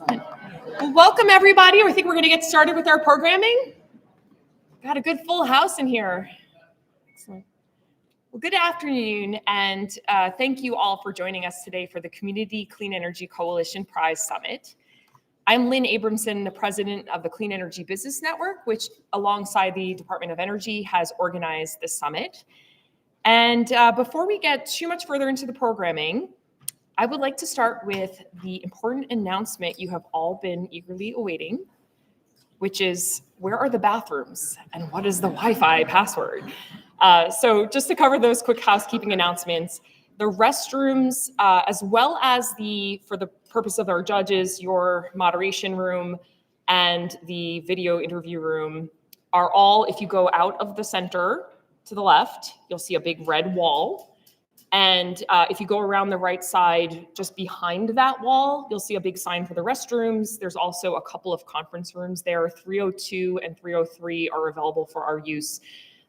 Excellent. Well, welcome everybody. I think we're going to get started with our programming. Got a good full house in here. Excellent. Well, good afternoon, and thank you all for joining us today for the Community Clean Energy Coalition Prize Summit. I'm Lynn Abramson, the president of the Clean Energy Business Network, which alongside the Department of Energy has organized this summit. And before we get too much further into the programming, I would like to start with the important announcement you have all been eagerly awaiting, which is where are the bathrooms and what is the Wi-Fi password? So just to cover those quick housekeeping announcements, the restrooms, as well as for the purpose of our judges, your moderation room and the video interview room are all, if you go out of the center to the left, you'll see a big red wall. And if you go around the right side, just behind that wall, you'll see a big sign for the restrooms. There's also a couple of conference rooms there. 302 and 303 are available for our use.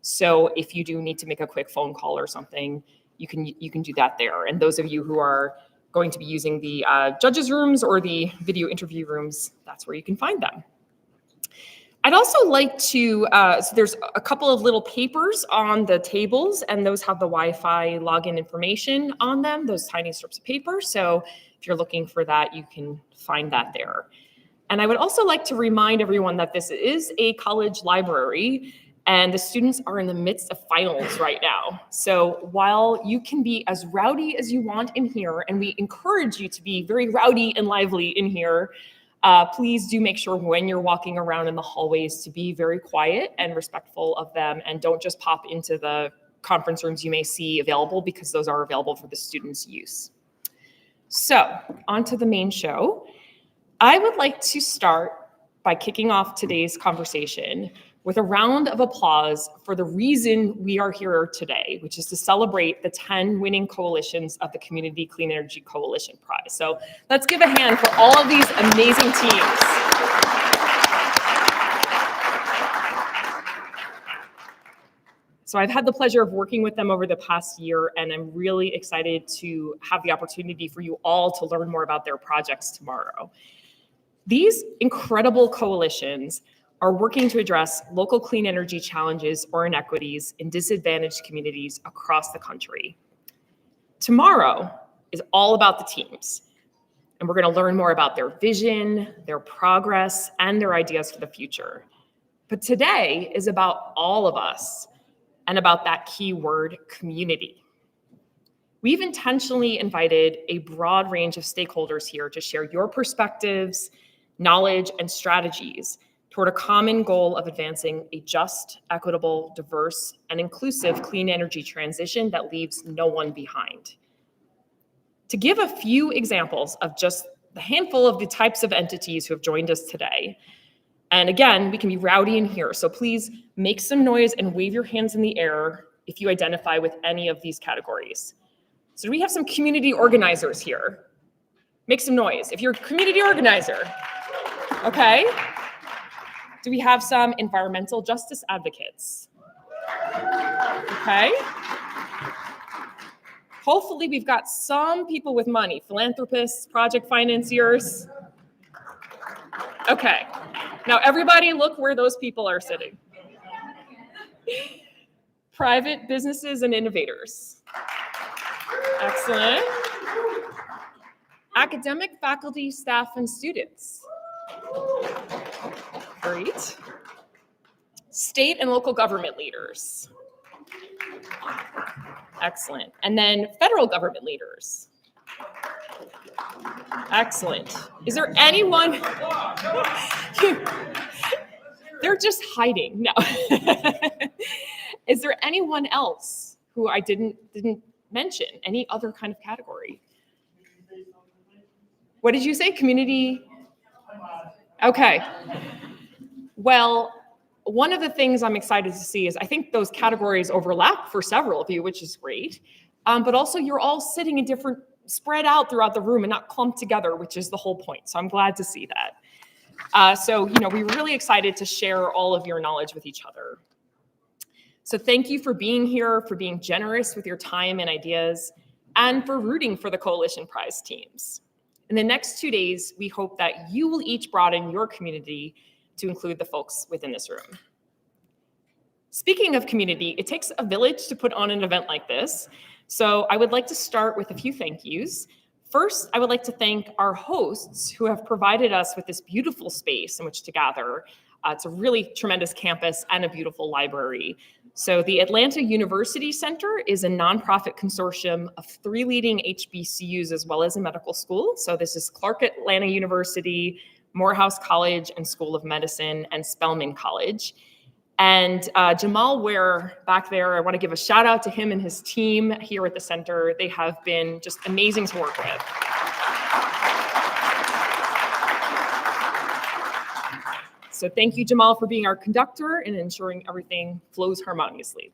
So if you do need to make a quick phone call or something, you can do that there. And those of you who are going to be using the judges' rooms or the video interview rooms, that's where you can find them. I'd also like to, so there's a couple of little papers on the tables, and those have the Wi-Fi login information on them, those tiny strips of paper. So if you're looking for that, you can find that there. And I would also like to remind everyone that this is a college library, and the students are in the midst of finals right now. So while you can be as rowdy as you want in here, and we encourage you to be very rowdy and lively in here, please do make sure when you're walking around in the hallways to be very quiet and respectful of them, and don't just pop into the conference rooms you may see available, because those are available for the students' use. So on to the main show. I would like to start by kicking off today's conversation with a round of applause for the reason we are here today, which is to celebrate the 10 winning coalitions of the Community Clean Energy Coalition Prize. So let's give a hand for all of these amazing teams. So I've had the pleasure of working with them over the past year, and I'm really excited to have the opportunity for you all to learn more about their projects tomorrow. These incredible coalitions are working to address local clean energy challenges or inequities in disadvantaged communities across the country. Tomorrow is all about the teams, and we're going to learn more about their vision, their progress, and their ideas for the future. But today is about all of us and about that key word, community. We've intentionally invited a broad range of stakeholders here to share your perspectives, knowledge, and strategies toward a common goal of advancing a just, equitable, diverse, and inclusive clean energy transition that leaves no one behind. To give a few examples of just the handful of the types of entities who have joined us today, and again, we can be rowdy in here, so please make some noise and wave your hands in the air if you identify with any of these categories. So do we have some community organizers here? Make some noise if you're a community organizer. Okay. Do we have some environmental justice advocates? Okay. Hopefully we've got some people with money, philanthropists, project financiers. Okay. Now everybody look where those people are sitting. Private businesses and innovators. Excellent. Academic faculty, staff, and students. Great. State and local government leaders. Excellent. And then federal government leaders. Excellent. Is there anyone? They're just hiding. No. Is there anyone else who I didn't mention? Any other kind of category? What did you say? Community? Okay. Well, one of the things I'm excited to see is I think those categories overlap for several of you, which is great. But also you're all sitting in different, spread out throughout the room and not clumped together, which is the whole point. So I'm glad to see that. So, we're really excited to share all of your knowledge with each other. So thank you for being here, for being generous with your time and ideas, and for rooting for the Coalition Prize teams. In the next 2 days, we hope that you will each broaden your community to include the folks within this room. Speaking of community, it takes a village to put on an event like this. So I would like to start with a few thank yous. First, I would like to thank our hosts who have provided us with this beautiful space in which to gather. It's a really tremendous campus and a beautiful library. So the Atlanta University Center is a nonprofit consortium of 3 leading HBCUs as well as a medical school. So this is Clark Atlanta University, Morehouse College and School of Medicine, and Spelman College. And Jamal Ware back there, I want to give a shout out to him and his team here at the center. They have been just amazing to work with. So thank you, Jamal, for being our conductor and ensuring everything flows harmoniously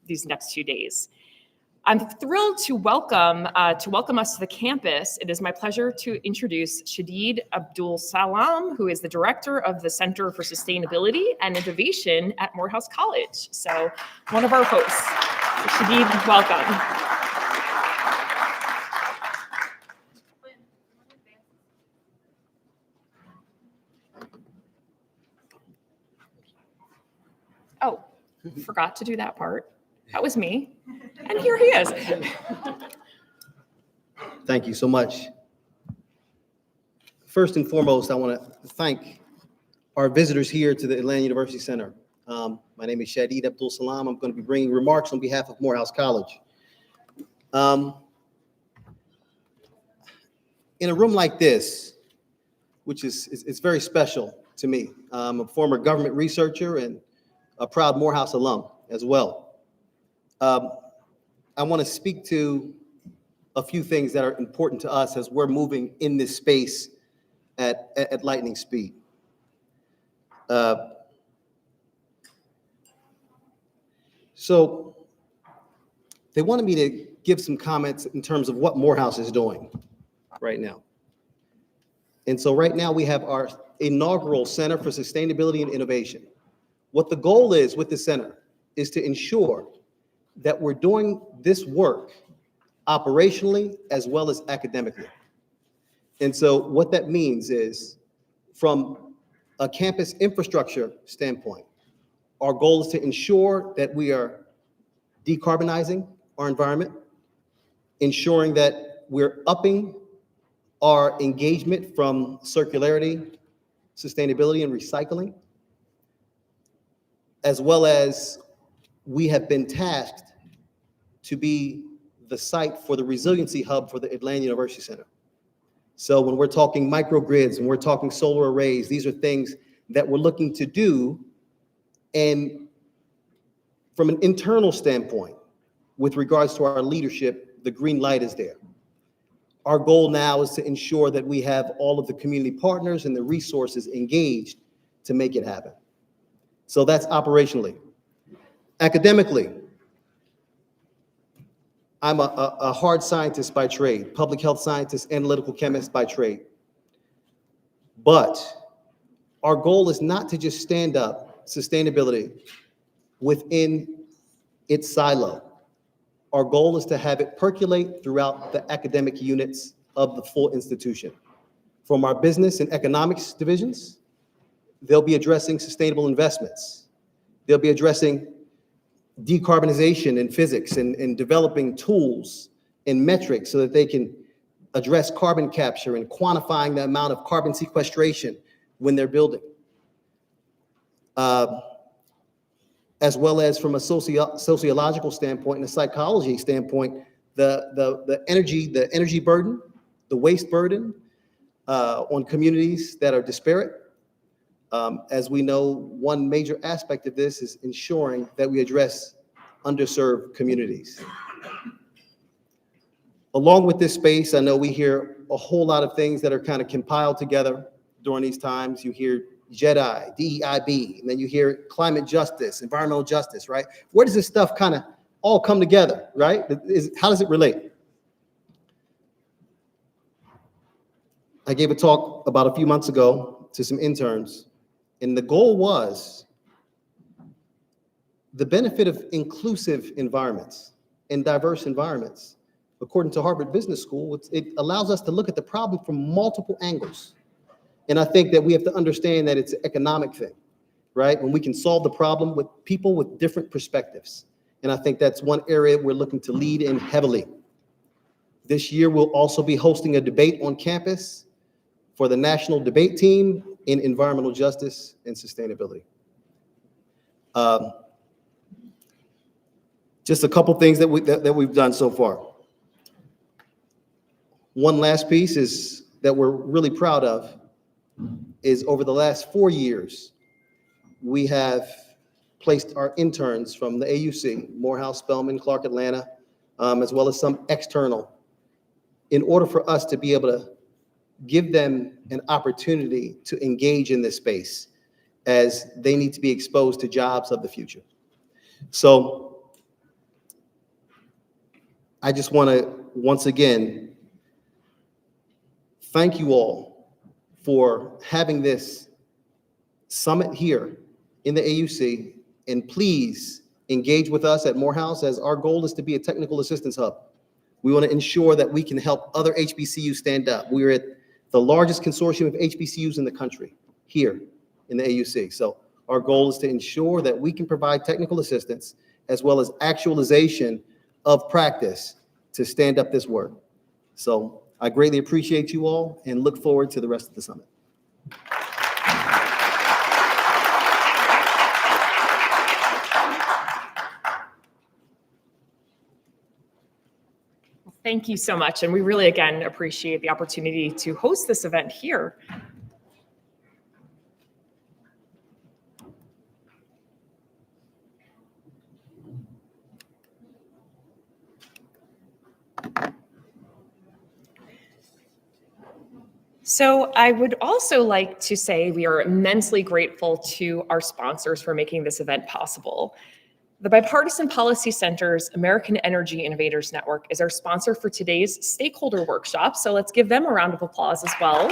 these next 2 days. I'm thrilled to welcome us to the campus. It is my pleasure to introduce Shadid Abdul-Salam, who is the director of the Center for Sustainability and Innovation at Morehouse College. So one of our hosts. Shadid, welcome. Oh, forgot to do that part. That was me. And here he is. Thank you so much. First and foremost, I want to thank our visitors here to the Atlanta University Center. My name is Shadid Abdul-Salam. I'm going to be bringing remarks on behalf of Morehouse College. In a room like this, which is very special to me, I'm a former government researcher and a proud Morehouse alum as well. I want to speak to a few things that are important to us as we're moving in this space at lightning speed. So they wanted me to give some comments in terms of what Morehouse is doing right now. And so right now we have our inaugural Center for Sustainability and Innovation. What the goal is with the center is to ensure that we're doing this work operationally as well as academically. And so what that means is, from a campus infrastructure standpoint, our goal is to ensure that we are decarbonizing our environment, ensuring that we're upping our engagement from circularity, sustainability, and recycling, as well as we have been tasked to be the site for the resiliency hub for the Atlanta University Center. So when we're talking microgrids and we're talking solar arrays, these are things that we're looking to do. And from an internal standpoint, with regards to our leadership, the green light is there. Our goal now is to ensure that we have all of the community partners and the resources engaged to make it happen. So that's operationally. Academically, I'm a hard scientist by trade, public health scientist, analytical chemist by trade. But our goal is not to just stand up sustainability within its silo. Our goal is to have it percolate throughout the academic units of the full institution. From our business and economics divisions, they'll be addressing sustainable investments. They'll be addressing decarbonization in physics and developing tools and metrics so that they can address carbon capture and quantifying the amount of carbon sequestration when they're building. As well as from a sociological standpoint and a psychology standpoint, the energy burden, the waste burden on communities that are disparate. As we know, one major aspect of this is ensuring that we address underserved communities. Along with this space, I know we hear a whole lot of things that are kind of compiled together during these times. You hear JEDI, DEIB, and then you hear climate justice, environmental justice, right? Where does this stuff kind of all come together, right? How does it relate? I gave a talk about a few months ago to some interns, and the goal was the benefit of inclusive environments and diverse environments according to Harvard Business School, it allows us to look at the problem from multiple angles. And I think that we have to understand that it's an economic thing, right? When we can solve the problem with people with different perspectives. And I think that's one area we're looking to lead in heavily. This year, we'll also be hosting a debate on campus for the national debate team in environmental justice and sustainability. Just a couple things that we've done so far. One last piece is that we're really proud of is over the last 4 years, we have placed our interns from the AUC, Morehouse, Spelman, Clark, Atlanta, as well as some external, in order for us to be able to give them an opportunity to engage in this space as they need to be exposed to jobs of the future. So I just want to, once again, thank you all for having this summit here in the AUC, and please engage with us at Morehouse, as our goal is to be a technical assistance hub. We want to ensure that we can help other HBCUs stand up. We're at the largest consortium of HBCUs in the country here in the AUC. So our goal is to ensure that we can provide technical assistance as well as actualization of practice to stand up this work. So I greatly appreciate you all and look forward to the rest of the summit. Thank you so much. And we really, again, appreciate the opportunity to host this event here. So I would also like to say we are immensely grateful to our sponsors for making this event possible. The Bipartisan Policy Center's American Energy Innovators Network is our sponsor for today's stakeholder workshop, so let's give them a round of applause as well.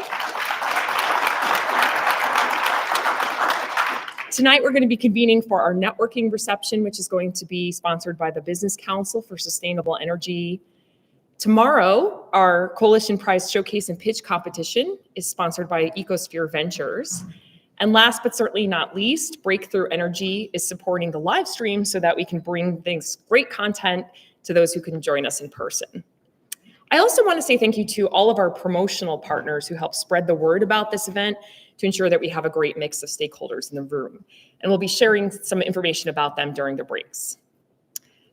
Tonight, we're going to be convening for our networking reception, which is going to be sponsored by the Business Council for Sustainable Energy. Tomorrow, our Coalition Prize Showcase and Pitch competition is sponsored by Ecosphere Ventures. And last but certainly not least, Breakthrough Energy is supporting the live stream so that we can bring this great content to those who can join us in person. I also want to say thank you to all of our promotional partners who help spread the word about this event to ensure that we have a great mix of stakeholders in the room. And we'll be sharing some information about them during the breaks.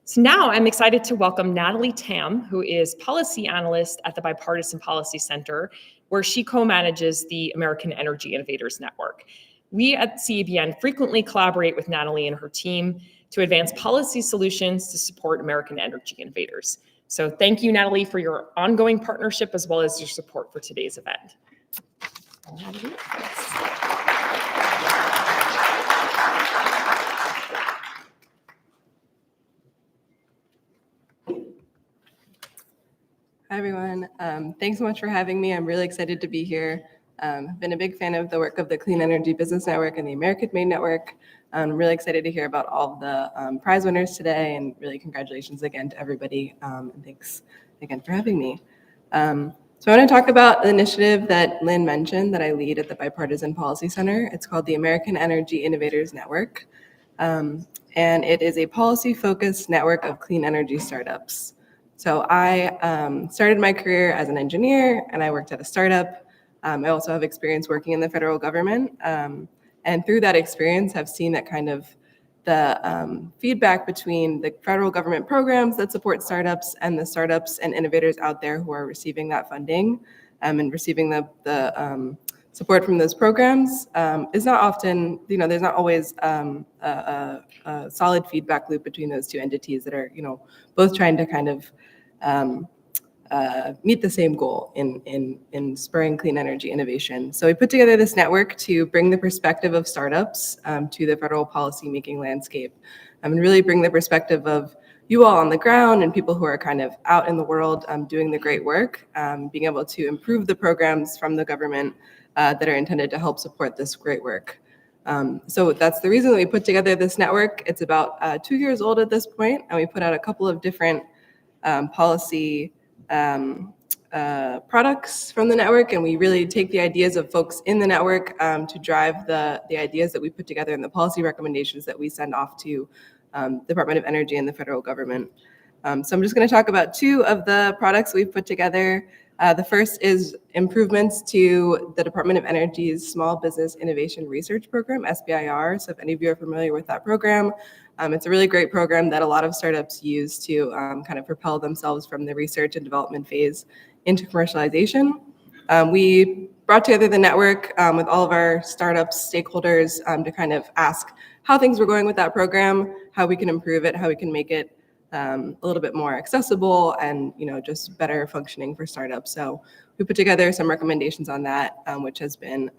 So now I'm excited to welcome Natalie Tam, who is policy analyst at the Bipartisan Policy Center, where she co-manages the American Energy Innovators Network. We at CABN frequently collaborate with Natalie and her team to advance policy solutions to support American energy innovators. So thank you, Natalie, for your ongoing partnership as well as your support for today's event. Natalie, Hi, everyone. Thanks so much for having me. I'm really excited to be here. I've been a big fan of the work of the Clean Energy Business Network and the American Made Network. I'm really excited to hear about all the prize winners today, and really congratulations again to everybody. And thanks again for having me. So I want to talk about the initiative that Lynn mentioned that I lead at the Bipartisan Policy Center. It's called the American Energy Innovators Network. And it is a policy-focused network of clean energy startups. So I started my career as an engineer, and I worked at a startup. I also have experience working in the federal government. And through that experience, have seen that kind of the feedback between the federal government programs that support startups and the startups and innovators out there who are receiving that funding and receiving the support from those programs is not often, there's not always a solid feedback loop between those two entities that are, both trying to kind of meet the same goal in spurring clean energy innovation. So we put together this network to bring the perspective of startups to the federal policymaking landscape and really bring the perspective of you all on the ground and people who are kind of out in the world doing the great work, being able to improve the programs from the government that are intended to help support this great work. So that's the reason that we put together this network. It's about 2 years old at this point, and we put out a couple of different policy products from the network, and we really take the ideas of folks in the network to drive the ideas that we put together and the policy recommendations that we send off to Department of Energy and the federal government. So I'm just going to talk about two of the products we've put together. The first is improvements to the Department of Energy's Small Business Innovation Research Program, SBIR. So if any of you are familiar with that program, it's a really great program that a lot of startups use to kind of propel themselves from the research and development phase into commercialization. We brought together the network with all of our startups, stakeholders, to kind of ask how things were going with that program, how we can improve it, how we can make it a little bit more accessible and, just better functioning for startups. So we put together some recommendations on that, which has been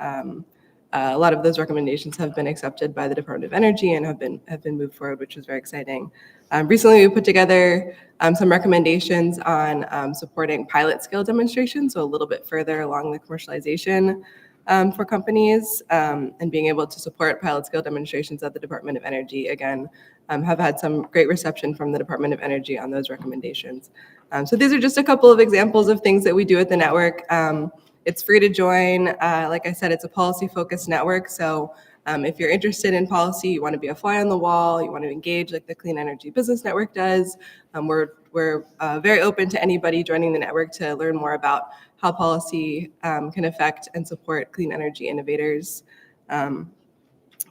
a lot of those recommendations have been accepted by the Department of Energy and have been moved forward, which is very exciting. Recently, we put together some recommendations on supporting pilot scale demonstrations, so a little bit further along the commercialization for companies, and being able to support pilot scale demonstrations at the Department of Energy. Again, have had some great reception from the Department of Energy on those recommendations. So these are just a couple of examples of things that we do at the network. It's free to join. Like I said, it's a policy-focused network. So if you're interested in policy, you want to be a fly on the wall, you want to engage like the Clean Energy Business Network does, we're very open to anybody joining the network to learn more about how policy can affect and support clean energy innovators.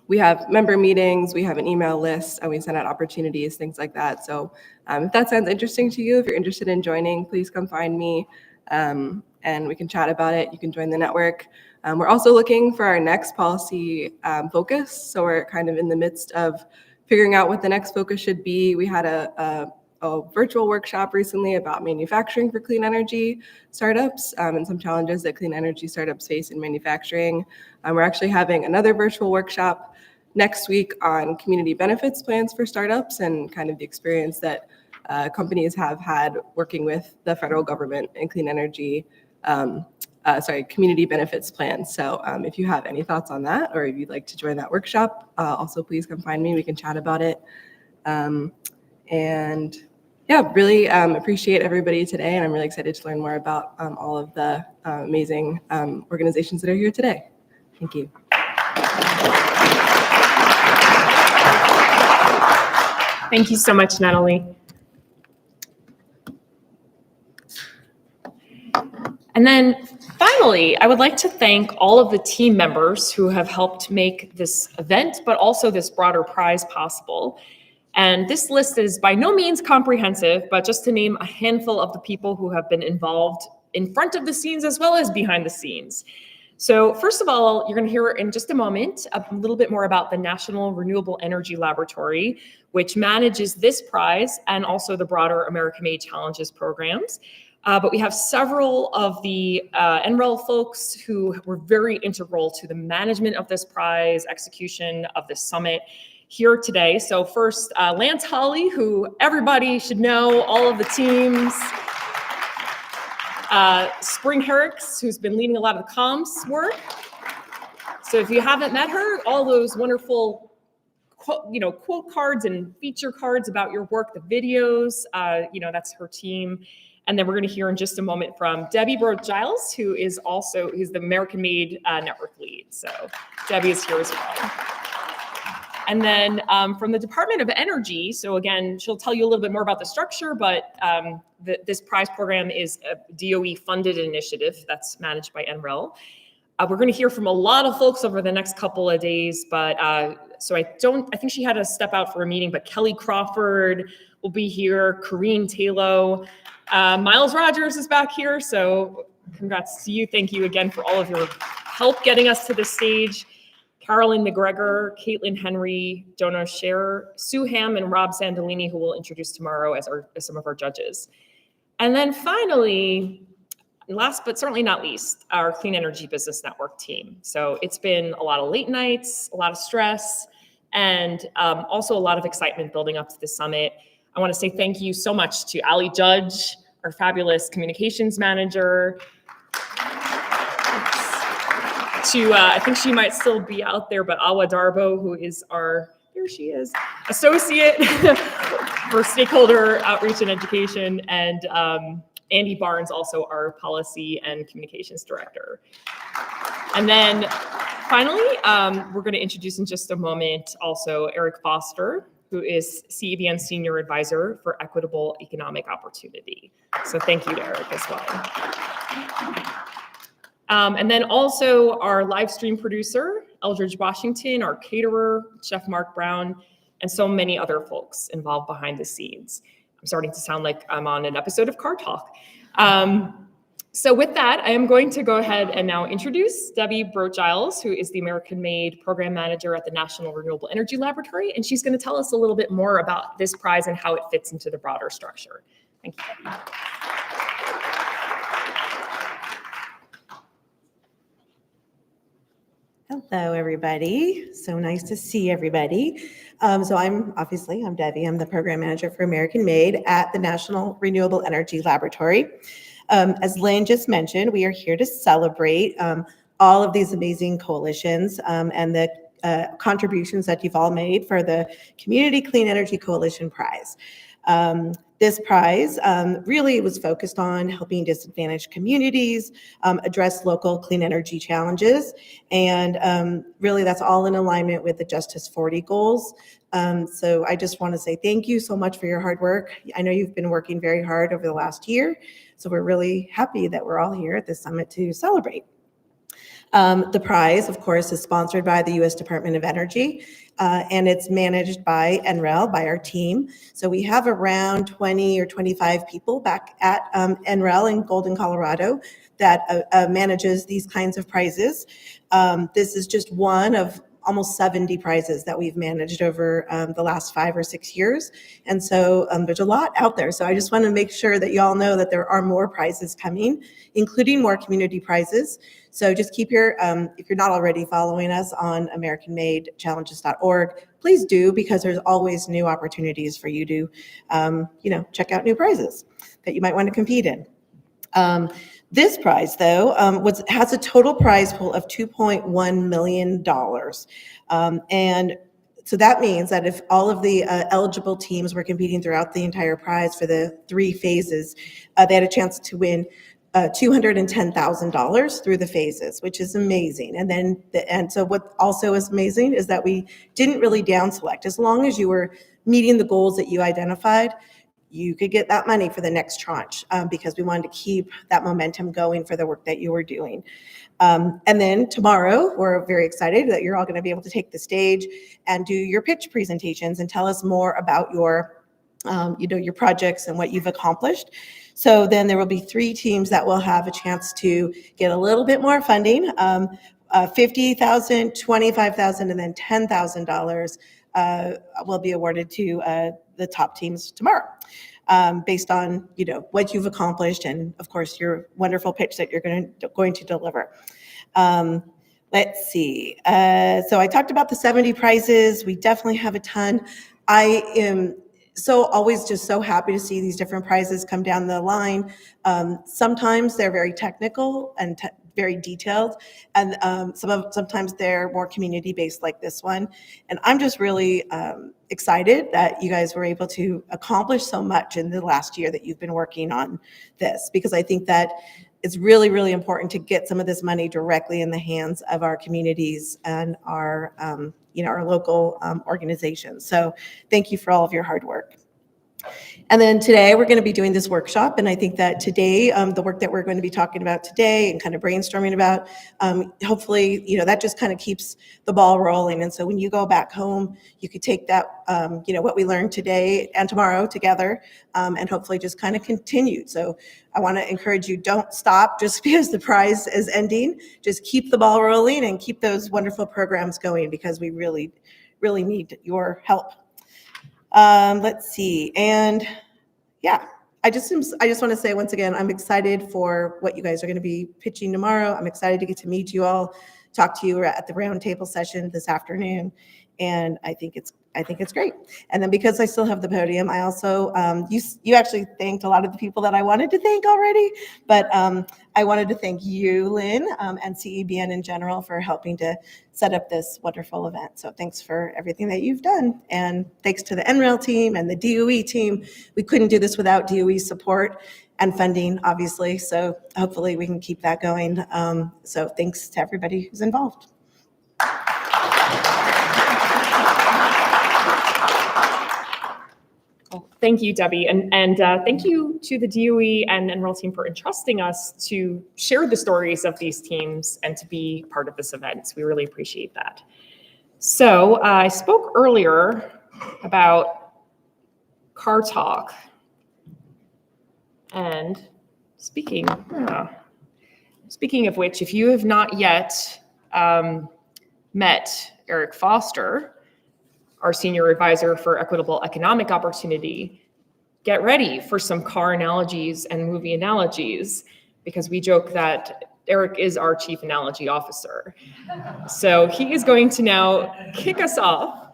We have member meetings, we have an email list, and we send out opportunities, things like that. So if that sounds interesting to you, if you're interested in joining, please come find me. And we can chat about it. You can join the network. We're also looking for our next policy focus. So we're kind of in the midst of figuring out what the next focus should be. We had a virtual workshop recently about manufacturing for clean energy startups and some challenges that clean energy startups face in manufacturing. We're actually having another virtual workshop next week on community benefits plans for startups and kind of the experience that companies have had working with the federal government and clean energy, community benefits plans. So if you have any thoughts on that, or if you'd like to join that workshop, also please come find me. We can chat about it. And yeah, really appreciate everybody today. And I'm really excited to learn more about all of the amazing organizations that are here today. Thank you. Thank you so much, Natalie. And then finally, I would like to thank all of the team members who have helped make this event, but also this broader prize possible. And this list is by no means comprehensive, but just to name a handful of the people who have been involved in front of the scenes as well as behind the scenes. So first of all, you're going to hear in just a moment a little bit more about the National Renewable Energy Laboratory, which manages this prize and also the broader American-Made Challenges programs. But we have several of the NREL folks who were very integral to the management of this prize, execution of this summit here today. So first, Lance Holly, who everybody should know, all of the teams. Spring Herricks, who's been leading a lot of the comms work. So if you haven't met her, all those wonderful quote cards and feature cards about your work, the videos, that's her team. And then we're going to hear in just a moment from Debbie Broad-Giles, who is the American-Made Network lead. So Debbie is here as well. And then from the Department of Energy, so again, she'll tell you a little bit more about the structure, but this prize program is a DOE-funded initiative that's managed by NREL. We're going to hear from a lot of folks over the next couple of days, but so I think she had to step out for a meeting, but Kelly Crawford will be here, Corrine Talo, Miles Rogers is back here, so congrats to you. Thank you again for all of your help getting us to this stage. Carolyn McGregor, Caitlin Henry, Jonah Scherer, Sue Ham, and Rob Sandolini, who we'll introduce tomorrow as some of our judges. And then finally, last but certainly not least, our Clean Energy Business Network team. So it's been a lot of late nights, a lot of stress, and also a lot of excitement building up to the summit. I want to say thank you so much to Ali Judge, our fabulous communications manager, to, I think she might still be out there, but Awa Darbo, who is here she is, associate for stakeholder outreach and education, and Andy Barnes, also our Policy and Communications Director. And then finally, we're going to introduce in just a moment also Eric Foster, who is CEBN Senior Advisor for Equitable Economic Opportunity. So thank you to Eric as well. And then also our live stream producer, Eldridge Washington, our caterer, Chef Mark Brown, and so many other folks involved behind the scenes. I'm starting to sound like I'm on an episode of Car Talk. So with that, I am going to go ahead and now introduce Debbie Broach-Giles, who is the American-Made Program Manager at the National Renewable Energy Laboratory, and she's going to tell us a little bit more about this prize and how it fits into the broader structure. Thank you, Debbie. Hello, everybody. So nice to see everybody. So I'm Debbie. I'm the program manager for American Made at the National Renewable Energy Laboratory. As Lynn just mentioned, we are here to celebrate all of these amazing coalitions and the contributions that you've all made for the Community Clean Energy Coalition Prize. This prize really was focused on helping disadvantaged communities address local clean energy challenges. And really that's all in alignment with the Justice 40 goals. So I just want to say thank you so much for your hard work. I know you've been working very hard over the last year. So we're really happy that we're all here at this summit to celebrate. The prize, of course, is sponsored by the U.S. Department of Energy, and it's managed by NREL, by our team. So we have around 20 or 25 people back at NREL in Golden, Colorado, that manages these kinds of prizes. This is just one of almost 70 prizes that we've managed over the last 5 or 6 years. And so there's a lot out there. So I just want to make sure that you all know that there are more prizes coming, including more community prizes. So just keep your, if you're not already following us on AmericanMadeChallenges.org, please do, because there's always new opportunities for you to, check out new prizes that you might want to compete in. This prize, though, has a total prize pool of $2.1 million. And so that means that if all of the eligible teams were competing throughout the entire prize for the 3 phases, they had a chance to win $210,000 through the phases, which is amazing. And so what also is amazing is that we didn't really down select. As long as you were meeting the goals that you identified, you could get that money for the next tranche because we wanted to keep that momentum going for the work that you were doing. And then tomorrow, we're very excited that you're all going to be able to take the stage and do your pitch presentations and tell us more about your, your projects and what you've accomplished. So then there will be 3 teams that will have a chance to get a little bit more funding, $50,000, $25,000, and then $10,000 will be awarded to the top teams tomorrow, based on what you've accomplished and of course your wonderful pitch that you're going to deliver. Let's see. So I talked about the 70 prizes. We definitely have a ton. I am always just so happy to see these different prizes come down the line. Sometimes they're very technical and very detailed, and sometimes they're more community-based like this one. And I'm just really excited that you guys were able to accomplish so much in the last year that you've been working on this, because I think that it's really, really important to get some of this money directly in the hands of our communities and our, our local organizations. So thank you for all of your hard work. And then today we're going to be doing this workshop, and I think that today the work that we're going to be talking about today and kind of brainstorming about, hopefully that just kind of keeps the ball rolling. And so when you go back home, you could take that what we learned today and tomorrow together, and hopefully just kind of continue. So I want to encourage you, don't stop just because the prize is ending. Just keep the ball rolling and keep those wonderful programs going, because we really, really need your help. Let's see. And yeah, I just want to say once again, I'm excited for what you guys are going to be pitching tomorrow. I'm excited to get to meet you all, talk to you at the roundtable session this afternoon. And I think it's great. And then because I still have the podium, I also, you actually thanked a lot of the people that I wanted to thank already, but I wanted to thank you, Lynn, and CEBN in general for helping to set up this wonderful event. So thanks for everything that you've done. And thanks to the NREL team and the DOE team. We couldn't do this without DOE support and funding, obviously. So hopefully we can keep that going. So thanks to everybody who's involved. Well, thank you, Debbie, and thank you to the DOE and NREL team for entrusting us to share the stories of these teams and to be part of this event. We really appreciate that. So I spoke earlier about car talk, and speaking of which, if you have not yet met Eric Foster, our senior advisor for equitable economic opportunity, get ready for some car analogies and movie analogies, because we joke that Eric is our chief analogy officer. So he is going to now kick us off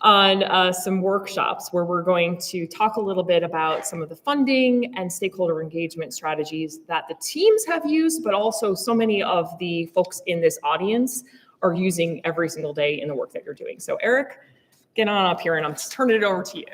on some workshops where we're going to talk a little bit about some of the funding and stakeholder engagement strategies that the teams have used, but also so many of the folks in this audience are using every single day in the work that you're doing. So Eric, get on up here and I'm just turning it over to you.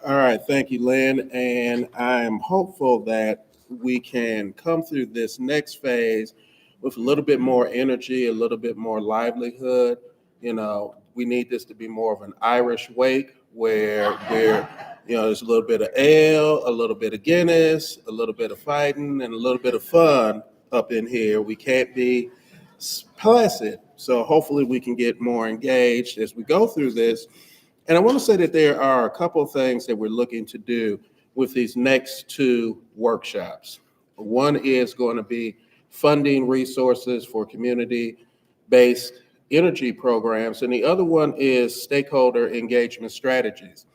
All right, thank you, Lynn. And I'm hopeful that we can come through this next phase with a little bit more energy, a little bit more livelihood. You know, we need this to be more of an Irish wake where there's a little bit of ale, a little bit of Guinness, a little bit of fighting, and a little bit of fun up in here. We can't be placid. So hopefully we can get more engaged as we go through this. And I want to say that there are a couple of things that we're looking to do with these next two workshops. One is going to be funding resources for community-based energy programs, and the other one is stakeholder engagement strategies.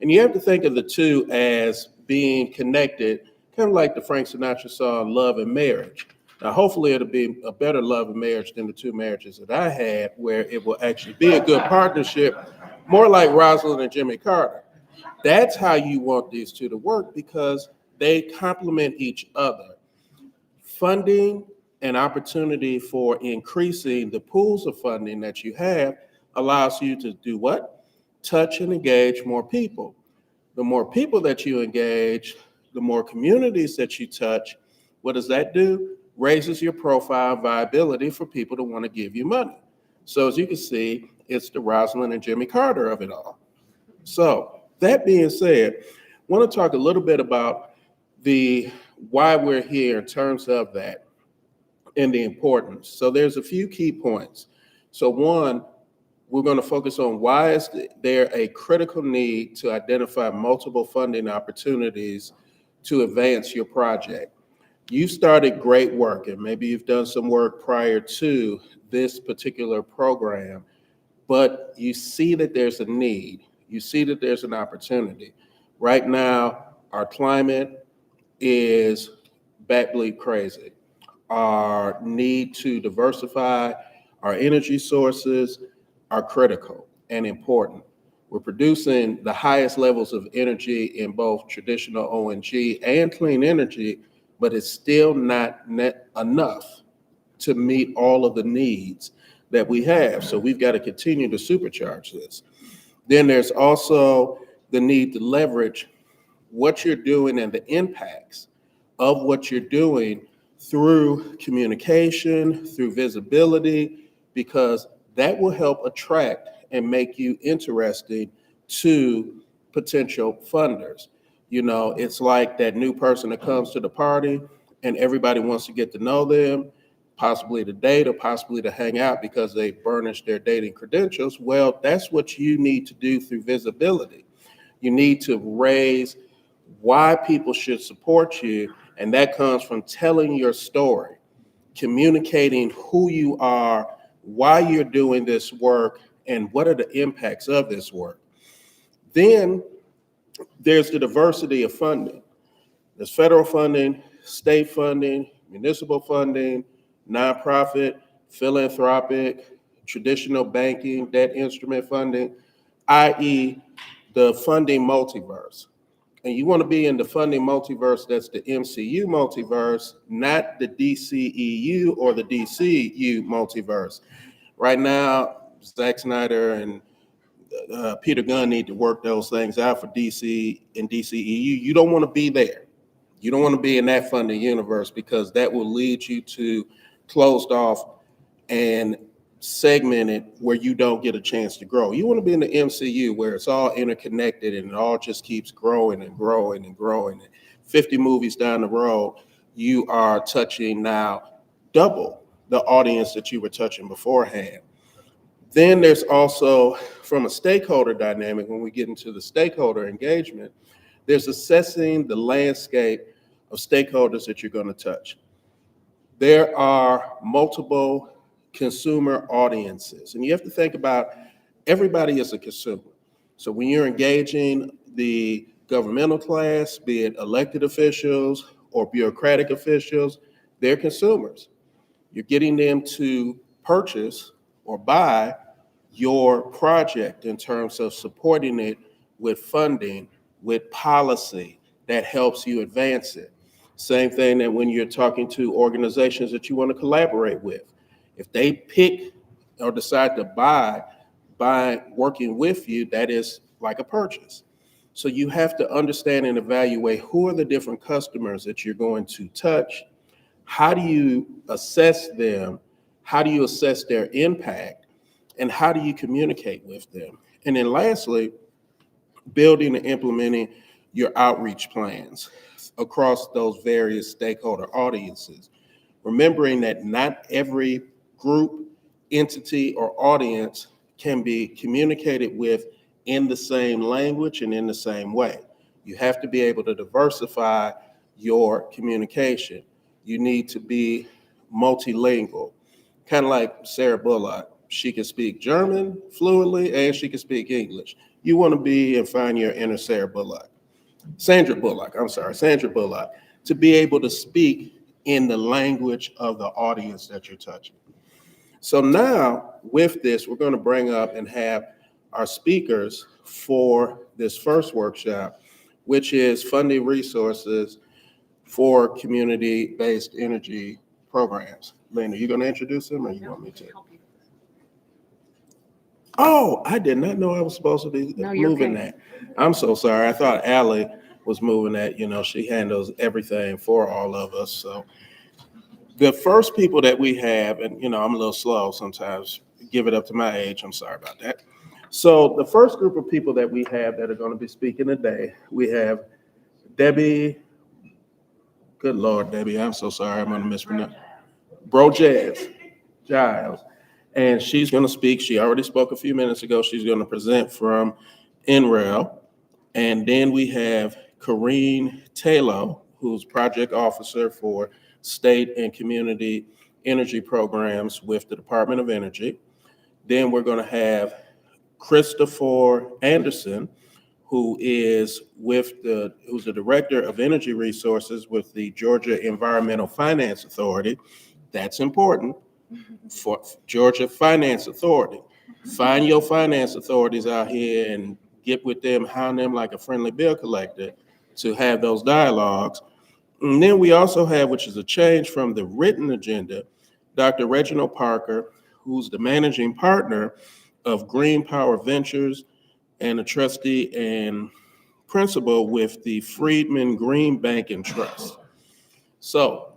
And you have to think of the two as being connected, kind of like the Frank Sinatra song, Love and Marriage. Now, hopefully it'll be a better love and marriage than the two marriages that I had, where it will actually be a good partnership, more like Rosalind and Jimmy Carter. That's how you want these two to work, because they complement each other. Funding and opportunity for increasing the pools of funding that you have allows you to do what? Touch and engage more people. The more people that you engage, the more communities that you touch, what does that do? Raises your profile and viability for people to want to give you money. So as you can see, it's the Rosalind and Jimmy Carter of it all. So that being said, I want to talk a little bit about the why we're here in terms of that and the importance. So there's a few key points. So one, we're going to focus on why is there a critical need to identify multiple funding opportunities to advance your project. You started great work, and maybe you've done some work prior to this particular program, but you see that there's a need. You see that there's an opportunity. Right now, our climate is bat bleep crazy. Our need to diversify our energy sources are critical and important. We're producing the highest levels of energy in both traditional ONG and clean energy, but it's still not enough to meet all of the needs that we have. So we've got to continue to supercharge this. Then there's also the need to leverage what you're doing and the impacts of what you're doing through communication, through visibility, because that will help attract and make you interesting to potential funders. You know, it's like that new person that comes to the party and everybody wants to get to know them, possibly to date or possibly to hang out because they burnished their dating credentials. Well, that's what you need to do through visibility. You need to raise why people should support you, and that comes from telling your story, communicating who you are, why you're doing this work, and what are the impacts of this work. Then there's the diversity of funding. There's federal funding, state funding, municipal funding, nonprofit, philanthropic, traditional banking, debt instrument funding, i.e. the funding multiverse. And you want to be in the funding multiverse that's the MCU multiverse, not the DCEU or the DCU multiverse. Right now, Zack Snyder and Peter Gunn need to work those things out for DC and DCEU. You don't want to be there. You don't want to be in that funding universe because that will lead you to closed off and segmented where you don't get a chance to grow. You want to be in the MCU where it's all interconnected and it all just keeps growing and growing and growing. 50 movies down the road, you are touching now double the audience that you were touching beforehand. Then there's also, from a stakeholder dynamic, when we get into the stakeholder engagement, there's assessing the landscape of stakeholders that you're going to touch. There are multiple consumer audiences, and you have to think about everybody is a consumer. So when you're engaging the governmental class, be it elected officials or bureaucratic officials, they're consumers. You're getting them to purchase or buy your project in terms of supporting it with funding, with policy that helps you advance it. Same thing that when you're talking to organizations that you want to collaborate with. If they pick or decide to buy working with you, that is like a purchase. So you have to understand and evaluate who are the different customers that you're going to touch. How do you assess them? How do you assess their impact? And how do you communicate with them? And then lastly, building and implementing your outreach plans across those various stakeholder audiences. Remembering that not every group, entity, or audience can be communicated with in the same language and in the same way. You have to be able to diversify your communication. You need to be multilingual, kind of like Sarah Bullock. She can speak German fluently and she can speak English. You want to be and find your inner Sandra Bullock, to be able to speak in the language of the audience that you're touching. So now with this, we're going to bring up and have our speakers for this first workshop, which is funding resources for community-based energy programs. Lena, are you going to introduce them or you want me to? Oh, I did not know I was supposed to be moving that. I'm so sorry. I thought Allie was moving that. You know, she handles everything for all of us. So the first people that we have, and you know, I'm a little slow sometimes, give it up to my age. I'm sorry about that. So the first group of people that we have that are going to be speaking today, we have Debbie. Good Lord, Debbie, I'm so sorry. I'm going to mispronounce. Brojez Giles. And she's going to speak. She already spoke a few minutes ago. She's going to present from NREL. And then we have Corrine Taylor, who's project officer for state and community energy programs with the Department of Energy. Then we're going to have Christopher Anderson, who's the director of energy resources with the Georgia Environmental Finance Authority. That's important. For Georgia Finance Authority. Find your finance authorities out here and get with them, hound them like a friendly bill collector to have those dialogues. And then we also have, which is a change from the written agenda, Dr. Reginald Parker, who's the managing partner of Green Power Ventures and a trustee and principal with the Freedman Green Bank and Trust. So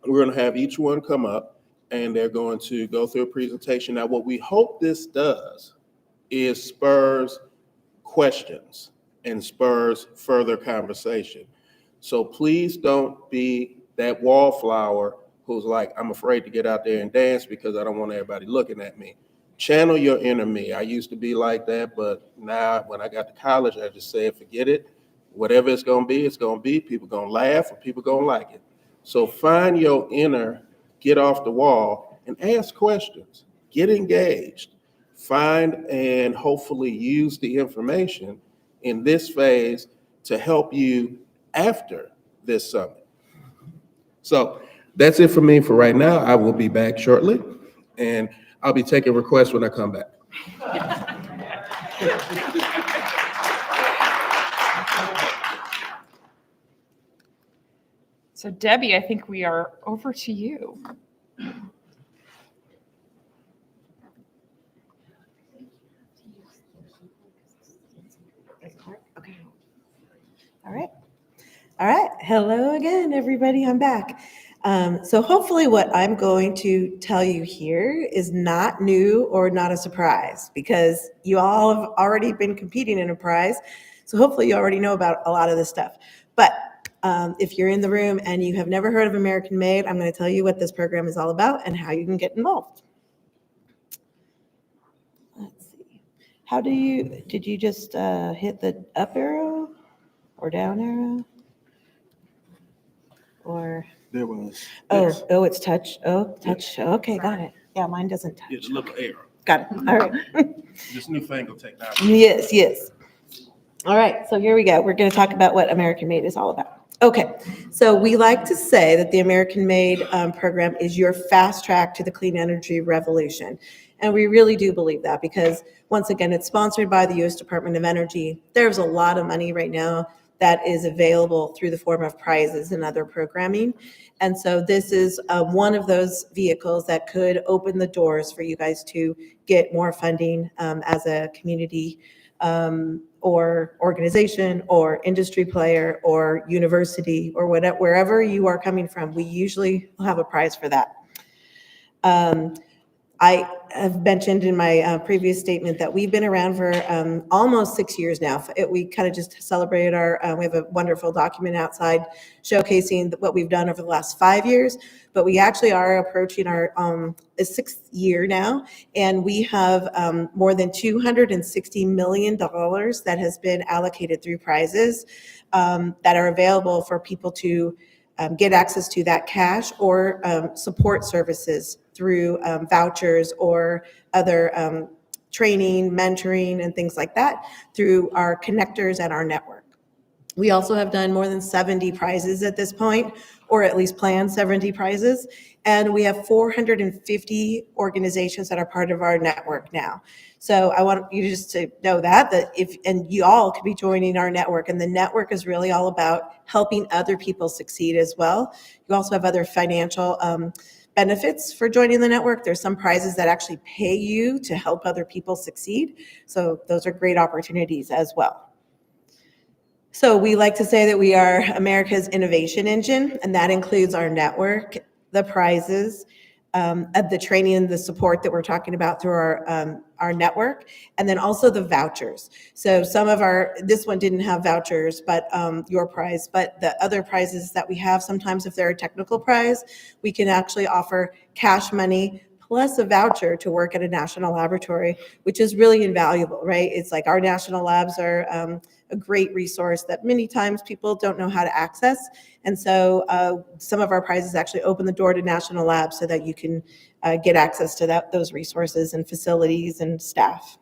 we're going to have each one come up and they're going to go through a presentation. Now, what we hope this does is spurs questions and spurs further conversation. So please don't be that wallflower who's like, I'm afraid to get out there and dance because I don't want everybody looking at me. Channel your inner me. I used to be like that, but now when I got to college, I just said, forget it. Whatever it's going to be, it's going to be. People going to laugh or people going to like it. So find your inner, get off the wall and ask questions, get engaged, find and hopefully use the information in this phase to help you after this summit. So That's it for me for right now. I will be back shortly, and I'll be taking requests when I come back. So Debbie, I think we are over to you. Okay. All right. All right. Hello again, everybody. I'm back. So hopefully what I'm going to tell you here is not new or not a surprise because you all have already been competing in a prize. So hopefully you already know about a lot of this stuff. But if you're in the room and you have never heard of American Made, I'm going to tell you what this program is all about and how you can get involved. Let's see. Did you just hit the up arrow or down arrow? Or, There was. oh, it's touch. Oh, touch. Okay, got it. Yeah, mine doesn't Yeah, touch. the little arrow. Got it. All right. This newfangled technology. Yes, yes. All right, so here we go. We're going to talk about what American Made is all about. Okay, so we like to say that the American Made program is your fast track to the clean energy revolution. And we really do believe that because, once again, it's sponsored by the U.S. Department of Energy. There's a lot of money right now that is available through the form of prizes and other programming. And so this is one of those vehicles that could open the doors for you guys to get more funding as a community or organization or industry player or university or whatever, wherever you are coming from. We usually have a prize for that. I have mentioned in my previous statement that we've been around for almost 6 years now. We kind of just celebrated we have a wonderful document outside showcasing what we've done over the last 5 years, but we actually are approaching our 6th year now, and we have more than $260 million that has been allocated through prizes that are available for people to get access to that cash or support services through vouchers or other training, mentoring, and things like that through our connectors and our network. We also have done more than 70 prizes at this point, or at least planned 70 prizes. And we have 450 organizations that are part of our network now. So I want you just to know that and you all could be joining our network. And the network is really all about helping other people succeed as well. You also have other financial benefits for joining the network. There's some prizes that actually pay you to help other people succeed. So those are great opportunities as well. So we like to say that we are America's innovation engine, and that includes our network, the prizes, the training and the support that we're talking about through our network, and then also the vouchers. So this one didn't have vouchers, but your prize, but the other prizes that we have, sometimes if they're a technical prize, we can actually offer cash money plus a voucher to work at a national laboratory, which is really invaluable, right? It's like our national labs are a great resource that many times people don't know how to access. And so some of our prizes actually open the door to national labs so that you can get access to those resources and facilities and staff.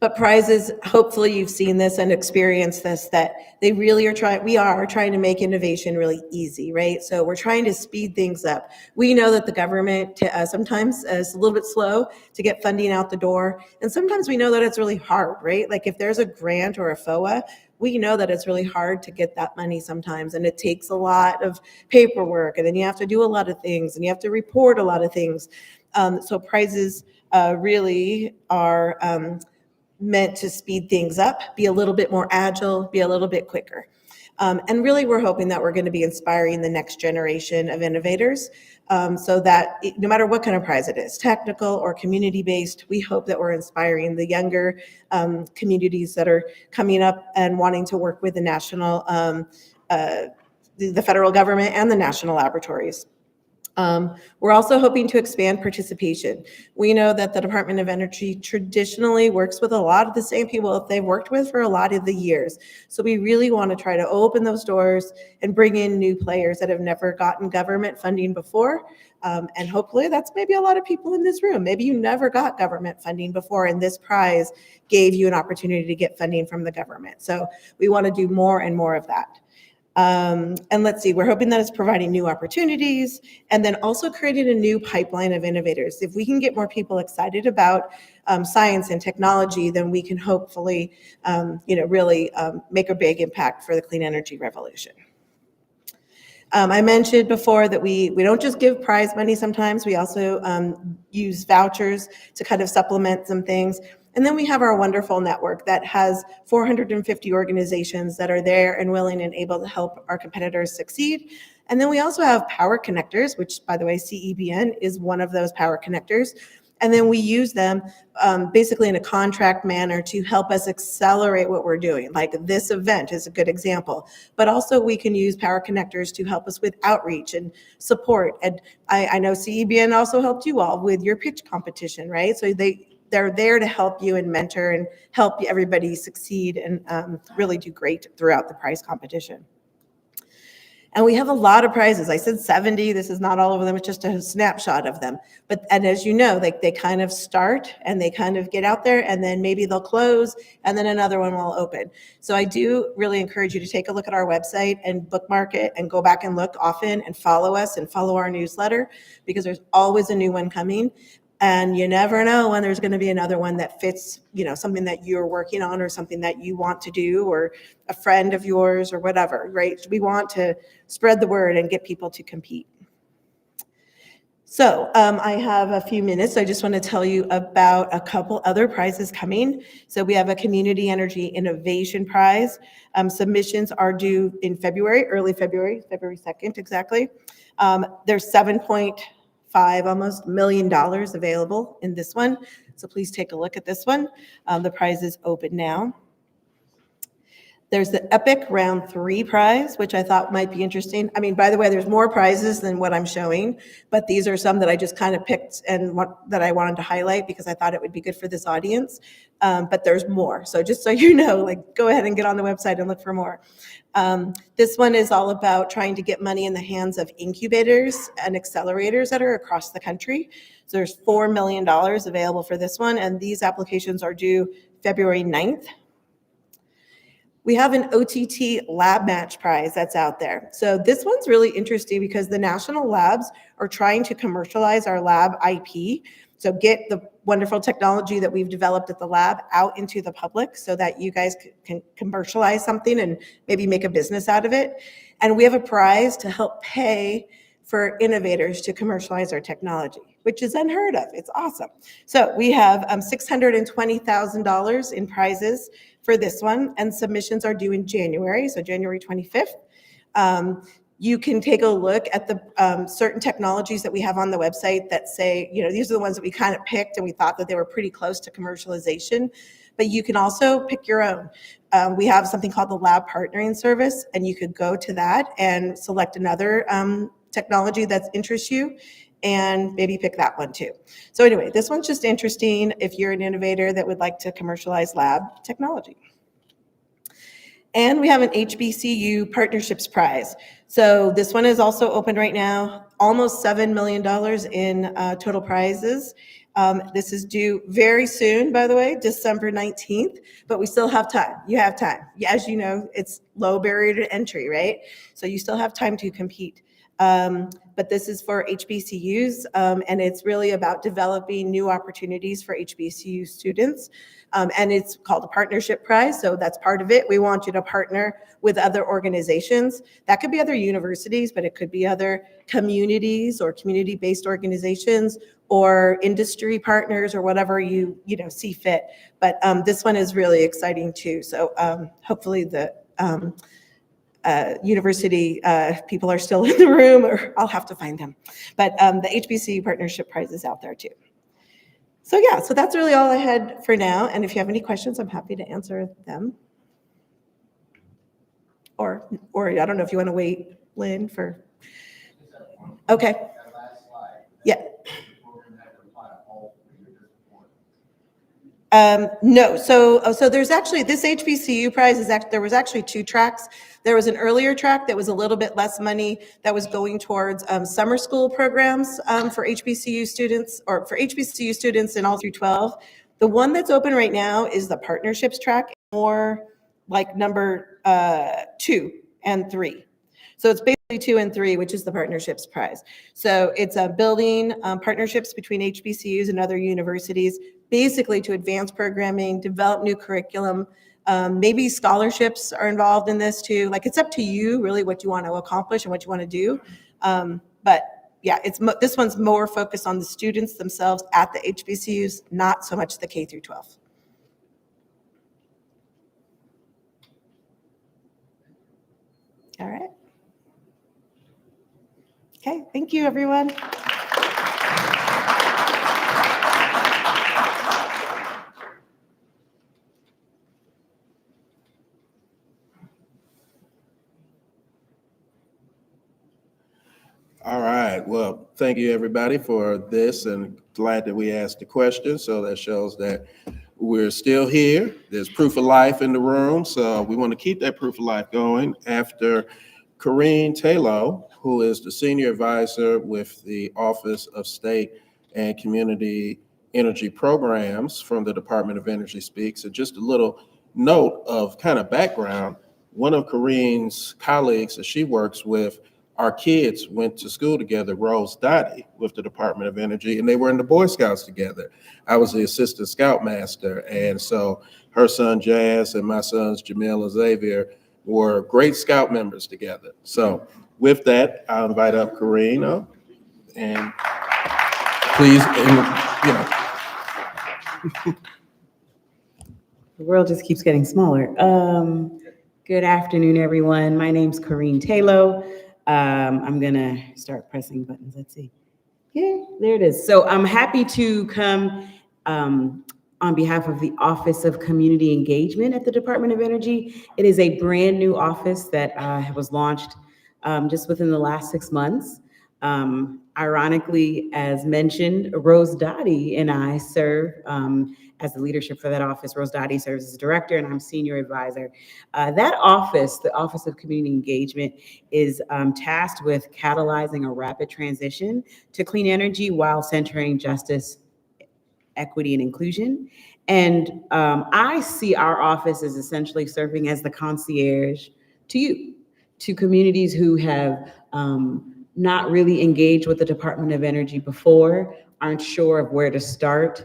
But prizes, hopefully you've seen this and experienced this, that we are trying to make innovation really easy, right? So we're trying to speed things up. We know that the government sometimes is a little bit slow to get funding out the door. And sometimes we know that it's really hard, right? Like if there's a grant or a FOA, we know that it's really hard to get that money sometimes. And it takes a lot of paperwork, and then you have to do a lot of things, and you have to report a lot of things. So prizes really are meant to speed things up, be a little bit more agile, be a little bit quicker. And really, we're hoping that we're going to be inspiring the next generation of innovators so that no matter what kind of prize it is, technical or community-based, we hope that we're inspiring the younger communities that are coming up and wanting to work with the national, the federal government and the national laboratories. We're also hoping to expand participation. We know that the Department of Energy traditionally works with a lot of the same people that they've worked with for a lot of the years. So we really want to try to open those doors and bring in new players that have never gotten government funding before. And hopefully that's maybe a lot of people in this room. Maybe you never got government funding before, and this prize gave you an opportunity to get funding from the government. So we want to do more and more of that. And let's see, we're hoping that it's providing new opportunities and then also creating a new pipeline of innovators. If we can get more people excited about science and technology, then we can hopefully, really make a big impact for the clean energy revolution. I mentioned before that we don't just give prize money sometimes, we also use vouchers to kind of supplement some things. And then we have our wonderful network that has 450 organizations that are there and willing and able to help our competitors succeed. And then we also have power connectors, which, by the way, CEBN is one of those power connectors. And then we use them basically in a contract manner to help us accelerate what we're doing. Like this event is a good example. But also we can use power connectors to help us with outreach and support. And I know CEBN also helped you all with your pitch competition, right? So they're there to help you and mentor and help everybody succeed and really do great throughout the prize competition. And we have a lot of prizes. I said 70. This is not all of them. It's just a snapshot of them. And as you know, they kind of start and they kind of get out there and then maybe they'll close and then another one will open. So I do really encourage you to take a look at our website and bookmark it and go back and look often and follow us and follow our newsletter because there's always a new one coming. And you never know when there's going to be another one that fits, something that you're working on or something that you want to do or a friend of yours or whatever, right? We want to spread the word and get people to compete. So I have a few minutes. I just want to tell you about a couple other prizes coming. So we have a Community Energy Innovation Prize. Submissions are due in February, early February 2nd exactly. There's $7.5 almost $1 million available in this one. So please take a look at this one. The prize is open now. There's the Epic Round 3 prize, which I thought might be interesting. I mean, by the way, there's more prizes than what I'm showing, but these are some that I just kind of picked and that I wanted to highlight because I thought it would be good for this audience. But there's more. So just so you know, go ahead and get on the website and look for more. This one is all about trying to get money in the hands of incubators and accelerators that are across the country. So there's $4 million available for this one, and these applications are due February 9th. We have an OTT Lab Match Prize that's out there. So this one's really interesting because the national labs are trying to commercialize our lab IP. So get the wonderful technology that we've developed at the lab out into the public so that you guys can commercialize something and maybe make a business out of it. And we have a prize to help pay for innovators to commercialize our technology, which is unheard of. It's awesome. So we have $620,000 in prizes for this one, and submissions are due in January, so January 25th. You can take a look at the certain technologies that we have on the website that say, these are the ones that we kind of picked and we thought that they were pretty close to commercialization, but you can also pick your own. We have something called the Lab Partnering Service, and you could go to that and select another technology that interests you and maybe pick that one too. So anyway, this one's just interesting if you're an innovator that would like to commercialize lab technology. And we have an HBCU Partnerships Prize. So this one is also open right now, almost $7 million in total prizes. This is due very soon, by the way, December 19th, but we still have time. You have time. As you know, it's low barrier to entry, right? So you still have time to compete. But this is for HBCUs, and it's really about developing new opportunities for HBCU students. And it's called a partnership prize, so that's part of it. We want you to partner with other organizations. That could be other universities, but it could be other communities or community-based organizations or industry partners or whatever you see fit. But this one is really exciting too. So hopefully the university people are still in the room, or I'll have to find them. But the HBCU Partnership Prize is out there too. So yeah, so that's really all I had for now. And if you have any questions, I'm happy to answer them. Or I don't know if you want to wait, Lynn, for. Okay. Yeah. No, so there's actually, this HBCU prize there was actually 2 tracks. There was an earlier track that was a little bit less money that was going towards summer school programs for HBCU students, or for HBCU students in all through 12. The one that's open right now is the partnerships track, more like number 2 and 3. So it's basically 2 and 3, which is the partnerships prize. So it's a building partnerships between HBCUs and other universities, basically to advance programming, develop new curriculum. Maybe scholarships are involved in this too. Like, it's up to you really what you want to accomplish and what you want to do. But yeah, this one's more focused on the students themselves at the HBCUs, not so much the K through 12. All right. Okay, thank you, everyone. All right. Well, thank you, everybody, for this, and glad that we asked the question. So that shows that we're still here. There's proof of life in the room. So we want to keep that proof of life going. After Corrine Taylor, who is the Senior Advisor with the Office of State and Community Energy Programs from the Department of Energy speaks. And just a little note of kind of background, one of Corrine's colleagues that she works with, our kids went to school together, Rose Dottie, with the Department of Energy, and they were in the Boy Scouts together. I was the assistant scoutmaster, and so her son Jazz and my sons Jamil and Xavier were great scout members together. So with that, I'll invite up Corrine, and please, The world just keeps getting smaller. Good afternoon, everyone. My name's Corrine Taylor. I'm gonna start pressing buttons. Let's see. Yeah, there it is. So I'm happy to come on behalf of the Office of Community Engagement at the Department of Energy. It is a brand new office that was launched just within the last 6 months. Ironically, as mentioned, Rose Dottie and I serve as the leadership for that office. Rose Dottie serves as director, and I'm senior advisor. That office, the Office of Community Engagement, is tasked with catalyzing a rapid transition to clean energy while centering justice, equity, and inclusion. And I see our office as essentially serving as the concierge to you, to communities who have not really engaged with the Department of Energy before, aren't sure of where to start,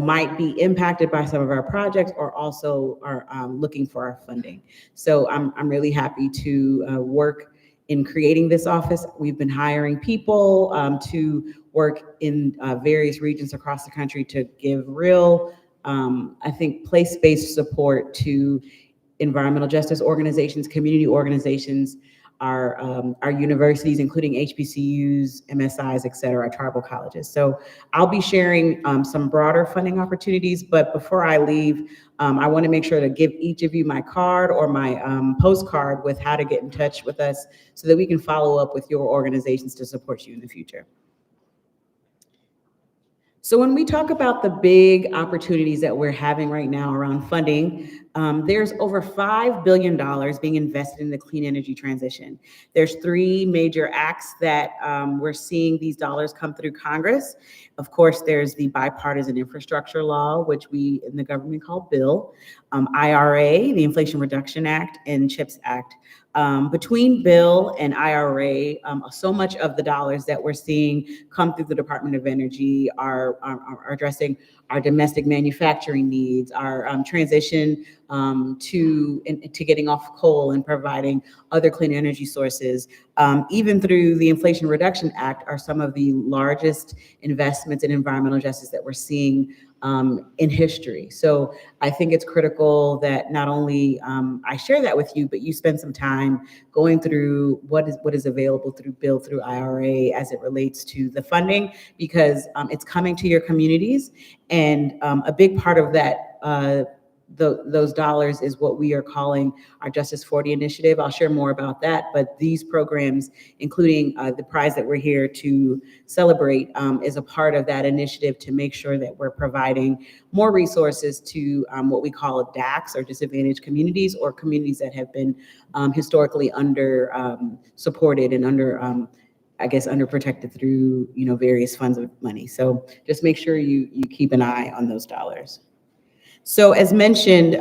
might be impacted by some of our projects, or also are looking for our funding. So I'm really happy to work in creating this office. We've been hiring people to work in various regions across the country to give real, I think, place-based support to environmental justice organizations, community organizations, our universities, including HBCUs, MSIs, et cetera, tribal colleges. So I'll be sharing some broader funding opportunities, but before I leave, I want to make sure to give each of you my card or my postcard with how to get in touch with us so that we can follow up with your organizations to support you in the future. So when we talk about the big opportunities that we're having right now around funding, there's over $5 billion being invested in the clean energy transition. There's 3 major acts that we're seeing these dollars come through Congress. Of course, there's the bipartisan infrastructure law, which we in the government call bill, IRA, the Inflation Reduction Act, and CHIPS Act. Between bill and IRA, so much of the dollars that we're seeing come through the Department of Energy are addressing our domestic manufacturing needs, our transition to getting off coal and providing other clean energy sources. Even through the Inflation Reduction Act are some of the largest investments in environmental justice that we're seeing in history. So I think it's critical that not only I share that with you, but you spend some time going through what is available through bill, through IRA as it relates to the funding, because it's coming to your communities. And a big part of that, those dollars is what we are calling our Justice 40 initiative. I'll share more about that, but these programs, including the prize that we're here to celebrate, is a part of that initiative to make sure that we're providing more resources to what we call DACs, or disadvantaged communities, or communities that have been historically under supported and under underprotected through various funds of money. So just make sure you keep an eye on those dollars. So as mentioned,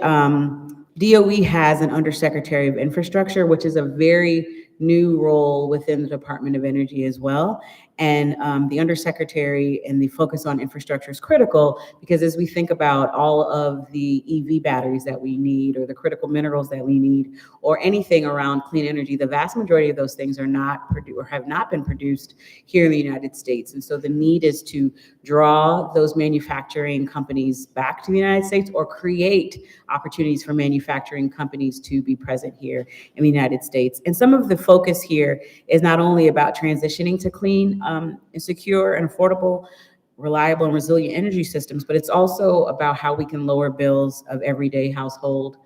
DOE has an Undersecretary of Infrastructure, which is a very new role within the Department of Energy as well. And the Undersecretary and the focus on infrastructure is critical because as we think about all of the EV batteries that we need or the critical minerals that we need or anything around clean energy, the vast majority of those things are not produced or have not been produced here in the United States. And so the need is to draw those manufacturing companies back to the United States or create opportunities for manufacturing companies to be present here in the United States. And some of the focus here is not only about transitioning to clean and secure and affordable, reliable and resilient energy systems, but it's also about how we can lower bills of everyday households,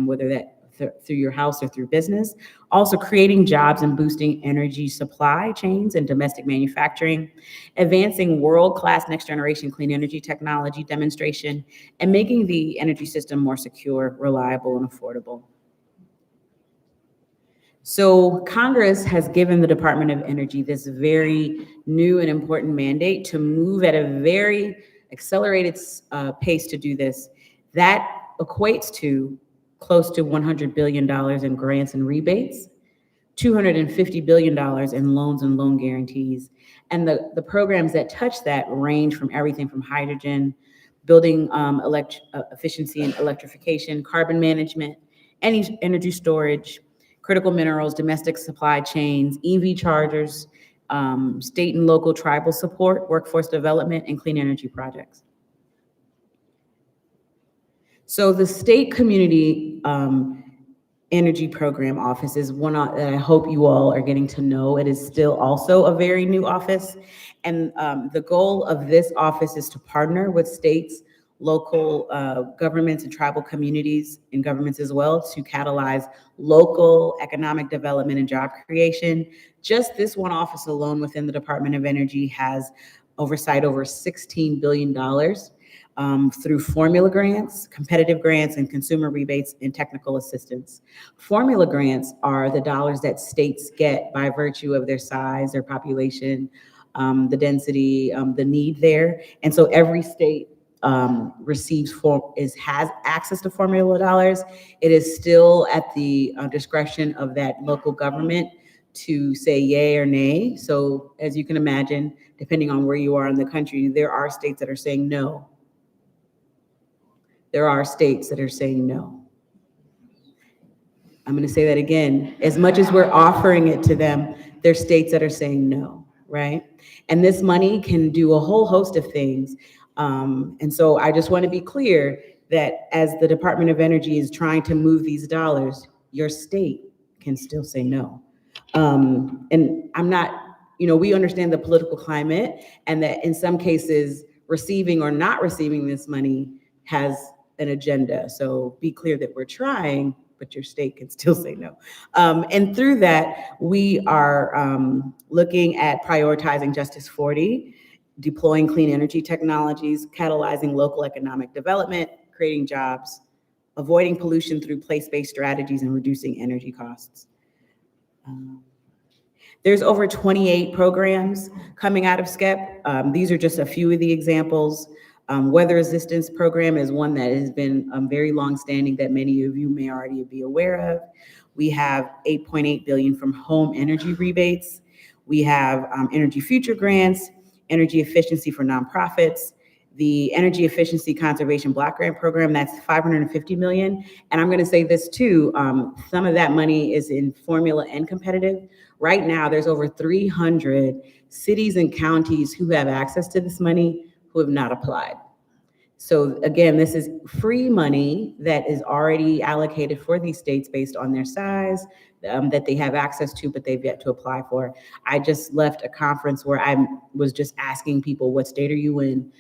whether that through your house or through business. Also creating jobs and boosting energy supply chains and domestic manufacturing, advancing world-class next-generation clean energy technology demonstration, and making the energy system more secure, reliable, and affordable. So Congress has given the Department of Energy this very new and important mandate to move at a very accelerated pace to do this. That equates to close to $100 billion in grants and rebates, $250 billion in loans and loan guarantees. And the programs that touch that range from everything from hydrogen, building efficiency and electrification, carbon management, energy storage, critical minerals, domestic supply chains, EV chargers, state and local tribal support, workforce development, and clean energy projects. So the State Community Energy Program Office is one that I hope you all are getting to know. It is still also a very new office. And the goal of this office is to partner with states, local governments and tribal communities and governments as well to catalyze local economic development and job creation. Just this one office alone within the Department of Energy has oversight over $16 billion through formula grants, competitive grants, and consumer rebates and technical assistance. Formula grants are the dollars that states get by virtue of their size, their population, the density, the need there. And so every state has access to formula dollars. It is still at the discretion of that local government to say yay or nay. So as you can imagine, depending on where you are in the country, there are states that are saying no. There are states that are saying no. I'm going to say that again. As much as we're offering it to them, there's states that are saying no, right? And this money can do a whole host of things. And so I just want to be clear that as the Department of Energy is trying to move these dollars, your state can still say no. And I'm not, we understand the political climate and that in some cases, receiving or not receiving this money has an agenda. So be clear that we're trying, but your state can still say no. And through that, we are looking at prioritizing Justice 40, deploying clean energy technologies, catalyzing local economic development, creating jobs, avoiding pollution through place-based strategies, and reducing energy costs. There's over 28 programs coming out of SCEP. These are just a few of the examples. Weather resistance program is one that has been very long-standing that many of you may already be aware of. We have $8.8 billion from home energy rebates. We have energy future grants, energy efficiency for nonprofits, the Energy Efficiency Conservation Block Grant Program, that's $550 million. And I'm gonna say this too, some of that money is in formula and competitive. Right now, there's over 300 cities and counties who have access to this money who have not applied. So again, this is free money that is already allocated for these states based on their size, that they have access to, but they've yet to apply for. I just left a conference where I was just asking people, what state are you in?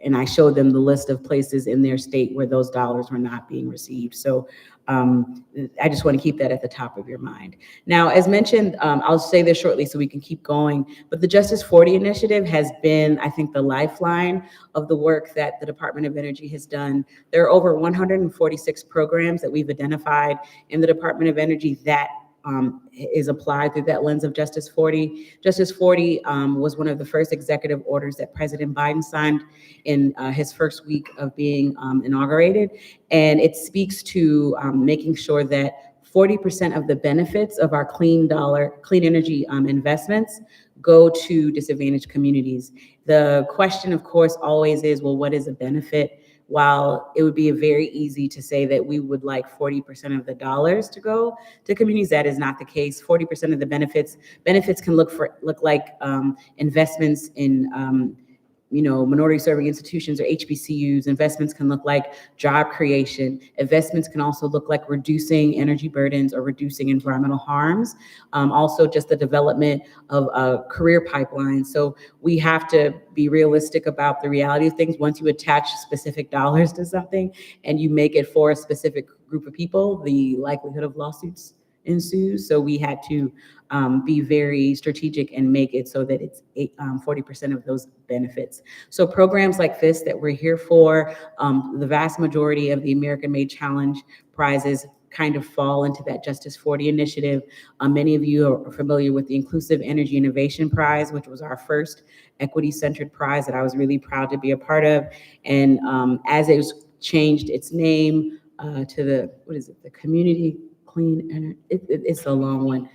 And I showed them the list of places in their state where those dollars were not being received. So I just want to keep that at the top of your mind. Now, as mentioned, I'll say this shortly so we can keep going, but the Justice 40 initiative has been, I think, the lifeline of the work that the Department of Energy has done. There are over 146 programs that we've identified in the Department of Energy that is applied through that lens of Justice 40. Justice 40 was one of the first executive orders that President Biden signed in his first week of being inaugurated. And it speaks to making sure that 40% of the benefits of our clean energy investments go to disadvantaged communities. The question, of course, always is, well, what is a benefit? While it would be very easy to say that we would like 40% of the dollars to go to communities, that is not the case. 40% of the benefits can look like investments in minority serving institutions or HBCUs. Investments can look like job creation. Investments can also look like reducing energy burdens or reducing environmental harms. Also just the development of a career pipeline. So we have to be realistic about the reality of things. Once you attach specific dollars to something and you make it for a specific group of people, the likelihood of lawsuits ensues. So we had to be very strategic and make it so that it's 40% of those benefits. So programs like this that we're here for, the vast majority of the American Made Challenge prizes kind of fall into that Justice 40 initiative. Many of you are familiar with the Inclusive Energy Innovation Prize, which was our first equity-centered prize that I was really proud to be a part of. And as it was changed its name to the Community Clean Energy, it's a long one.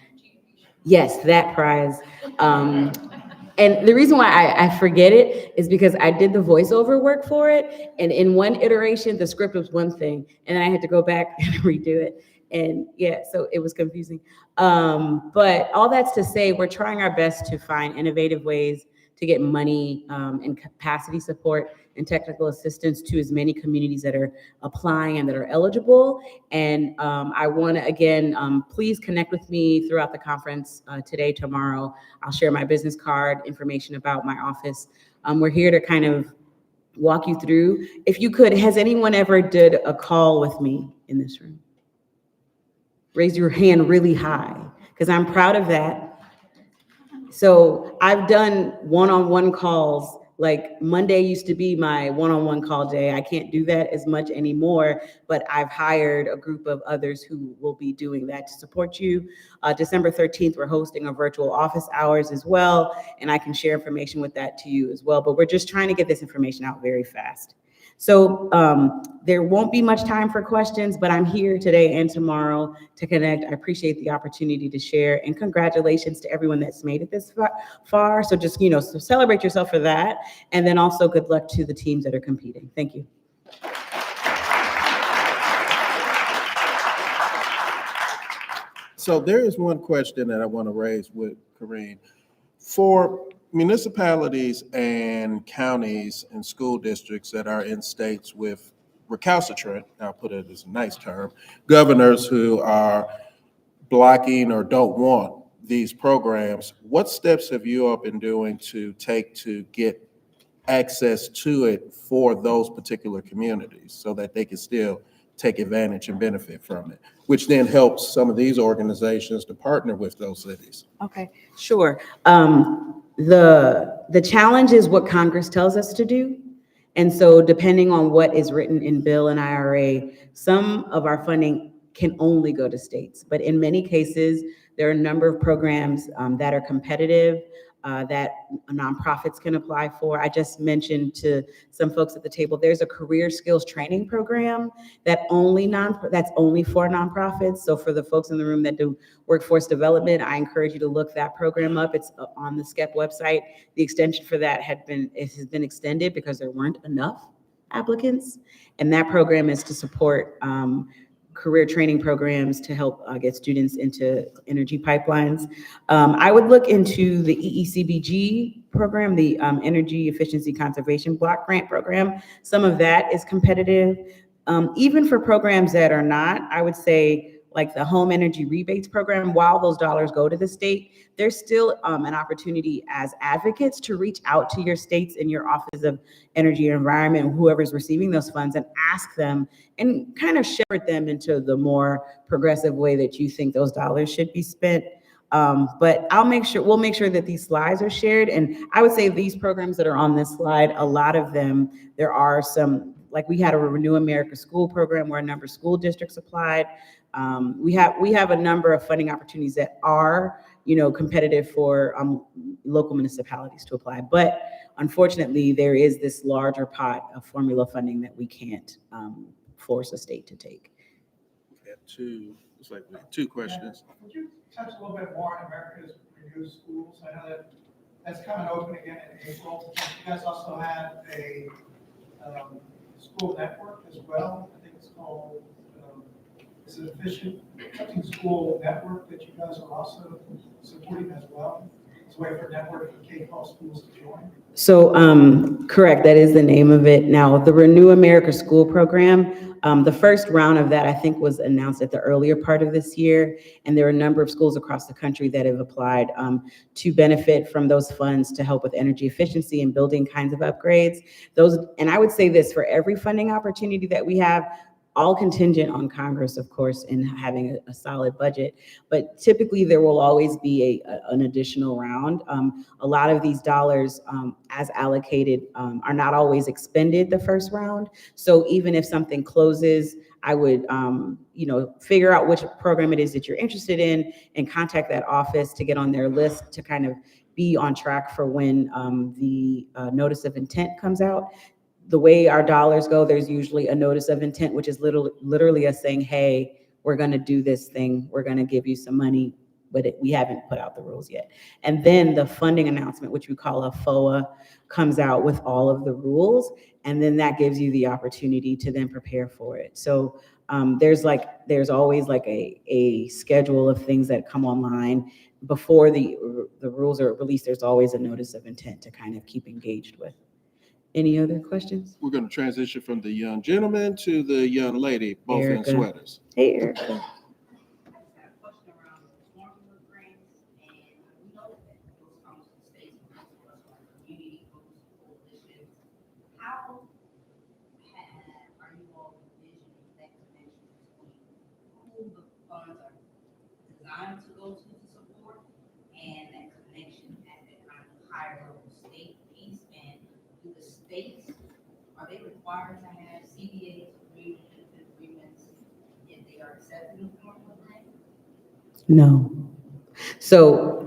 Yes, that prize. And the reason why I forget it is because I did the voiceover work for it. And in one iteration, the script was one thing, and I had to go back and redo it. And yeah, so it was confusing. But all that's to say, we're trying our best to find innovative ways to get money and capacity support and technical assistance to as many communities that are applying and that are eligible. And I want to, again, please connect with me throughout the conference today, tomorrow. I'll share my business card, information about my office. We're here to kind of walk you through. If you could, has anyone ever did a call with me in this room? Raise your hand really high, because I'm proud of that. So I've done one-on-one calls. Like Monday used to be my one-on-one call day. I can't do that as much anymore, but I've hired a group of others who will be doing that to support you. December 13th, we're hosting a virtual office hours as well, and I can share information with that to you as well, but we're just trying to get this information out very fast. So there won't be much time for questions, but I'm here today and tomorrow to connect. I appreciate the opportunity to share, and congratulations to everyone that's made it this far. So just, so celebrate yourself for that. And then also good luck to the teams that are competing. Thank you. So there is one question that I want to raise with Corinne. For municipalities and counties and school districts that are in states with recalcitrant, I'll put it as a nice term, governors who are blocking or don't want these programs, what steps have you all been doing to take to get access to it for those particular communities so that they can still take advantage and benefit from it, which then helps some of these organizations to partner with those cities? Okay, sure. The challenge is what Congress tells us to do. And so depending on what is written in bill and IRA, some of our funding can only go to states. But in many cases, there are a number of programs that are competitive, that nonprofits can apply for. I just mentioned to some folks at the table, there's a career skills training program that's only for nonprofits. So for the folks in the room that do workforce development, I encourage you to look that program up. It's on the SCEP website. The extension for that has been extended because there weren't enough applicants. And that program is to support career training programs to help get students into energy pipelines. I would look into the EECBG program, the Energy Efficiency Conservation Block Grant Program. Some of that is competitive. Even for programs that are not, I would say like the Home Energy Rebates Program, while those dollars go to the state, there's still an opportunity as advocates to reach out to your states and your Office of Energy and Environment, whoever's receiving those funds, and ask them and kind of shepherd them into the more progressive way that you think those dollars should be spent. But we'll make sure that these slides are shared. And I would say these programs that are on this slide, a lot of them, there are some, like we had a Renew America School program where a number of school districts applied. We have a number of funding opportunities that are, competitive for local municipalities to apply. But unfortunately, there is this larger pot of formula funding that we can't force a state to take. We have two questions. Would you touch a little bit more on America's Renewed Schools? I know that that's coming open again in April. You guys also have a school network as well. I think it's called, is it Efficient Something School Network that you guys are also supporting as well? It's a way for network for K-12 schools to join. So, correct, that is the name of it. Now, the Renew America School Program, the first round of that, I think, was announced at the earlier part of this year. And there are a number of schools across the country that have applied to benefit from those funds to help with energy efficiency and building kinds of upgrades. And I would say this, for every funding opportunity that we have, all contingent on Congress, of course, in having a solid budget. But typically, there will always be an additional round. A lot of these dollars, as allocated, are not always expended the first round. So even if something closes, I would, figure out which program it is that you're interested in and contact that office to get on their list to kind of be on track for when the notice of intent comes out. The way our dollars go, there's usually a notice of intent, which is literally us saying, hey, we're going to do this thing. We're going to give you some money, but we haven't put out the rules yet. And then the funding announcement, which we call a FOA, comes out with all of the rules. And then that gives you the opportunity to then prepare for it. So there's always like a schedule of things that come online. Before the rules are released, there's always a notice of intent to kind of keep engaged with. Any other questions? We're going to transition from the young gentleman to the young lady, both Erica. in sweaters. Hey, Erica. To go to support and that connection at that kind of higher level state piece, and do the states, are they required to have CBAs agreements if they are accepting the formula grant? No. So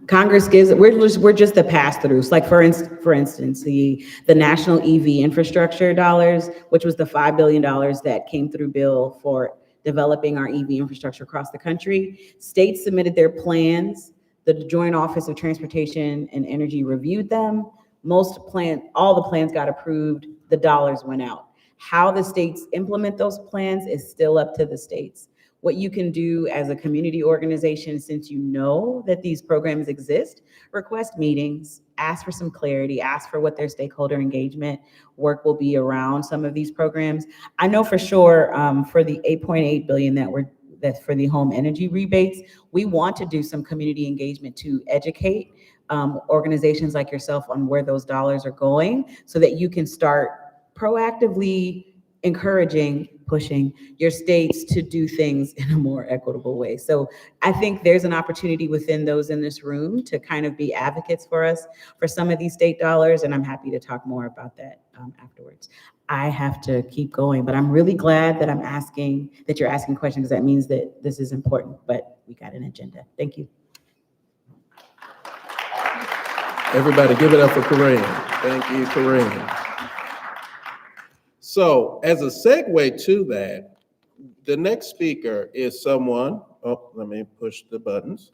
Congress gives, we're just the pass-throughs. Like for instance, the national EV infrastructure dollars, which was the $5 billion that came through bill for developing our EV infrastructure across the country. States submitted their plans. The Joint Office of Transportation and Energy reviewed them. All the plans got approved. The dollars went out. How the states implement those plans is still up to the states. What you can do as a community organization, since you know that these programs exist, request meetings, ask for some clarity, ask for what their stakeholder engagement work will be around some of these programs. I know for sure for the $8.8 billion that's for the home energy rebates, we want to do some community engagement to educate organizations like yourself on where those dollars are going so that you can start proactively encouraging, pushing your states to do things in a more equitable way. So I think there's an opportunity within those in this room to kind of be advocates for us for some of these state dollars, and I'm happy to talk more about that afterwards. I have to keep going, but I'm really glad that you're asking questions, because that means that this is important, but we got an agenda. Thank you. Everybody give it up for Kareem. Thank you, Kareem. So as a segue to that, the next speaker is someone, let me push the buttons.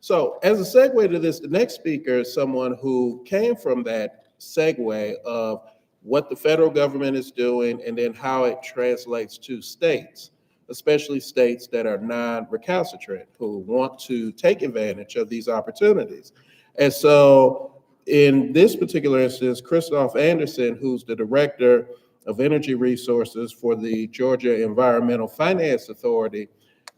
So as a segue to this, the next speaker is someone who came from that segue of what the federal government is doing and then how it translates to states, especially states that are non-recalcitrant, who want to take advantage of these opportunities. And so in this particular instance, Christoph Anderson, who's the director of energy resources for the Georgia Environmental Finance Authority,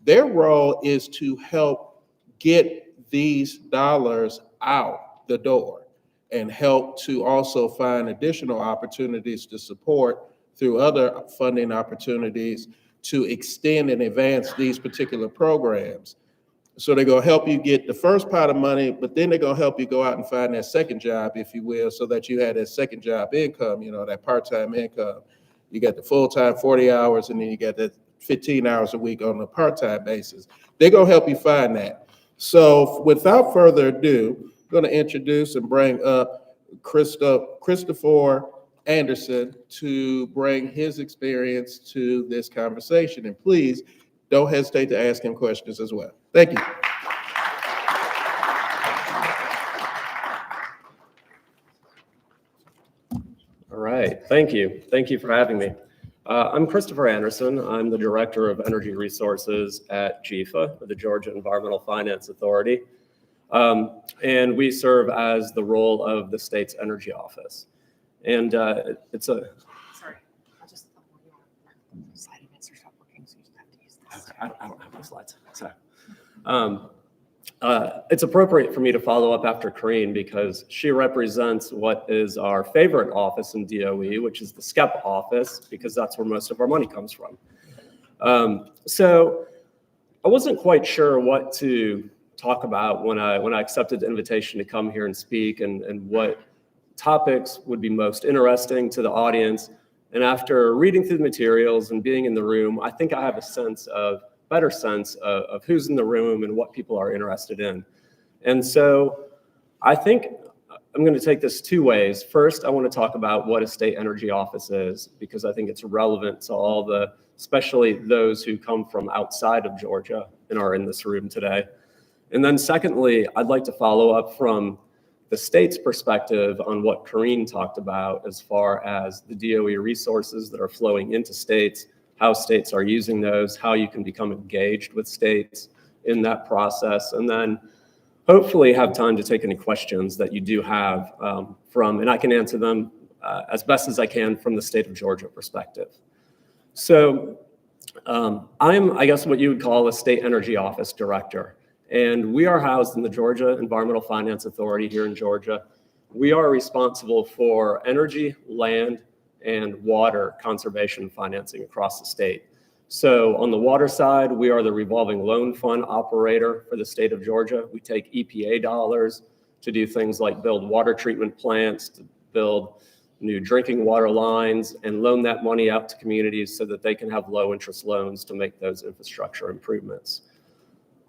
their role is to help get these dollars out the door and help to also find additional opportunities to support through other funding opportunities to extend and advance these particular programs. So they're gonna help you get the first pot of money, but then they're gonna help you go out and find that second job, if you will, so that you had that second job income, that part-time income. You got the full-time 40 hours, and then you got that 15 hours a week on a part-time basis. They're gonna help you find that. So without further ado, I'm gonna introduce and bring up Christopher Anderson to bring his experience to this conversation. And please, don't hesitate to ask him questions as well. Thank you. All right, thank you. Thank you for having me. I'm Christopher Anderson. I'm the Director of Energy Resources at GEFA, or the Georgia Environmental Finance Authority. And we serve as the role of the state's energy office. And it's a... Sorry, I'll just, slide admits or stop working, so you just have to use this. I don't have the slides. So, it's appropriate for me to follow up after Karine because she represents what is our favorite office in DOE, which is the SCEP office, because that's where most of our money comes from. So I wasn't quite sure what to talk about when I accepted the invitation to come here and speak and what topics would be most interesting to the audience. And after reading through the materials and being in the room, I think I have a better sense of who's in the room and what people are interested in. And so I think I'm going to take this two ways. First, I want to talk about what a state energy office is, because I think it's relevant to especially those who come from outside of Georgia and are in this room today. And then secondly, I'd like to follow up from the state's perspective on what Karine talked about as far as the DOE resources that are flowing into states, how states are using those, how you can become engaged with states in that process, and then hopefully have time to take any questions that you do have and I can answer them as best as I can from the state of Georgia perspective. So I'm, I guess, what you would call a state energy office director, and we are housed in the Georgia Environmental Finance Authority here in Georgia. We are responsible for energy, land, and water conservation financing across the state. So on the water side, we are the revolving loan fund operator for the state of Georgia. We take EPA dollars to do things like build water treatment plants, to build new drinking water lines, and loan that money out to communities so that they can have low interest loans to make those infrastructure improvements.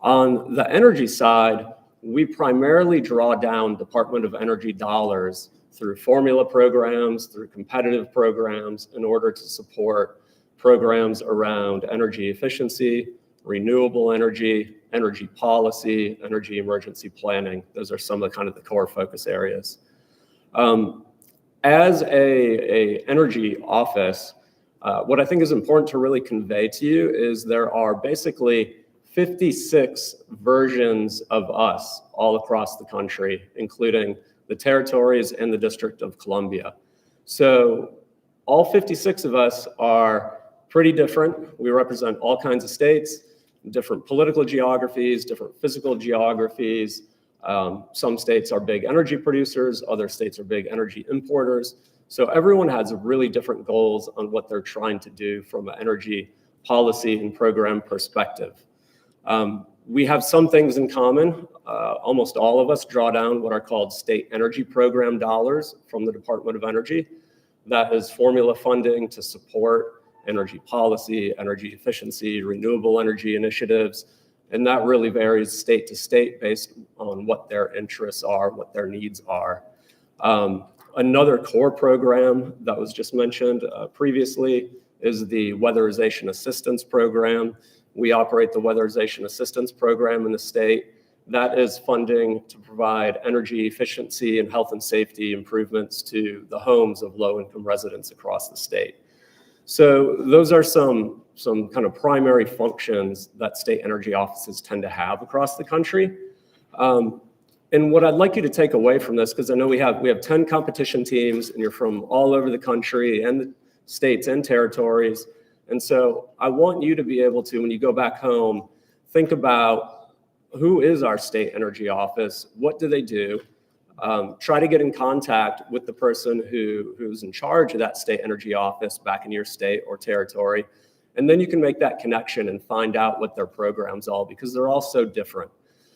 On the energy side, we primarily draw down Department of Energy dollars through formula programs, through competitive programs, in order to support programs around energy efficiency, renewable energy, energy policy, energy emergency planning. Those are some of the core focus areas. As a energy office, what I think is important to really convey to you is there are basically 56 versions of us all across the country, including the territories and the District of Columbia. So all 56 of us are pretty different. We represent all kinds of states, different political geographies, different physical geographies. Some states are big energy producers, other states are big energy importers. So everyone has really different goals on what they're trying to do from an energy policy and program perspective. We have some things in common. Almost all of us draw down what are called state energy program dollars from the Department of Energy. That is formula funding to support energy policy, energy efficiency, renewable energy initiatives. And that really varies state to state based on what their interests are, what their needs are. Another core program that was just mentioned previously is the Weatherization Assistance Program. We operate the Weatherization Assistance Program in the state. That is funding to provide energy efficiency and health and safety improvements to the homes of low-income residents across the state. So those are some kind of primary functions that state energy offices tend to have across the country. And what I'd like you to take away from this, because I know we have 10 competition teams, and you're from all over the country and the states and territories. And so I want you to be able to, when you go back home, think about who is our state energy office, what do they do, try to get in contact with the person who's in charge of that state energy office back in your state or territory, and then you can make that connection and find out what their programs are, because they're all so different.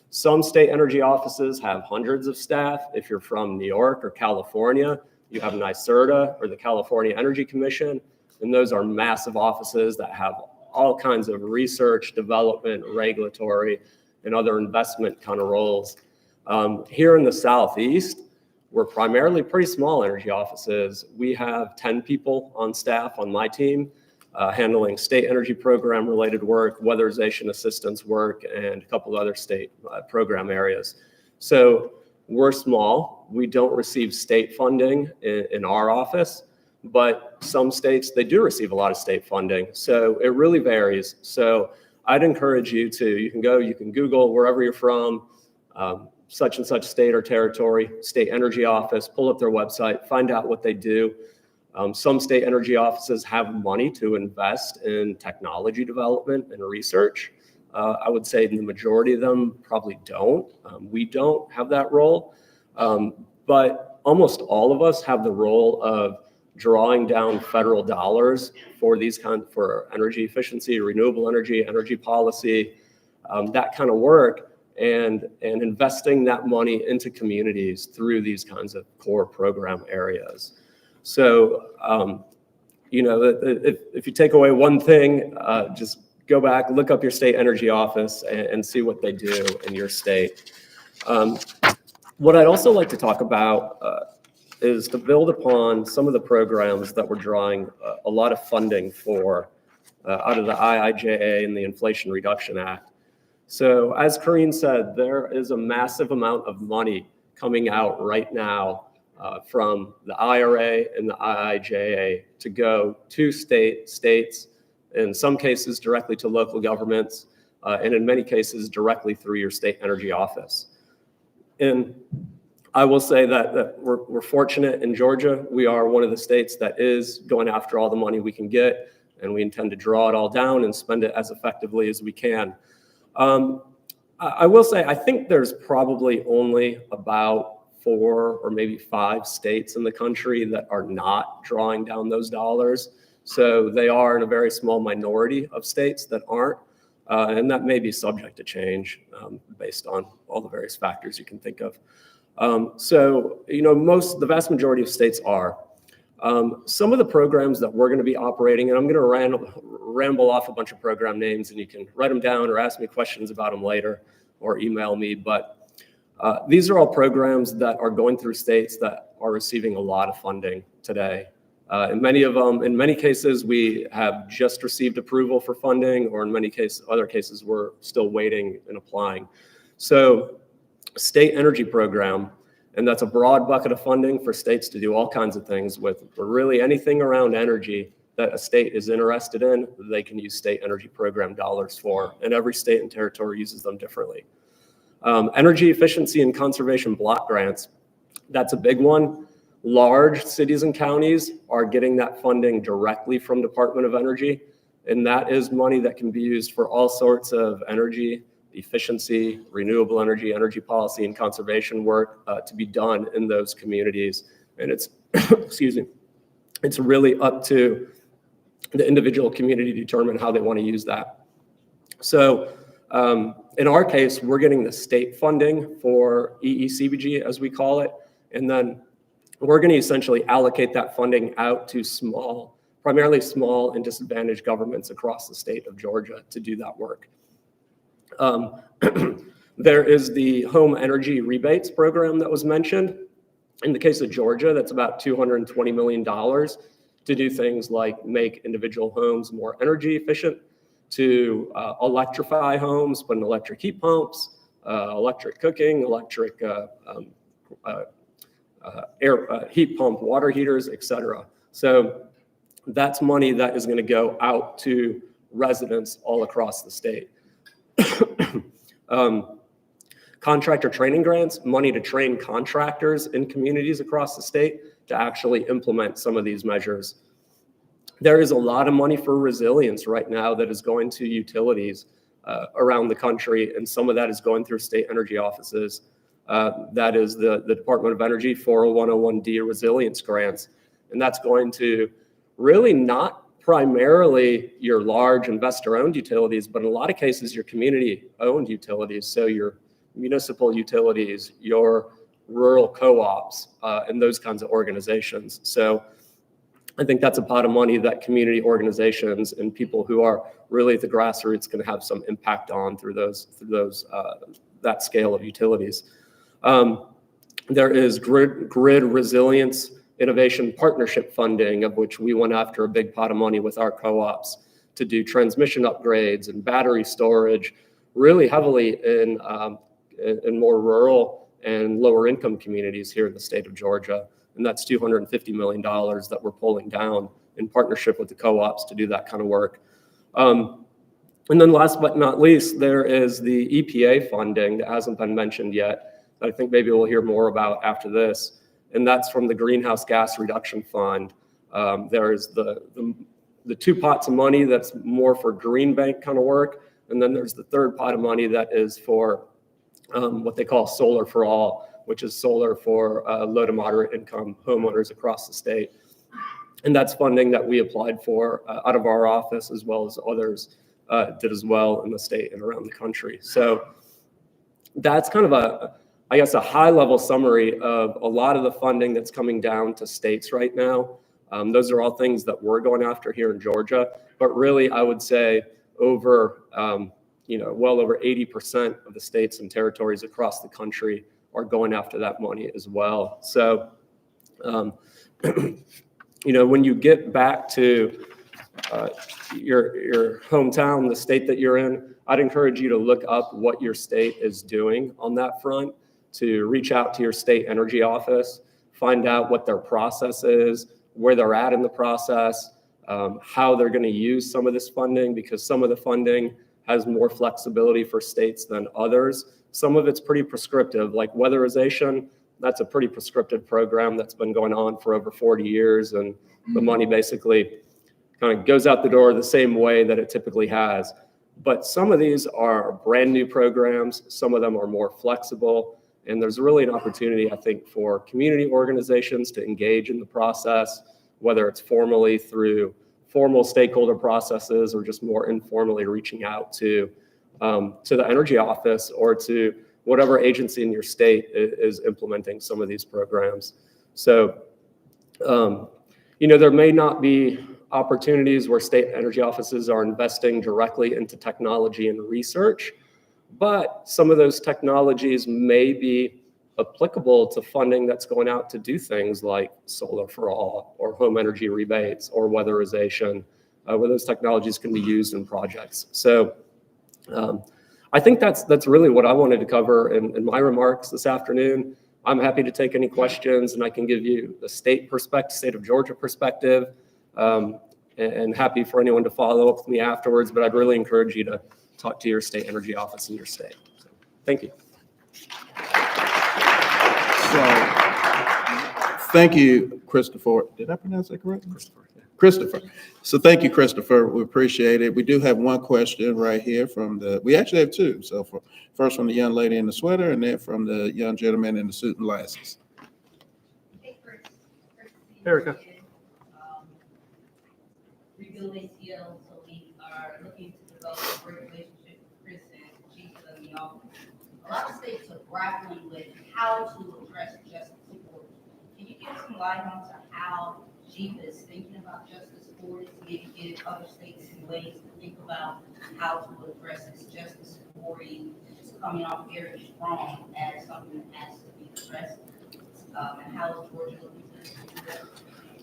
Some state energy offices have hundreds of staff. If you're from New York or California, you have NYSERDA or the California Energy Commission, and those are massive offices that have all kinds of research, development, regulatory, and other investment kind of roles. Here in the Southeast, we're primarily pretty small energy offices. We have 10 people on staff on my team, handling state energy program related work, weatherization assistance work, and a couple of other state program areas. So we're small. We don't receive state funding in our office, but some states, they do receive a lot of state funding. So it really varies. So I'd encourage you you can Google wherever you're from, such and such state or territory, state energy office, pull up their website, find out what they do. Some state energy offices have money to invest in technology development and research. I would say the majority of them probably don't. We don't have that role, but almost all of us have the role of drawing down federal dollars for for energy efficiency, renewable energy, energy policy, that kind of work, and investing that money into communities through these kinds of core program areas. So, if you take away one thing, just go back, look up your state energy office and see what they do in your state. What I'd also like to talk about is to build upon some of the programs that we're drawing a lot of funding for out of the IIJA and the Inflation Reduction Act. So as Karine said, there is a massive amount of money coming out right now from the IRA and the IIJA to go to states, in some cases directly to local governments, and in many cases directly through your state energy office. And I will say that we're fortunate in Georgia. We are one of the states that is going after all the money we can get, and we intend to draw it all down and spend it as effectively as we can. I will say, I think there's probably only about 4 or maybe 5 states in the country that are not drawing down those dollars. So they are in a very small minority of states that aren't, and that may be subject to change based on all the various factors you can think of. The vast majority of states are. Some of the programs that we're going to be operating, and I'm going to ramble off a bunch of program names, and you can write them down or ask me questions about them later or email me. But these are all programs that are going through states that are receiving a lot of funding today. In many cases, we have just received approval for funding, or in other cases, we're still waiting and applying. So, state energy program, and that's a broad bucket of funding for states to do all kinds of things with. For really anything around energy that a state is interested in, they can use state energy program dollars for, and every state and territory uses them differently. Energy efficiency and conservation block grants, that's a big one. Large cities and counties are getting that funding directly from Department of Energy, and that is money that can be used for all sorts of energy efficiency, renewable energy, energy policy, and conservation work to be done in those communities. And it's, it's really up to the individual community to determine how they want to use that. So in our case, we're getting the state funding for EECBG, as we call it, and then we're going to essentially allocate that funding out to primarily small and disadvantaged governments across the state of Georgia to do that work. There is the home energy rebates program that was mentioned. In the case of Georgia, that's about $220 million to do things like make individual homes more energy efficient, to electrify homes, put in electric heat pumps, electric cooking, electric heat pump water heaters, etc. So that's money that is going to go out to residents all across the state. Contractor training grants, money to train contractors in communities across the state to actually implement some of these measures. There is a lot of money for resilience right now that is going to utilities around the country, and some of that is going through state energy offices. That is the Department of Energy 40101D resilience grants, and that's going to really not primarily your large investor-owned utilities, but in a lot of cases, your community-owned utilities, so your municipal utilities, your rural co-ops, and those kinds of organizations. So I think that's a pot of money that community organizations and people who are really at the grassroots can have some impact on through that scale of utilities. There is grid resilience innovation partnership funding, of which we went after a big pot of money with our co-ops to do transmission upgrades and battery storage, really heavily in more rural and lower income communities here in the state of Georgia. And that's $250 million that we're pulling down in partnership with the co-ops to do that kind of work. And then last but not least, there is the EPA funding that hasn't been mentioned yet, that I think maybe we'll hear more about after this. And that's from the Greenhouse Gas Reduction Fund. There's the two pots of money that's more for green bank kind of work. And then there's the third pot of money that is for what they call Solar for All, which is solar for low to moderate income homeowners across the state. And that's funding that we applied for out of our office, as well as others did as well in the state and around the country. So that's kind of a high level summary of a lot of the funding that's coming down to states right now. Those are all things that we're going after here in Georgia, but really I would say over, well over 80% of the states and territories across the country are going after that money as well. So, when you get back to your hometown, the state that you're in, I'd encourage you to look up what your state is doing on that front, to reach out to your state energy office, find out what their process is, where they're at in the process, how they're going to use some of this funding, because some of the funding has more flexibility for states than others. Some of it's pretty prescriptive, like weatherization. That's a pretty prescriptive program that's been going on for over 40 years. And the money basically kind of goes out the door the same way that it typically has. But some of these are brand new programs. Some of them are more flexible. And there's really an opportunity, I think, for community organizations to engage in the process, whether it's formally through formal stakeholder processes or just more informally reaching out to the energy office or to whatever agency in your state is implementing some of these programs. So, there may not be opportunities where state energy offices are investing directly into technology and research, but some of those technologies may be applicable to funding that's going out to do things like Solar for All or home energy rebates or weatherization, where those technologies can be used in projects. So I think that's really what I wanted to cover in my remarks this afternoon. I'm happy to take any questions, and I can give you the state of Georgia perspective, and happy for anyone to follow up with me afterwards, but I'd really encourage you to talk to your state energy office in your state. So, thank you. So, thank you, Christopher. Did I pronounce that correctly? Christopher. So thank you, Christopher. We appreciate it. We do have one question right here we actually have two. So first from the young lady in the sweater, and then from the young gentleman in the suit and glasses. Hey, Chris. Erica. Rebuild ACL, so we are looking to develop a great relationship with Chris and Chief of the office. A lot of states are grappling with how to address justice support. Can you give some light on to how Chief is thinking about justice support, maybe give other states some ways to think about how to address this justice supporting, it's coming off very strong as something that has to be addressed, and how is Georgia looking to do that?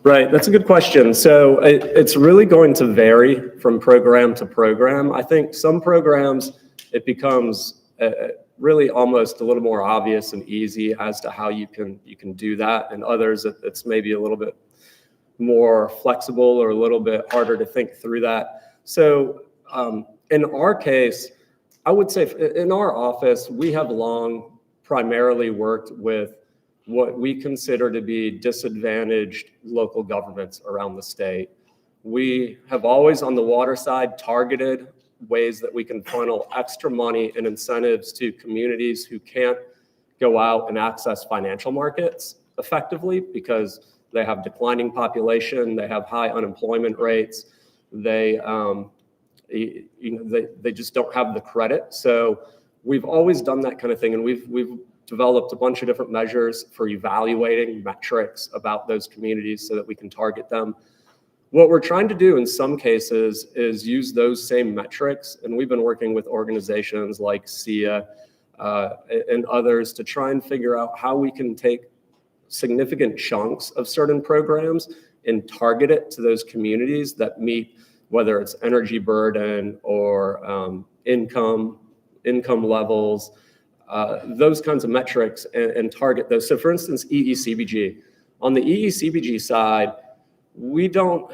Right, that's a good question. So it's really going to vary from program to program. I think some programs, it becomes really almost a little more obvious and easy as to how you can do that. And others, it's maybe a little bit more flexible or a little bit harder to think through that. So in our case, I would say in our office, we have long primarily worked with what we consider to be disadvantaged local governments around the state. We have always on the water side targeted ways that we can funnel extra money and incentives to communities who can't go out and access financial markets effectively because they have declining population, they have high unemployment rates, they just don't have the credit. So we've always done that kind of thing, and we've developed a bunch of different measures for evaluating metrics about those communities so that we can target them. What we're trying to do in some cases is use those same metrics, and we've been working with organizations like SIA and others to try and figure out how we can take significant chunks of certain programs and target it to those communities that meet, whether it's energy burden or income levels, those kinds of metrics, and target those. So for instance, EECBG. On the EECBG side, we don't,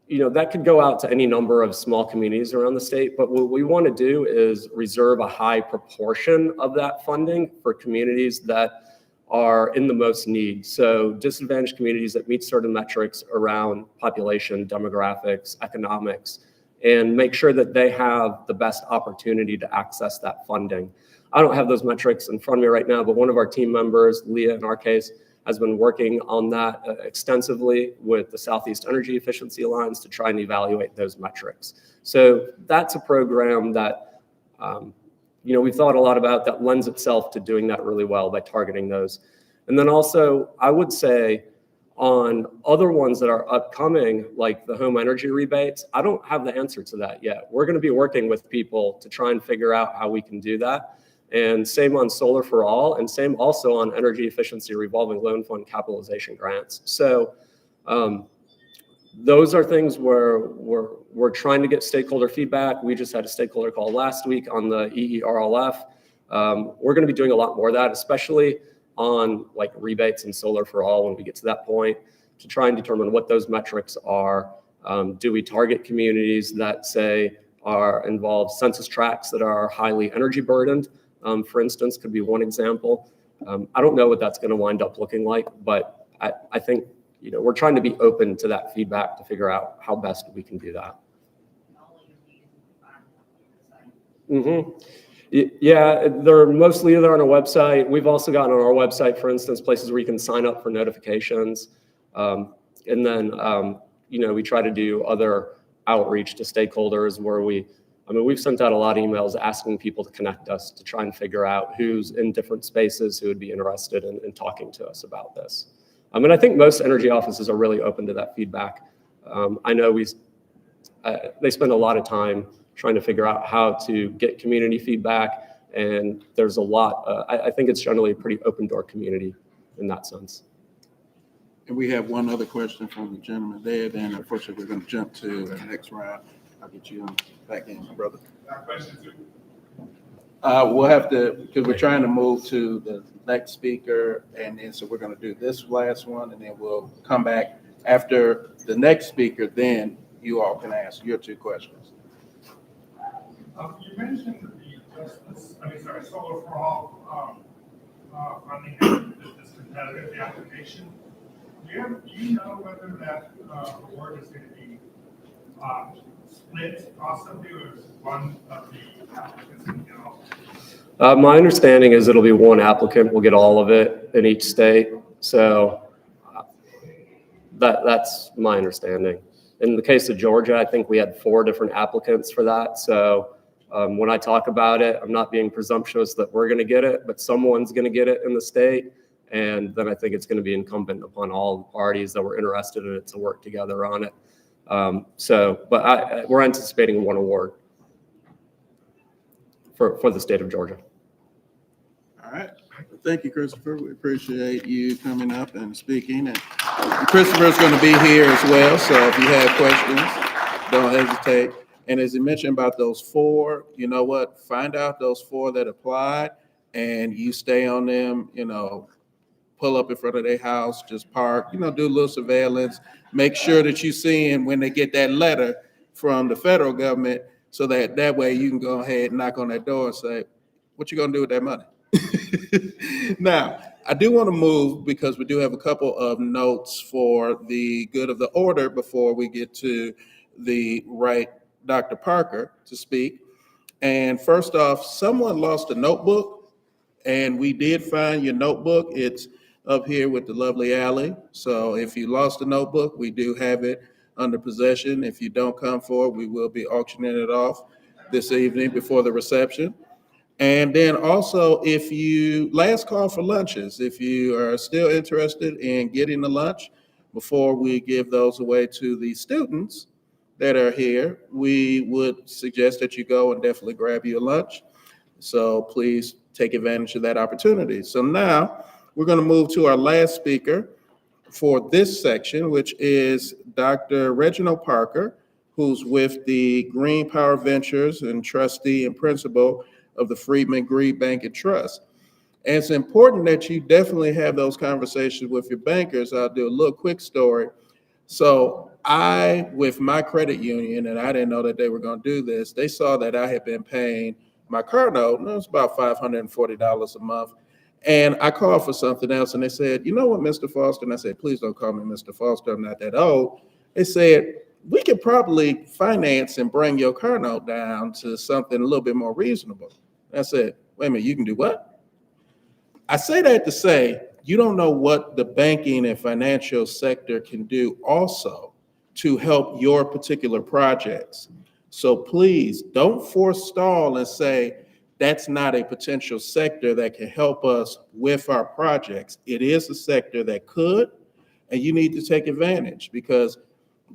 that could go out to any number of small communities around the state, but what we want to do is reserve a high proportion of that funding for communities that are in the most need. So disadvantaged communities that meet certain metrics around population, demographics, economics, and make sure that they have the best opportunity to access that funding. I don't have those metrics in front of me right now, but one of our team members, Leah in our case, has been working on that extensively with the Southeast Energy Efficiency Alliance to try and evaluate those metrics. So that's a program that we've thought a lot about, that lends itself to doing that really well by targeting those. And then also, I would say on other ones that are upcoming, like the home energy rebates, I don't have the answer to that yet. We're going to be working with people to try and figure out how we can do that. And same on Solar for All, and same also on energy efficiency revolving loan fund capitalization grants. So those are things where we're trying to get stakeholder feedback. We just had a stakeholder call last week on the EERLF. We're going to be doing a lot more of that, especially on like rebates and Solar for All when we get to that point, to try and determine what those metrics are. Do we target communities that say involve census tracts that are highly energy burdened? For instance, could be one example. I don't know what that's going to wind up looking like, but I think we're trying to be open to that feedback to figure out how best we can do that. Yeah, they're mostly either on our website. We've also got on our website, for instance, places where you can sign up for notifications. And then, we try to do other outreach to stakeholders where we've sent out a lot of emails asking people to connect us to try and figure out who's in different spaces who would be interested in talking to us about this. I think most energy offices are really open to that feedback. I know they spend a lot of time trying to figure out how to get community feedback, and there's a lot. I think it's generally a pretty open door community in that sense. And we have one other question from the gentleman there, then unfortunately we're going to jump to the next round. I'll get you back in, my brother. We'll have to, because we're trying to move to the next speaker, and then so we're going to do this last one, and then we'll come back after the next speaker. Then you all can ask your two questions. You mentioned Solar for All funding is competitive, the application. Do you know whether that award is going to be split possibly, or is one of the applicants going to get all? My understanding is it'll be one applicant will get all of it in each state. So that's my understanding. In the case of Georgia, I think we had 4 different applicants for that. So when I talk about it, I'm not being presumptuous that we're going to get it, but someone's going to get it in the state. And then I think it's going to be incumbent upon all the parties that were interested in it to work together on it. But we're anticipating one award for the state of Georgia. All right. Thank you, Christopher. We appreciate you coming up and speaking. And Christopher's going to be here as well. So if you have questions, don't hesitate. And as he mentioned about those 4, you know what? Find out those 4 that applied, and you stay on them, pull up in front of their house, just park, do a little surveillance, make sure that you see them when they get that letter from the federal government, so that way you can go ahead and knock on that door and say, what you gonna do with that money? Now, I do want to move because we do have a couple of notes for the good of the order before we get to the right Dr. Parker to speak. And first off, someone lost a notebook, and we did find your notebook. It's up here with the lovely Allie. So if you lost a notebook, we do have it under possession. If you don't come forward, we will be auctioning it off this evening before the reception. And then also, last call for lunches, if you are still interested in getting the lunch, before we give those away to the students that are here, we would suggest that you go and definitely grab you a lunch. So please take advantage of that opportunity. So now we're going to move to our last speaker for this section, which is Dr. Reginald Parker, who's with the Green Power Ventures and trustee and principal of the Freedman Green Bank and Trust. And it's important that you definitely have those conversations with your bankers. I'll do a little quick story. So with my credit union, and I didn't know that they were going to do this, they saw that I had been paying my car note, and it was about $540 a month. And I called for something else, and they said, you know what, Mr. Foster? And I said, please don't call me Mr. Foster. I'm not that old. They said, we could probably finance and bring your car note down to something a little bit more reasonable. And I said, wait a minute, you can do what? I say that to say, you don't know what the banking and financial sector can do also to help your particular projects. So please don't forestall and say, that's not a potential sector that can help us with our projects. It is a sector that could, and you need to take advantage, because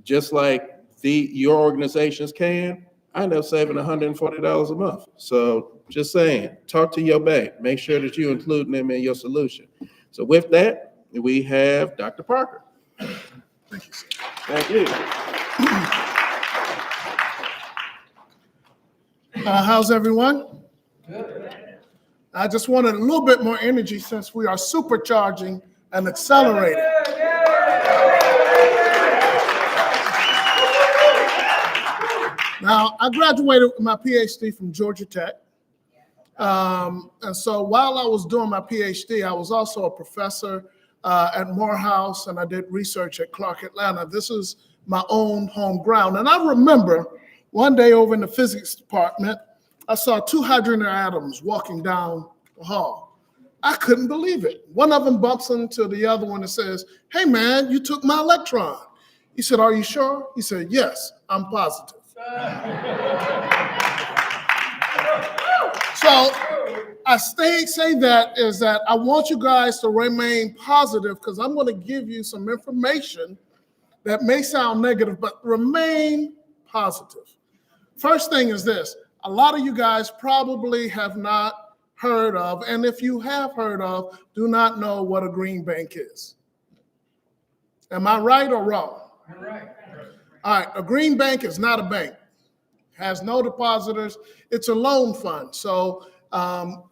just like your organizations can, I end up saving $140 a month. So just saying, talk to your bank. Make sure that you're including them in your solution. So with that, we have Dr. Parker. Thank you. How's everyone? Good. I just wanted a little bit more energy since we are supercharging and accelerating. Now, I graduated with my PhD from Georgia Tech. And so while I was doing my PhD, I was also a professor at Morehouse, and I did research at Clark Atlanta. This is my own home ground. And I remember one day over in the physics department, I saw two hydrogen atoms walking down the hall. I couldn't believe it. One of them bumps into the other one and says, hey man, you took my electron. He said, are you sure? He said, yes, I'm positive. So I say that is that I want you guys to remain positive, because I'm going to give you some information that may sound negative, but remain positive. First thing is this. A lot of you guys probably have not heard of, and if you have heard of, do not know what a green bank is. Am I right or wrong? You're right. All right, a green bank is not a bank. Has no depositors. It's a loan fund. So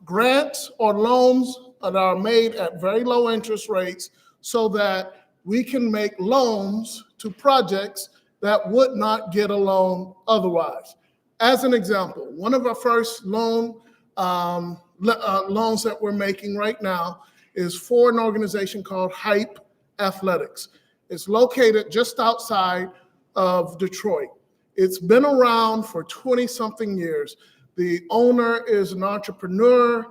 grants or loans that are made at very low interest rates so that we can make loans to projects that would not get a loan otherwise. As an example, one of our first loans that we're making right now is for an organization called Hype Athletics. It's located just outside of Detroit. It's been around for 20-something years. The owner is an entrepreneur.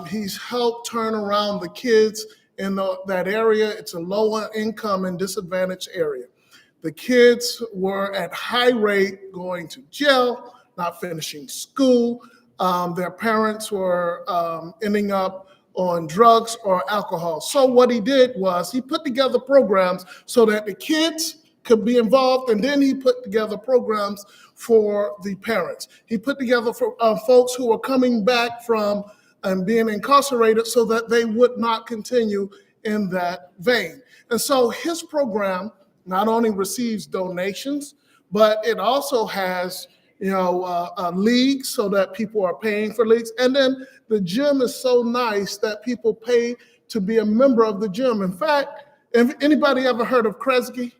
He's helped turn around the kids in that area. It's a lower income and disadvantaged area. The kids were at high rate going to jail, not finishing school. Their parents were ending up on drugs or alcohol. So what he did was he put together programs so that the kids could be involved, and then he put together programs for the parents. He put together for folks who were coming back from and being incarcerated so that they would not continue in that vein. And so his program not only receives donations, but it also has leagues so that people are paying for leagues. And then the gym is so nice that people pay to be a member of the gym. In fact, if anybody ever heard of Kresge?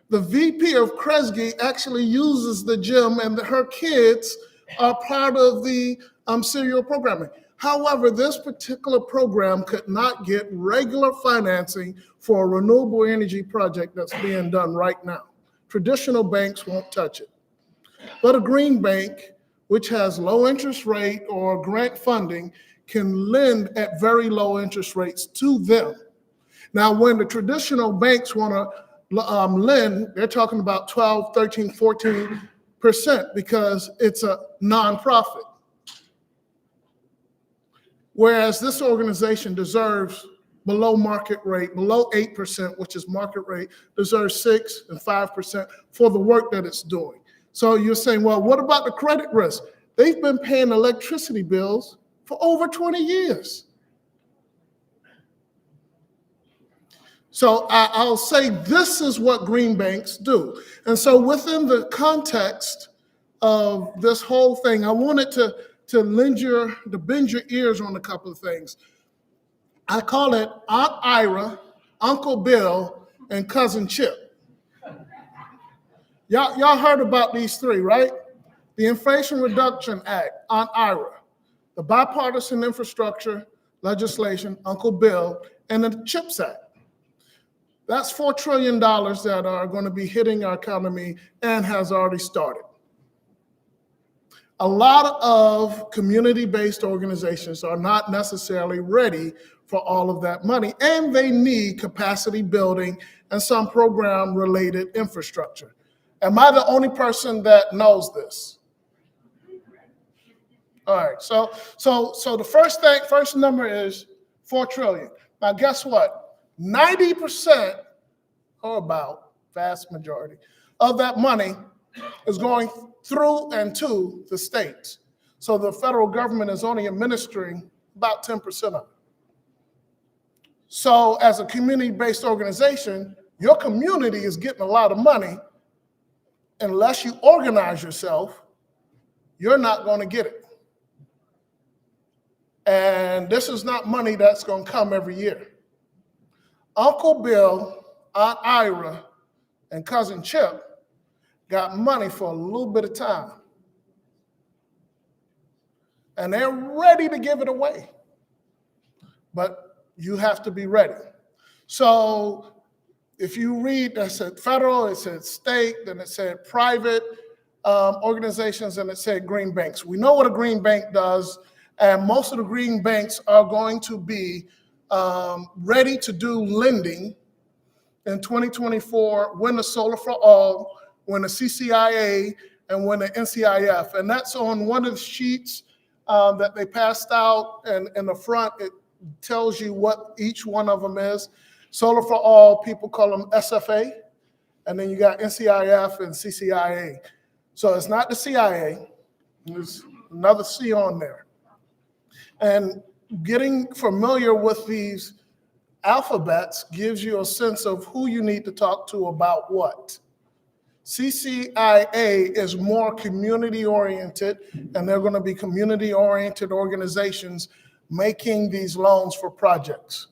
The VP of Kresge actually uses the gym, and her kids are part of the serial programming. However, this particular program could not get regular financing for a renewable energy project that's being done right now. Traditional banks won't touch it. But a green bank, which has low interest rate or grant funding, can lend at very low interest rates to them. Now, when the traditional banks want to lend, they're talking about 12, 13, 14% because it's a nonprofit. Whereas this organization deserves below market rate, below 8%, which is market rate, deserves 6 and 5% for the work that it's doing. So you're saying, well, what about the credit risk? They've been paying electricity bills for over 20 years. So I'll say this is what green banks do. And so within the context of this whole thing, I wanted to bend your ears on a couple of things. I call it Aunt Ira, Uncle Bill, and Cousin Chip. Y'all heard about these three, right? The Inflation Reduction Act, Aunt Ira, the bipartisan infrastructure legislation, Uncle Bill, and the CHIPS Act. That's $4 trillion that are going to be hitting our economy and has already started. A lot of community-based organizations are not necessarily ready for all of that money, and they need capacity building and some program-related infrastructure. Am I the only person that knows this? All right, so the first number is 4 trillion. Now, guess what? 90%, or about vast majority, of that money is going through and to the states. So the federal government is only administering about 10% of it. So as a community-based organization, your community is getting a lot of money. Unless you organize yourself, you're not going to get it. And this is not money that's going to come every year. Uncle Bill, Aunt Ira, and Cousin Chip got money for a little bit of time. And they're ready to give it away. But you have to be ready. So if you read, it said federal, it said state, then it said private organizations, and it said green banks. We know what a green bank does, and most of the green banks are going to be ready to do lending in 2024 when the Solar for All, when the CCIA, and when the NCIF. And that's on one of the sheets that they passed out, and in the front, it tells you what each one of them is. Solar for All, people call them SFA, and then you got NCIF and CCIA. So it's not the CIA, there's another C on there. And getting familiar with these alphabets gives you a sense of who you need to talk to about what. CCIA is more community-oriented, and they're going to be community-oriented organizations making these loans for projects.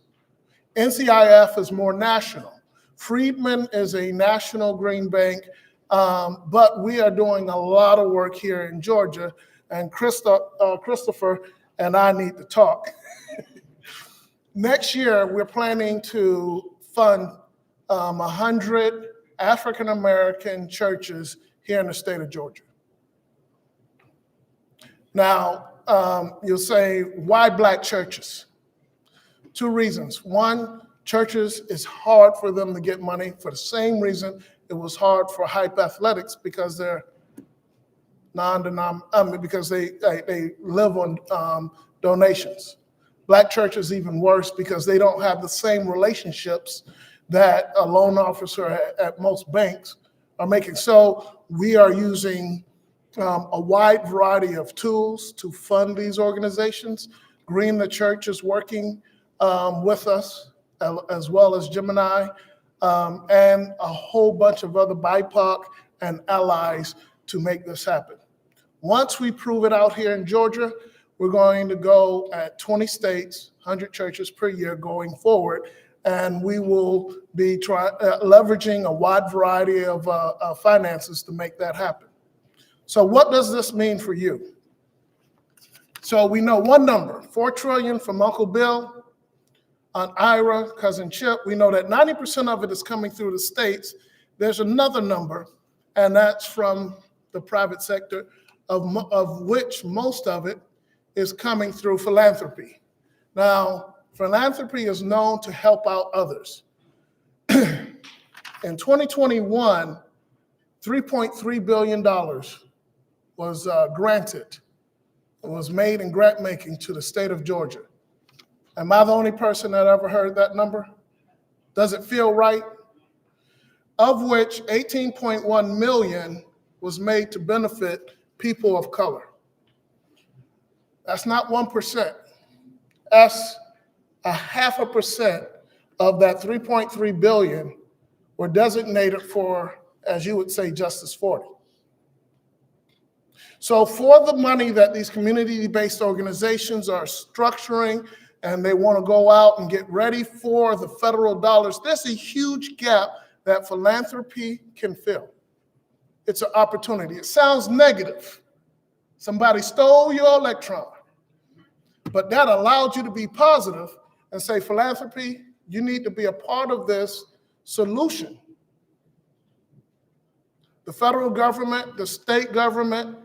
NCIF is more national. Friedman is a national green bank, but we are doing a lot of work here in Georgia, and Christopher and I need to talk. Next year, we're planning to fund 100 African-American churches here in the state of Georgia. Now, you'll say, why Black churches? 2 reasons. One, churches, it's hard for them to get money for the same reason it was hard for Hype Athletics, because they're because they live on donations. Black churches even worse because they don't have the same relationships that a loan officer at most banks are making. So we are using a wide variety of tools to fund these organizations. Green the Church is working with us, as well as Gemini, and a whole bunch of other BIPOC and allies to make this happen. Once we prove it out here in Georgia, we're going to go at 20 states, 100 churches per year going forward, and we will be leveraging a wide variety of finances to make that happen. So what does this mean for you? So we know one number, 4 trillion from Uncle Bill, Aunt Ira, Cousin Chip. We know that 90% of it is coming through the states. There's another number, and that's from the private sector, of which most of it is coming through philanthropy. Now, philanthropy is known to help out others. In 2021, $3.3 billion was granted. It was made in grant making to the state of Georgia. Am I the only person that ever heard that number? Does it feel right? Of which 18.1 million was made to benefit people of color. That's not 1%. That's 0.5% of that 3.3 billion were designated for, as you would say, Justice 40. So for the money that these community-based organizations are structuring and they want to go out and get ready for the federal dollars, there's a huge gap that philanthropy can fill. It's an opportunity. It sounds negative. Somebody stole your electron. But that allowed you to be positive and say, philanthropy, you need to be a part of this solution. The federal government, the state government,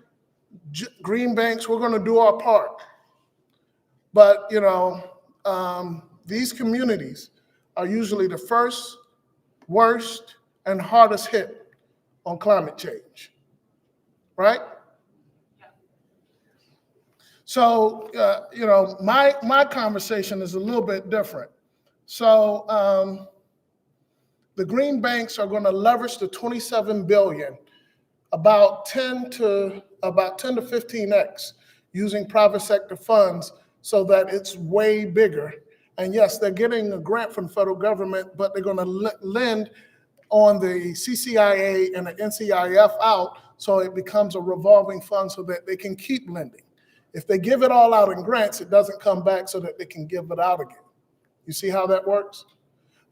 green banks, we're going to do our part. But, these communities are usually the first, worst, and hardest hit on climate change, right? So, my conversation is a little bit different. So, the green banks are going to leverage the 27 billion, about 10 to 15x, using private sector funds so that it's way bigger. And yes, they're getting a grant from the federal government, but they're going to lend on the CCIA and the NCIF out, so it becomes a revolving fund so that they can keep lending. If they give it all out in grants, it doesn't come back so that they can give it out again. You see how that works?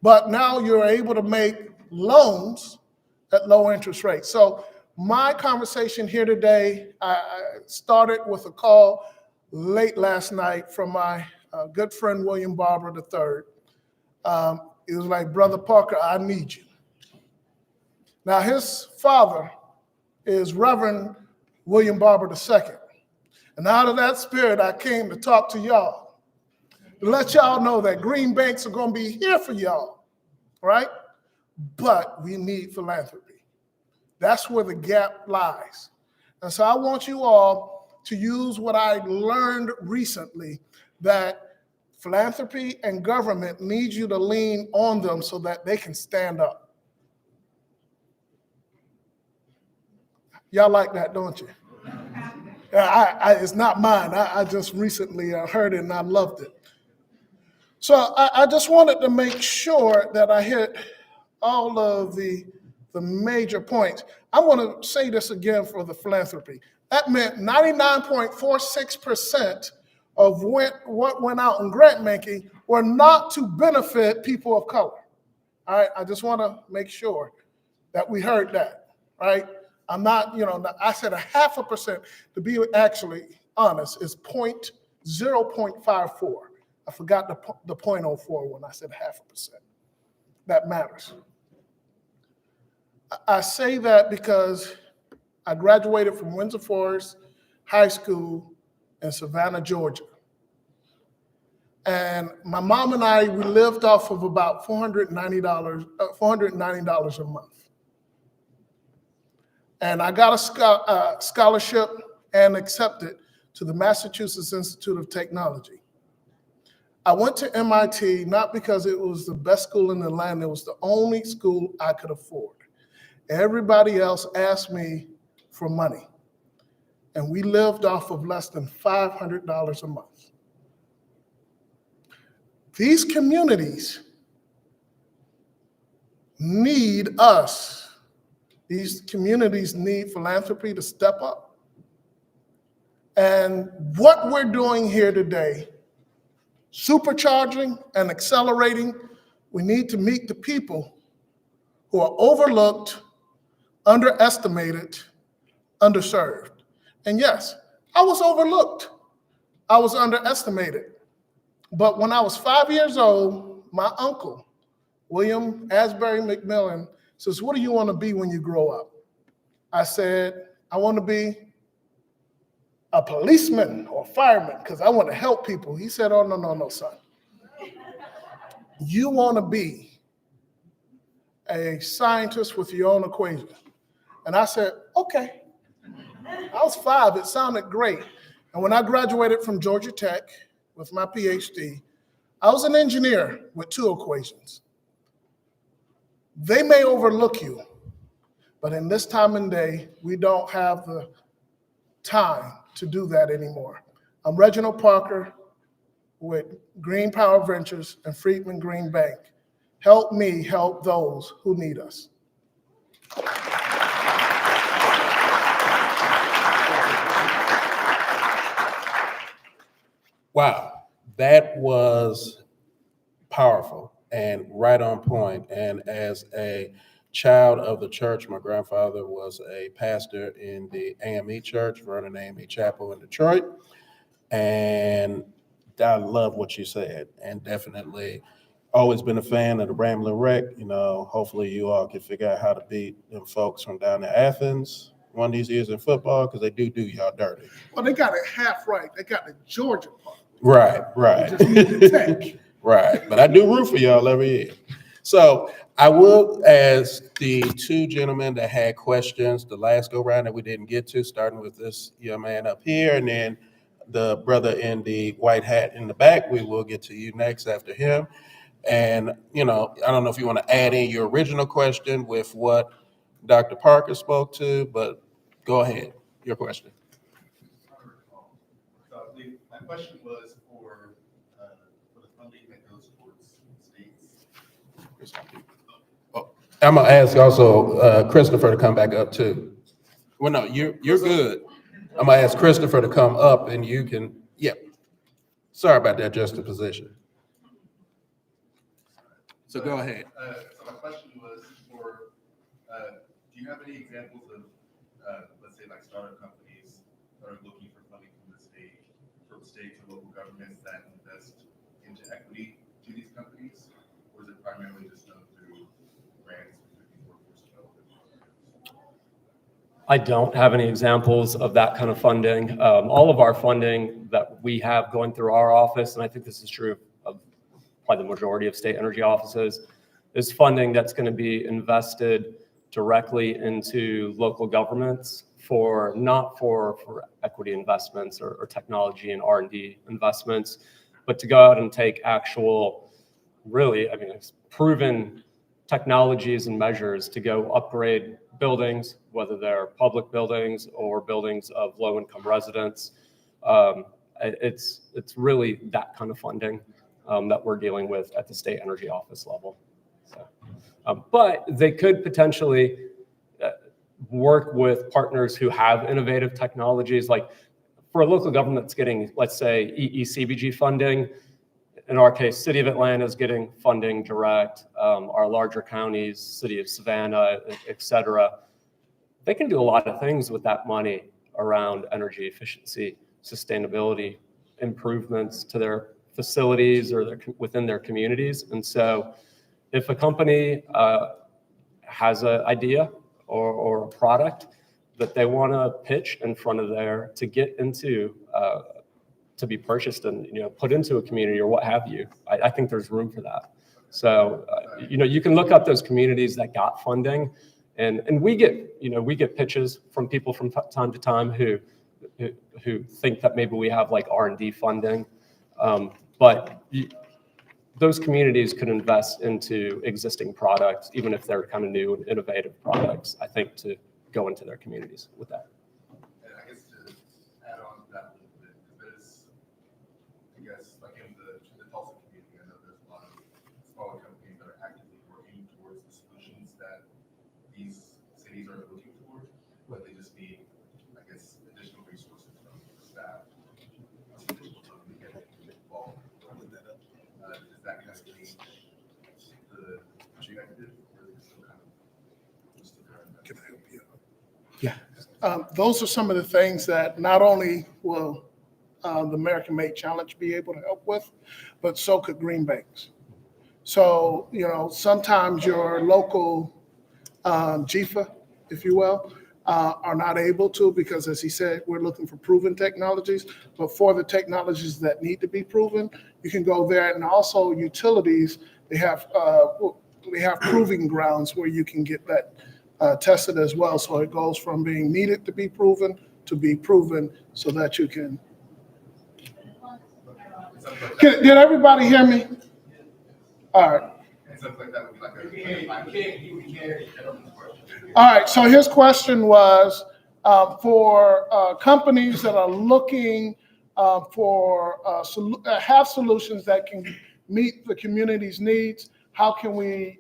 But now you're able to make loans at low interest rates. So my conversation here today, I started with a call late last night from my good friend, William Barber III. It was like, Brother Parker, I need you. Now, his father is Reverend William Barber II. And out of that spirit, I came to talk to y'all, to let y'all know that green banks are going to be here for y'all, right? But we need philanthropy. That's where the gap lies. And so I want you all to use what I learned recently, that philanthropy and government need you to lean on them so that they can stand up. Y'all like that, don't you? It's not mine. I just recently heard it and I loved it. So I just wanted to make sure that I hit all of the major points. I want to say this again for the philanthropy. That meant 99.46% of what went out in grant making were not to benefit people of color. All right, I just want to make sure that we heard that, right? I'm not, I said 0.5%. To be actually honest, is 0.54. I forgot the 0.04 when I said 0.5%. That matters. I say that because I graduated from Windsor Forest High School in Savannah, Georgia. And my mom and I, we lived off of about $490 a month. And I got a scholarship and accepted to the Massachusetts Institute of Technology. I went to MIT not because it was the best school in the land, it was the only school I could afford. Everybody else asked me for money. And we lived off of less than $500 a month. These communities need us. These communities need philanthropy to step up. And what we're doing here today, supercharging and accelerating, we need to meet the people who are overlooked, underestimated, underserved. And yes, I was overlooked. I was underestimated. But when I was 5 years old, my uncle, William Asbury McMillan, says, what do you want to be when you grow up? I said, I want to be a policeman or a fireman because I want to help people. He said, oh, no, son. You want to be a scientist with your own equation. And I said, okay. I was 5. It sounded great. And when I graduated from Georgia Tech with my PhD, I was an engineer with 2 equations. They may overlook you, but in this time and day, we don't have the time to do that anymore. I'm Reginald Parker with Green Power Ventures and Friedman Green Bank. Help me help those who need us. Wow, that was powerful and right on point. And as a child of the church, my grandfather was a pastor in the AME Church, Vernon AME Chapel in Detroit. And I love what you said, and definitely always been a fan of the Ramblin' Wreck. You know, hopefully you all can figure out how to beat them folks from down in Athens one of these years in football, because they do y'all dirty. Well, they got it half right. They got the Georgia part. Right. Just need the tech. Right, but I do root for y'all every year. So I will ask the 2 gentlemen that had questions the last go round that we didn't get to, starting with this young man up here, and then the brother in the white hat in the back. We will get to you next after him. And, you know, I don't know if you want to add in your original question with what Dr. Parker spoke to, but go ahead, your question. My question was for the funding that goes towards states. I'm gonna ask also Christopher to come back up too. Well, no, you're good. I'm gonna ask Christopher to come up and you can, yeah. Sorry about that, just a position. So go ahead. So my question was for, do you have any examples of, let's say like startup companies that are looking for funding from states or local governments that invest into equity to these companies? Or is it primarily just done through grants through these workforce development programs? I don't have any examples of that kind of funding. All of our funding that we have going through our office, and I think this is true of probably the majority of state energy offices, is funding that's going to be invested directly into local governments not for equity investments or technology and R&D investments, but to go out and take actual, really, I mean, it's proven technologies and measures to go upgrade buildings, whether they're public buildings or buildings of low-income residents. It's really that kind of funding that we're dealing with at the state energy office level. So, but they could potentially work with partners who have innovative technologies. Like for a local government that's getting, let's say, EECBG funding, in our case, City of Atlanta is getting funding direct, our larger counties, City of Savannah, et cetera. They can do a lot of things with that money around energy efficiency, sustainability, improvements to their facilities or within their communities. And so if a company has an idea or a product that they want to pitch in front of there to get into, to be purchased and put into a community or what have you, I think there's room for that. So you can look up those communities that got funding, and we get pitches from people from time to time who think that maybe we have like R&D funding, but those communities could invest into existing products, even if they're kind of new and innovative products, I think, to go into their communities with that. And I guess to add on to that a little bit, there's, I guess, like in the Tulsa community, I know there's a lot of smaller companies that are actively working towards the solutions that these cities are looking for, but they just need, I guess, additional resources from staff, additional time to get involved. Does that kind of change the objective, or is it still kind of just the current? Can I help you? Yeah. Those are some of the things that not only will the American Made Challenge be able to help with, but so could Green Banks. So, sometimes your local GFA, if you will, are not able to, because as he said, we're looking for proven technologies, but for the technologies that need to be proven, you can go there. And also utilities, they have proving grounds where you can get that tested as well. So it goes from being needed to be proven so that you can. Did everybody hear me? All right. And something like that would be like All right, so his question was for companies that are looking have solutions that can meet the community's needs, how can we,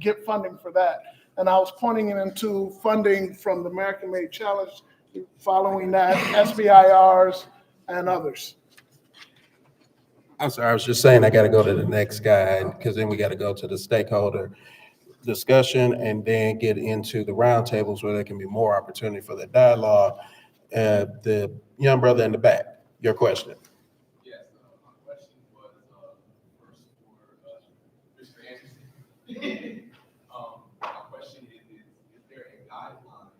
get funding for that? And I was pointing it into funding from the American Made Challenge, following that, SBIRs and others. I'm sorry, I was just saying I got to go to the next guy because then we got to go to the stakeholder discussion and then get into the roundtables where there can be more opportunity for the dialogue. The young brother in the back, your question. Yes, my question was first for Mr. Anderson. My question is there a guideline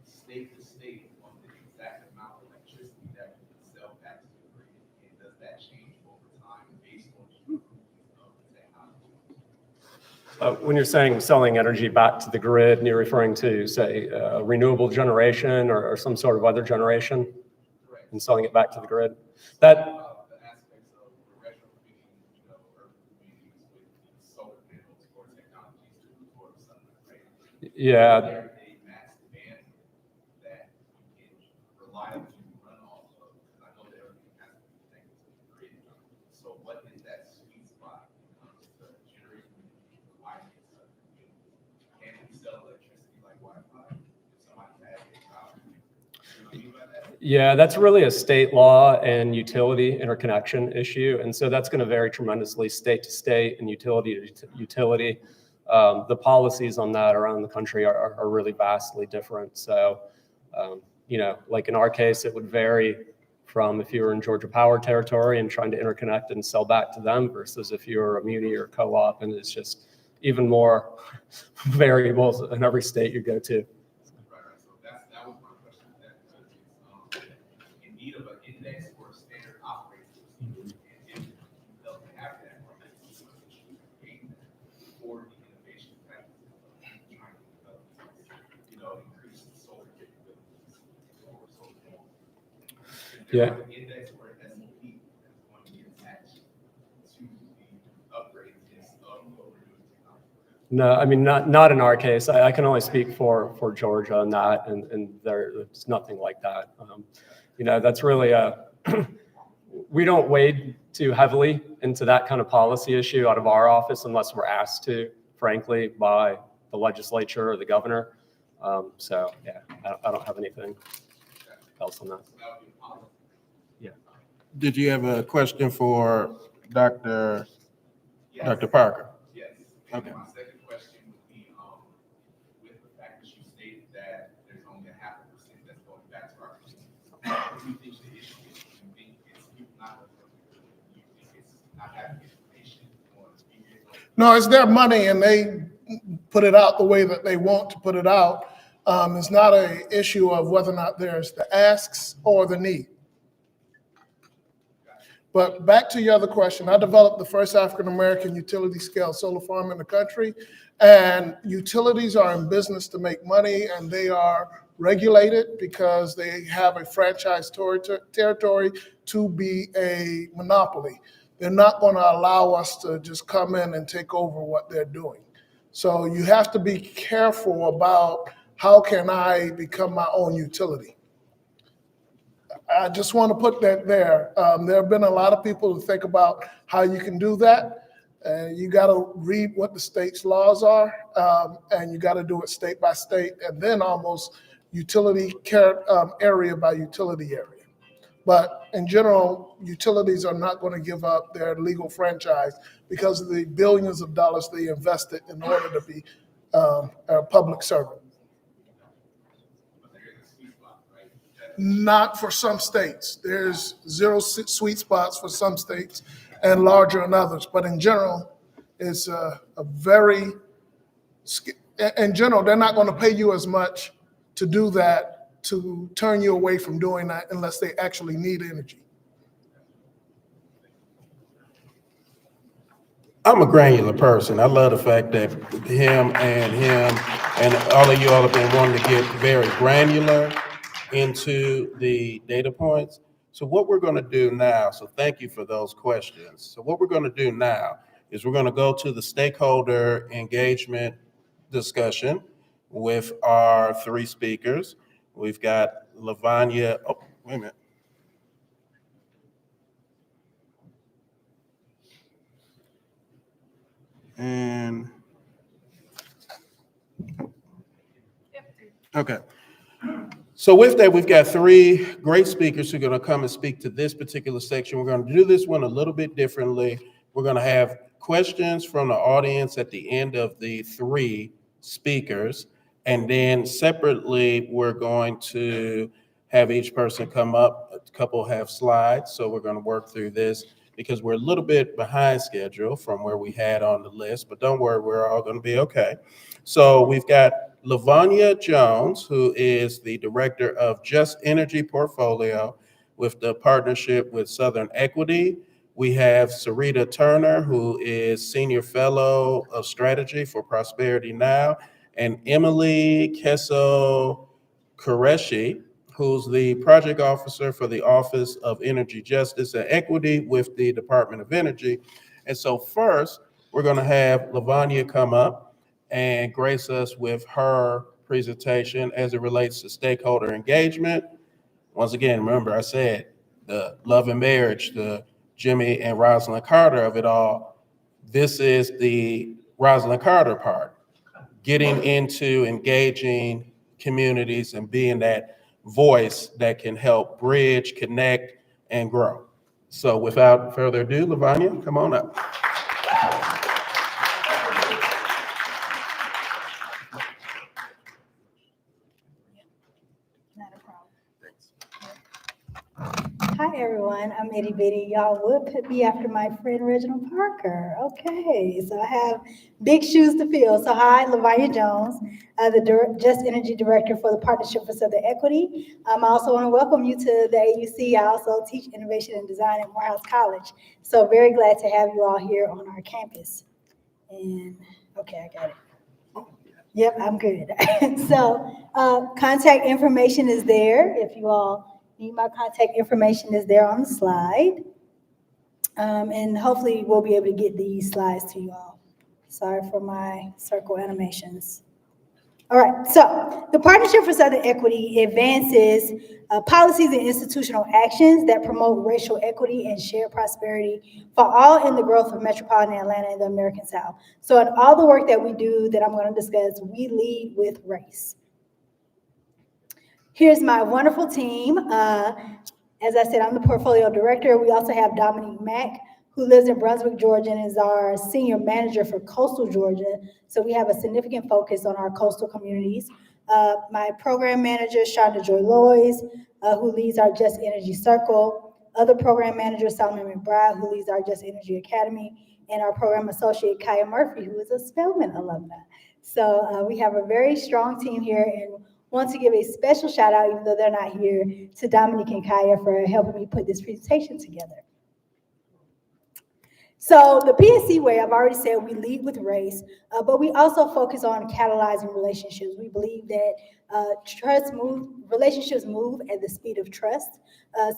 state to state on the exact amount of electricity that we can sell back to the grid? And does that change over time based on the improvements of the technology? When you're saying selling energy back to the grid, and you're referring to, say, renewable generation or some sort of other generation, Correct. and selling it back to the grid, that The aspects of retrofitting, urban communities with solar panels or technologies to record sunlight, right? yeah. Is there a max demand that you can reliably run off of? Because I know that everything has to be connected to the grid. So what is that sweet spot when it comes to generating reliance? Can we sell electricity like Wi-Fi if somebody has a power? You know what I mean by that? Yeah, that's really a state law and utility interconnection issue. And so that's going to vary tremendously state to state and utility to utility. The policies on that around the country are really vastly different. So, like in our case, it would vary from if you were in Georgia Power territory and trying to interconnect and sell back to them versus if you were a muni or co-op, and it's just even more variables in every state you go to. Right. So that was my question. That is in need of an index or a standard operating procedure, and if you don't have that, or that you should create that for the innovation practices of trying to develop, increase the solar capabilities or solar panels. Yeah. An index or an SOP that's going to be attached to the upgrade of renewable technology. No, I mean, not in our case. I can only speak for Georgia on that, and there's nothing like that. That's really we don't wade too heavily into that kind of policy issue out of our office unless we're asked to, frankly, by the legislature or the governor. So yeah, I don't have anything else on that. Yeah. Did you have a question for Dr. Parker? Yes. Okay. My second question would be, with the fact that you stated that there's only 0.5% that's going back to our community. What do you think the issue is? Do you think it's people not having information on No, it's their money and they put it out the way that they want to put it out. It's not an issue of whether or not there's the asks or the need. But back to your other question, I developed the first African-American utility scale solar farm in the country. And utilities are in business to make money, and they are regulated because they have a franchise territory to be a monopoly. They're not going to allow us to just come in and take over what they're doing. So you have to be careful about how can I become my own utility. I just want to put that there. There have been a lot of people who think about how you can do that. And you got to read what the state's laws are, and you got to do it state by state, and then almost utility area by utility area. But in general, utilities are not going to give up their legal franchise because of the billions of dollars they invested in order to be a public servant. Not for some states. There's 0 sweet spots for some states and larger in others. But in general, it's a very, in general, they're not going to pay you as much to do that, to turn you away from doing that unless they actually need energy. I'm a granular person. I love the fact that him and all of you all have been wanting to get very granular into the data points. So what we're going to do now, so thank you for those questions. So what we're going to do now is we're going to go to the stakeholder engagement discussion with our three speakers. We've got Lavanya, oh, wait a minute. And, okay. So with that, we've got three great speakers who are going to come and speak to this particular section. We're going to do this one a little bit differently. We're going to have questions from the audience at the end of the three speakers. And then separately, we're going to have each person come up. A couple have slides. So we're going to work through this because we're a little bit behind schedule from where we had on the list. But don't worry, we're all going to be okay. So we've got Lavanya Jones, who is the Director of Just Energy Portfolio with the partnership with Southern Equity. We have Sarita Turner, who is Senior Fellow of Strategy for Prosperity Now, and Emily Kesso Qureshi, who's the Project Officer for the Office of Energy Justice and Equity with the Department of Energy. And so first, we're going to have Lavanya come up and grace us with her presentation as it relates to stakeholder engagement. Once again, remember I said the love and marriage, the Jimmy and Rosalind Carter of it all. This is the Rosalind Carter part, getting into engaging communities and being that voice that can help bridge, connect, and grow. So without further ado, Lavanya, come on up. Hi, everyone. I'm Itty Bitty. Y'all would put me after my friend Reginald Parker. Okay, so I have big shoes to fill. So hi, Lavanya Jones, the Just Energy Director for the Partnership for Southern Equity. I also want to welcome you to the AUC. I also teach Innovation and Design at Morehouse College. So very glad to have you all here on our campus. And okay, I got it. Yep, I'm good. So contact information is there if you all need my contact information is there on the slide. And hopefully we'll be able to get these slides to you all. Sorry for my circle animations. All right, so the Partnership for Southern Equity advances policies and institutional actions that promote racial equity and shared prosperity for all in the growth of metropolitan Atlanta and the American South. So in all the work that we do that I'm going to discuss, we lead with race. Here's my wonderful team. As I said, I'm the portfolio director. We also have Dominique Mack, who lives in Brunswick, Georgia, and is our senior manager for coastal Georgia. So we have a significant focus on our coastal communities. My program manager, Shonda Joy Loys, who leads our Just Energy Circle. Other program manager, Solomon McBride, who leads our Just Energy Academy. And our program associate, Kaya Murphy, who is a Spelman alumna. So we have a very strong team here, and want to give a special shout out, even though they're not here, to Dominique and Kaya for helping me put this presentation together. So the PSC way, I've already said we lead with race, but we also focus on catalyzing relationships. We believe that relationships move at the speed of trust.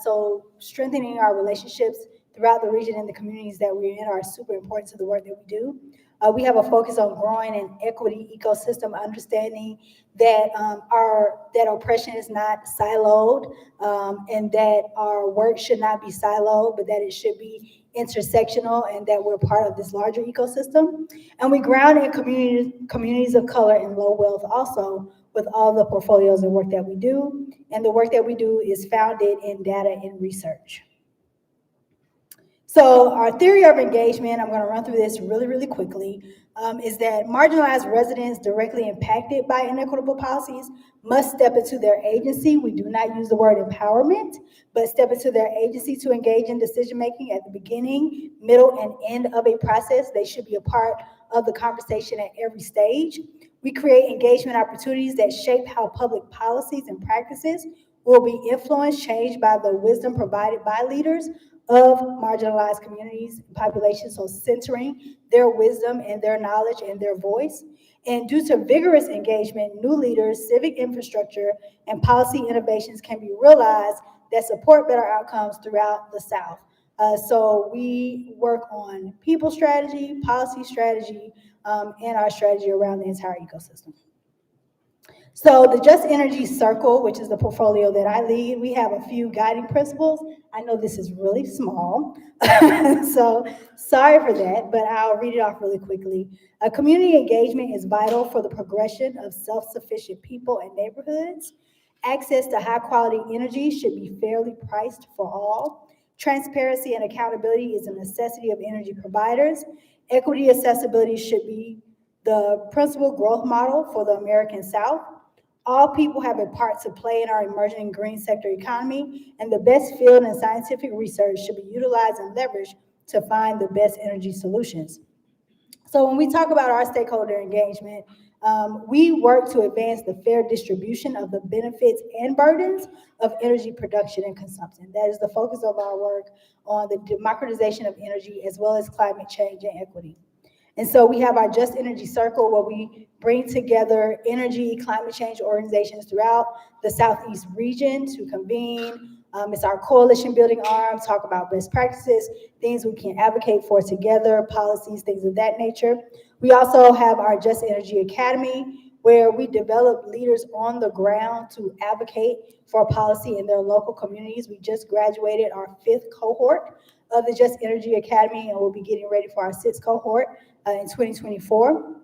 So strengthening our relationships throughout the region and the communities that we're in are super important to the work that we do. We have a focus on growing an equity ecosystem, understanding that that oppression is not siloed, and that our work should not be siloed, but that it should be intersectional, and that we're part of this larger ecosystem. And we ground in communities of color and low wealth also with all the portfolios and work that we do. And the work that we do is founded in data and research. So our theory of engagement, I'm going to run through this really, really quickly, is that marginalized residents directly impacted by inequitable policies must step into their agency. We do not use the word empowerment, but step into their agency to engage in decision-making at the beginning, middle, and end of a process. They should be a part of the conversation at every stage. We create engagement opportunities that shape how public policies and practices will be influenced, changed by the wisdom provided by leaders of marginalized communities and populations, so centering their wisdom and their knowledge and their voice. And due to vigorous engagement, new leaders, civic infrastructure, and policy innovations can be realized that support better outcomes throughout the South. So we work on people strategy, policy strategy, and our strategy around the entire ecosystem. So the Just Energy Circle, which is the portfolio that I lead, we have a few guiding principles. I know this is really small, so sorry for that, but I'll read it off really quickly. Community engagement is vital for the progression of self-sufficient people and neighborhoods. Access to high-quality energy should be fairly priced for all. Transparency and accountability is a necessity of energy providers. Equity accessibility should be the principal growth model for the American South. All people have a part to play in our emerging green sector economy, and the best field and scientific research should be utilized and leveraged to find the best energy solutions. So when we talk about our stakeholder engagement, we work to advance the fair distribution of the benefits and burdens of energy production and consumption. That is the focus of our work on the democratization of energy as well as climate change and equity. And so we have our Just Energy Circle where we bring together energy, climate change organizations throughout the Southeast region to convene. It's our coalition building arm, talk about best practices, things we can advocate for together, policies, things of that nature. We also have our Just Energy Academy, where we develop leaders on the ground to advocate for policy in their local communities. We just graduated our 5th cohort of the Just Energy Academy, and we'll be getting ready for our 6th cohort in 2024.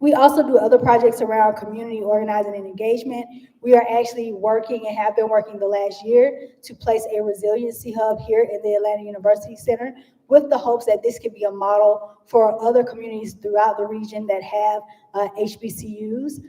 We also do other projects around community organizing and engagement. We are actually working and have been working the last year to place a resiliency hub here in the Atlanta University Center with the hopes that this could be a model for other communities throughout the region that have HBCUs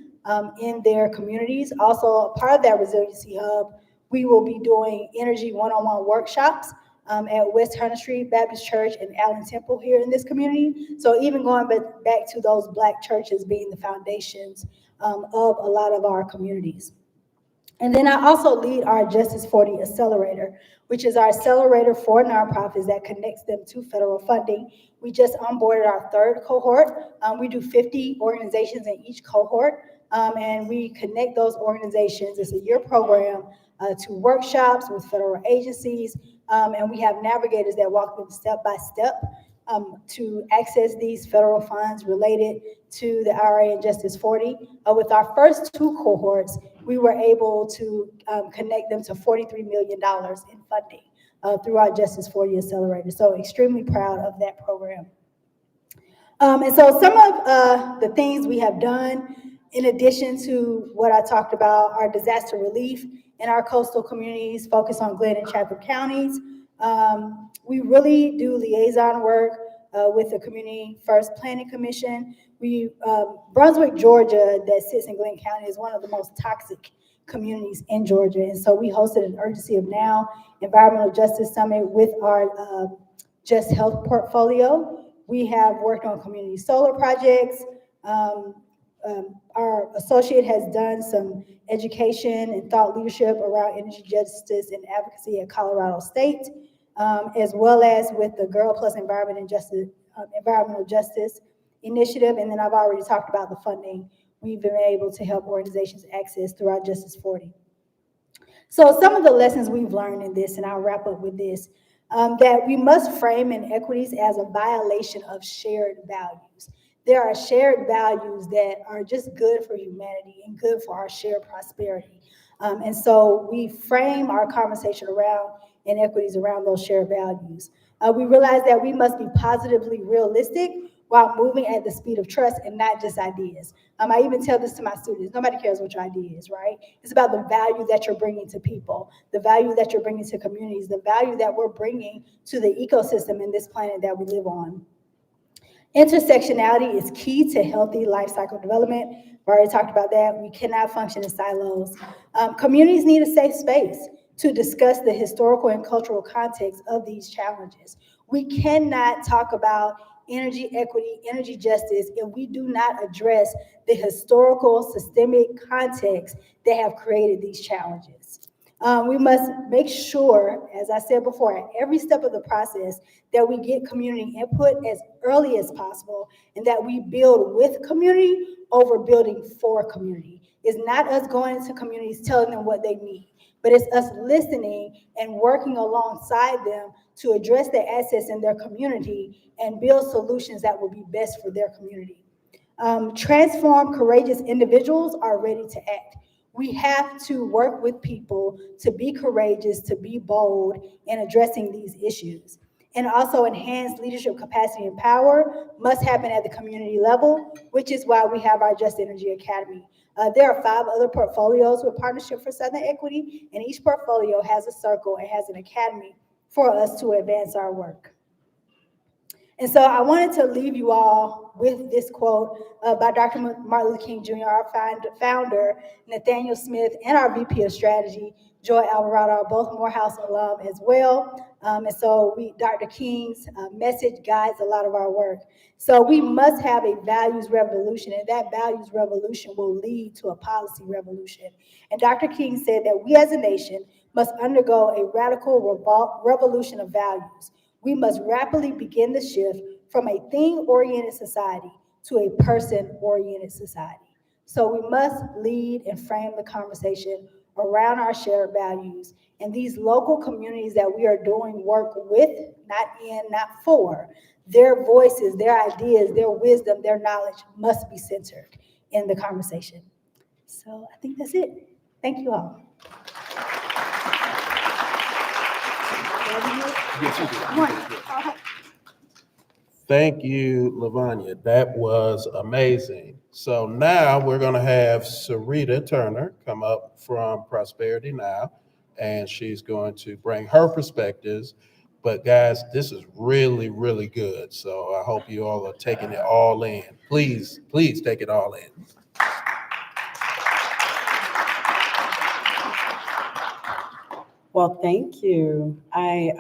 in their communities. Also, a part of that resiliency hub, we will be doing energy one-on-one workshops at West Hunter Street Baptist Church and Allen Temple here in this community. So even going back to those Black churches being the foundations of a lot of our communities. And then I also lead our Justice 40 Accelerator, which is our accelerator for nonprofits that connects them to federal funding. We just onboarded our 3rd cohort. We do 50 organizations in each cohort, and we connect those organizations. It's a year program to workshops with federal agencies, and we have navigators that walk them step by step to access these federal funds related to the IRA and Justice 40. With our first 2 cohorts, we were able to connect them to $43 million in funding through our Justice 40 Accelerator. So extremely proud of that program. And so some of the things we have done, in addition to what I talked about, our disaster relief in our coastal communities, focus on Glenn and Chatham counties. We really do liaison work with the Community First Planning Commission. Brunswick, Georgia, that sits in Glenn County, is one of the most toxic communities in Georgia. And so we hosted an Urgency of Now Environmental Justice Summit with our Just Health portfolio. We have worked on community solar projects. Our associate has done some education and thought leadership around energy justice and advocacy at Colorado State, as well as with the Girl Plus Environmental Justice Initiative. And then I've already talked about the funding we've been able to help organizations access through our Justice 40. So some of the lessons we've learned in this, and I'll wrap up with this, that we must frame inequities as a violation of shared values. There are shared values that are just good for humanity and good for our shared prosperity. And so we frame our conversation around inequities around those shared values. We realize that we must be positively realistic while moving at the speed of trust and not just ideas. I even tell this to my students, nobody cares what your idea is, right? It's about the value that you're bringing to people, the value that you're bringing to communities, the value that we're bringing to the ecosystem in this planet that we live on. Intersectionality is key to healthy life cycle development. We already talked about that. We cannot function in silos. Communities need a safe space to discuss the historical and cultural context of these challenges. We cannot talk about energy equity, energy justice, if we do not address the historical systemic context that have created these challenges. We must make sure, as I said before, at every step of the process, that we get community input as early as possible and that we build with community over building for community. It's not us going into communities telling them what they need. but it's us listening and working alongside them to address their assets in their community and build solutions that will be best for their community. Transformed, courageous individuals are ready to act. We have to work with people to be courageous, to be bold in addressing these issues. And also enhanced leadership capacity and power must happen at the community level, which is why we have our Just Energy Academy. There are 5 other portfolios with Partnership for Southern Equity, and each portfolio has a circle and has an academy for us to advance our work. And so I wanted to leave you all with this quote by Dr. Martin Luther King Jr., our founder, Nathaniel Smith, and our VP of Strategy, Joy Alvarado, are both Morehouse alum as well. And so Dr. King's message guides a lot of our work. So we must have a values revolution, and that values revolution will lead to a policy revolution. And Dr. King said that we as a nation must undergo a radical revolution of values. We must rapidly begin the shift from a thing-oriented society to a person-oriented society. So we must lead and frame the conversation around our shared values. And these local communities that we are doing work with, not in, not for, their voices, their ideas, their wisdom, their knowledge must be centered in the conversation. So I think that's it. Thank you all. Thank you, Lavanya. That was amazing. So now we're going to have Sarita Turner come up from Prosperity Now, and she's going to bring her perspectives. But guys, this is really, really good. So I hope you all are taking it all in. Please, please take it all in. Well, thank you. I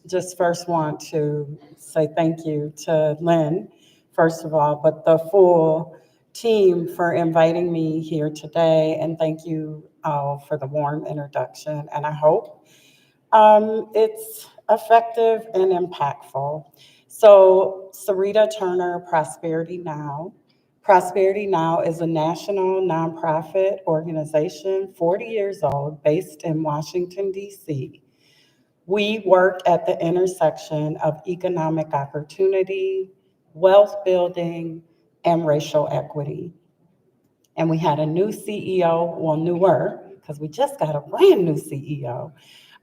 just first want to say thank you to Lynn, first of all, but the full team for inviting me here today. And thank you all for the warm introduction. And I hope it's effective and impactful. So Sarita Turner, Prosperity Now. Prosperity Now is a national nonprofit organization, 40 years old, based in Washington, D.C. We work at the intersection of economic opportunity, wealth building, and racial equity. And we had a new CEO, well, newer, because we just got a brand new CEO.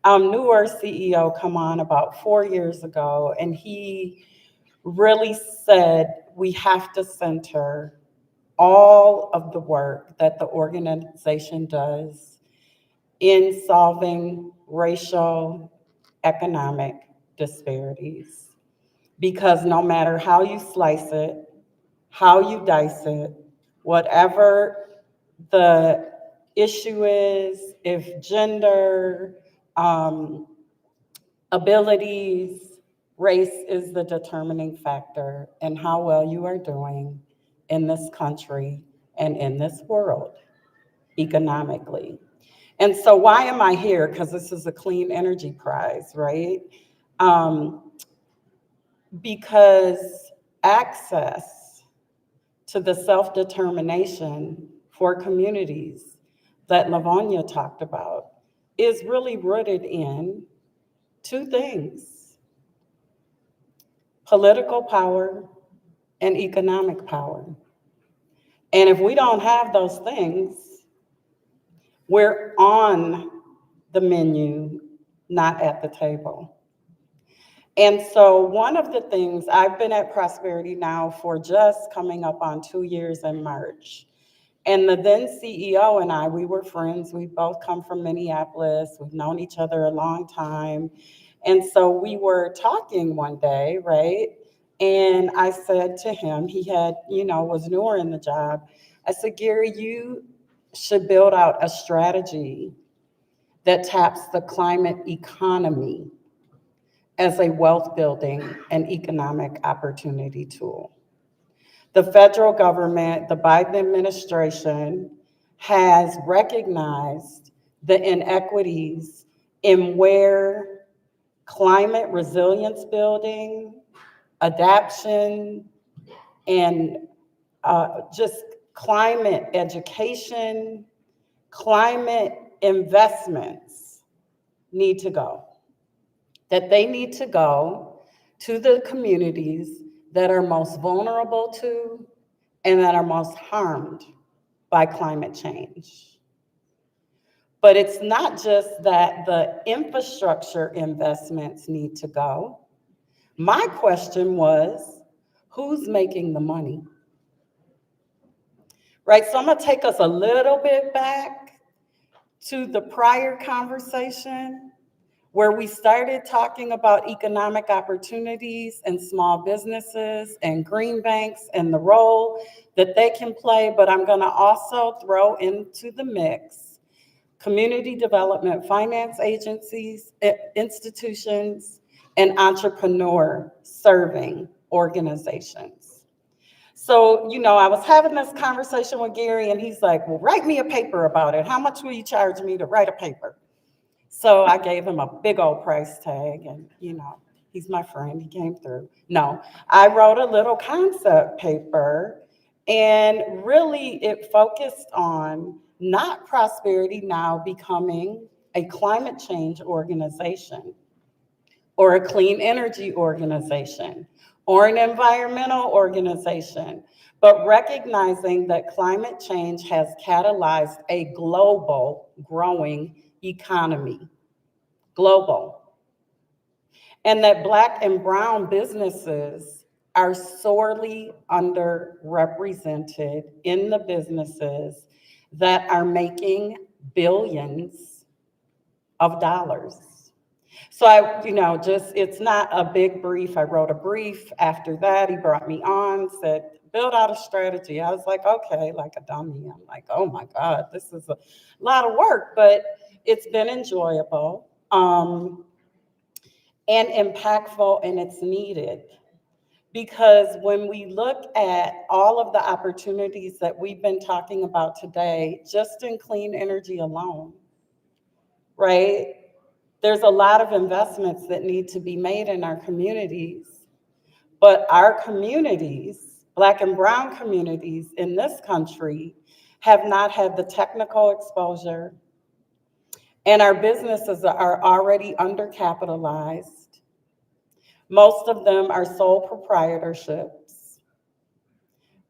Newer CEO come on about 4 years ago, and he really said we have to center all of the work that the organization does in solving racial, economic disparities. Because no matter how you slice it, how you dice it, whatever the issue is, if gender, abilities, race is the determining factor in how well you are doing in this country and in this world economically. And so why am I here? Because this is a clean energy prize, right? Because access to the self-determination for communities that Lavanya talked about is really rooted in 2 things: political power and economic power. And if we don't have those things, we're on the menu, not at the table. And so one of the things, I've been at Prosperity Now for just coming up on 2 years in March. And the then CEO and I, we were friends. We both come from Minneapolis. We've known each other a long time. And so we were talking one day, right? And I said to him, he had, was newer in the job. I said, Gary, you should build out a strategy that taps the climate economy as a wealth building and economic opportunity tool. The federal government, the Biden administration, has recognized the inequities in where climate resilience building, adaptation, and just climate education, climate investments need to go. That they need to go to the communities that are most vulnerable to and that are most harmed by climate change. But it's not just that the infrastructure investments need to go. My question was, who's making the money? Right, so I'm gonna take us a little bit back to the prior conversation where we started talking about economic opportunities and small businesses and green banks and the role that they can play, but I'm gonna also throw into the mix community development finance agencies, institutions, and entrepreneur serving organizations. So, you know, I was having this conversation with Gary and he's like, well, write me a paper about it. How much will you charge me to write a paper? So I gave him a big old price tag and, you know, he's my friend, he came through. No, I wrote a little concept paper and really it focused on not Prosperity Now becoming a climate change organization or a clean energy organization or an environmental organization, but recognizing that climate change has catalyzed a global growing economy, global. And that Black and brown businesses are sorely underrepresented in the businesses that are making billions of dollars. So it's not a big brief. I wrote a brief. After that, he brought me on, said, build out a strategy. I was like, okay, like a dummy. I'm like, oh my God, this is a lot of work, but it's been enjoyable and impactful, and it's needed. Because when we look at all of the opportunities that we've been talking about today, just in clean energy alone, right? There's a lot of investments that need to be made in our communities, but our communities, Black and brown communities in this country, have not had the technical exposure, and our businesses are already undercapitalized. Most of them are sole proprietorships,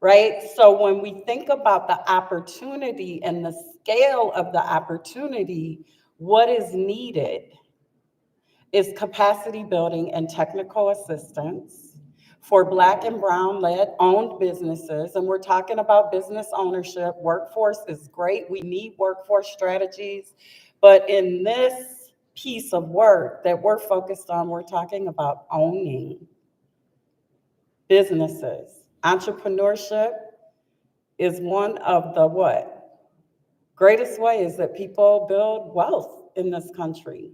right? So when we think about the opportunity and the scale of the opportunity, what is needed is capacity building and technical assistance for Black and brown-led owned businesses. And we're talking about business ownership. Workforce is great. We need workforce strategies. But in this piece of work that we're focused on, we're talking about owning businesses. Entrepreneurship is one of the greatest ways that people build wealth in this country,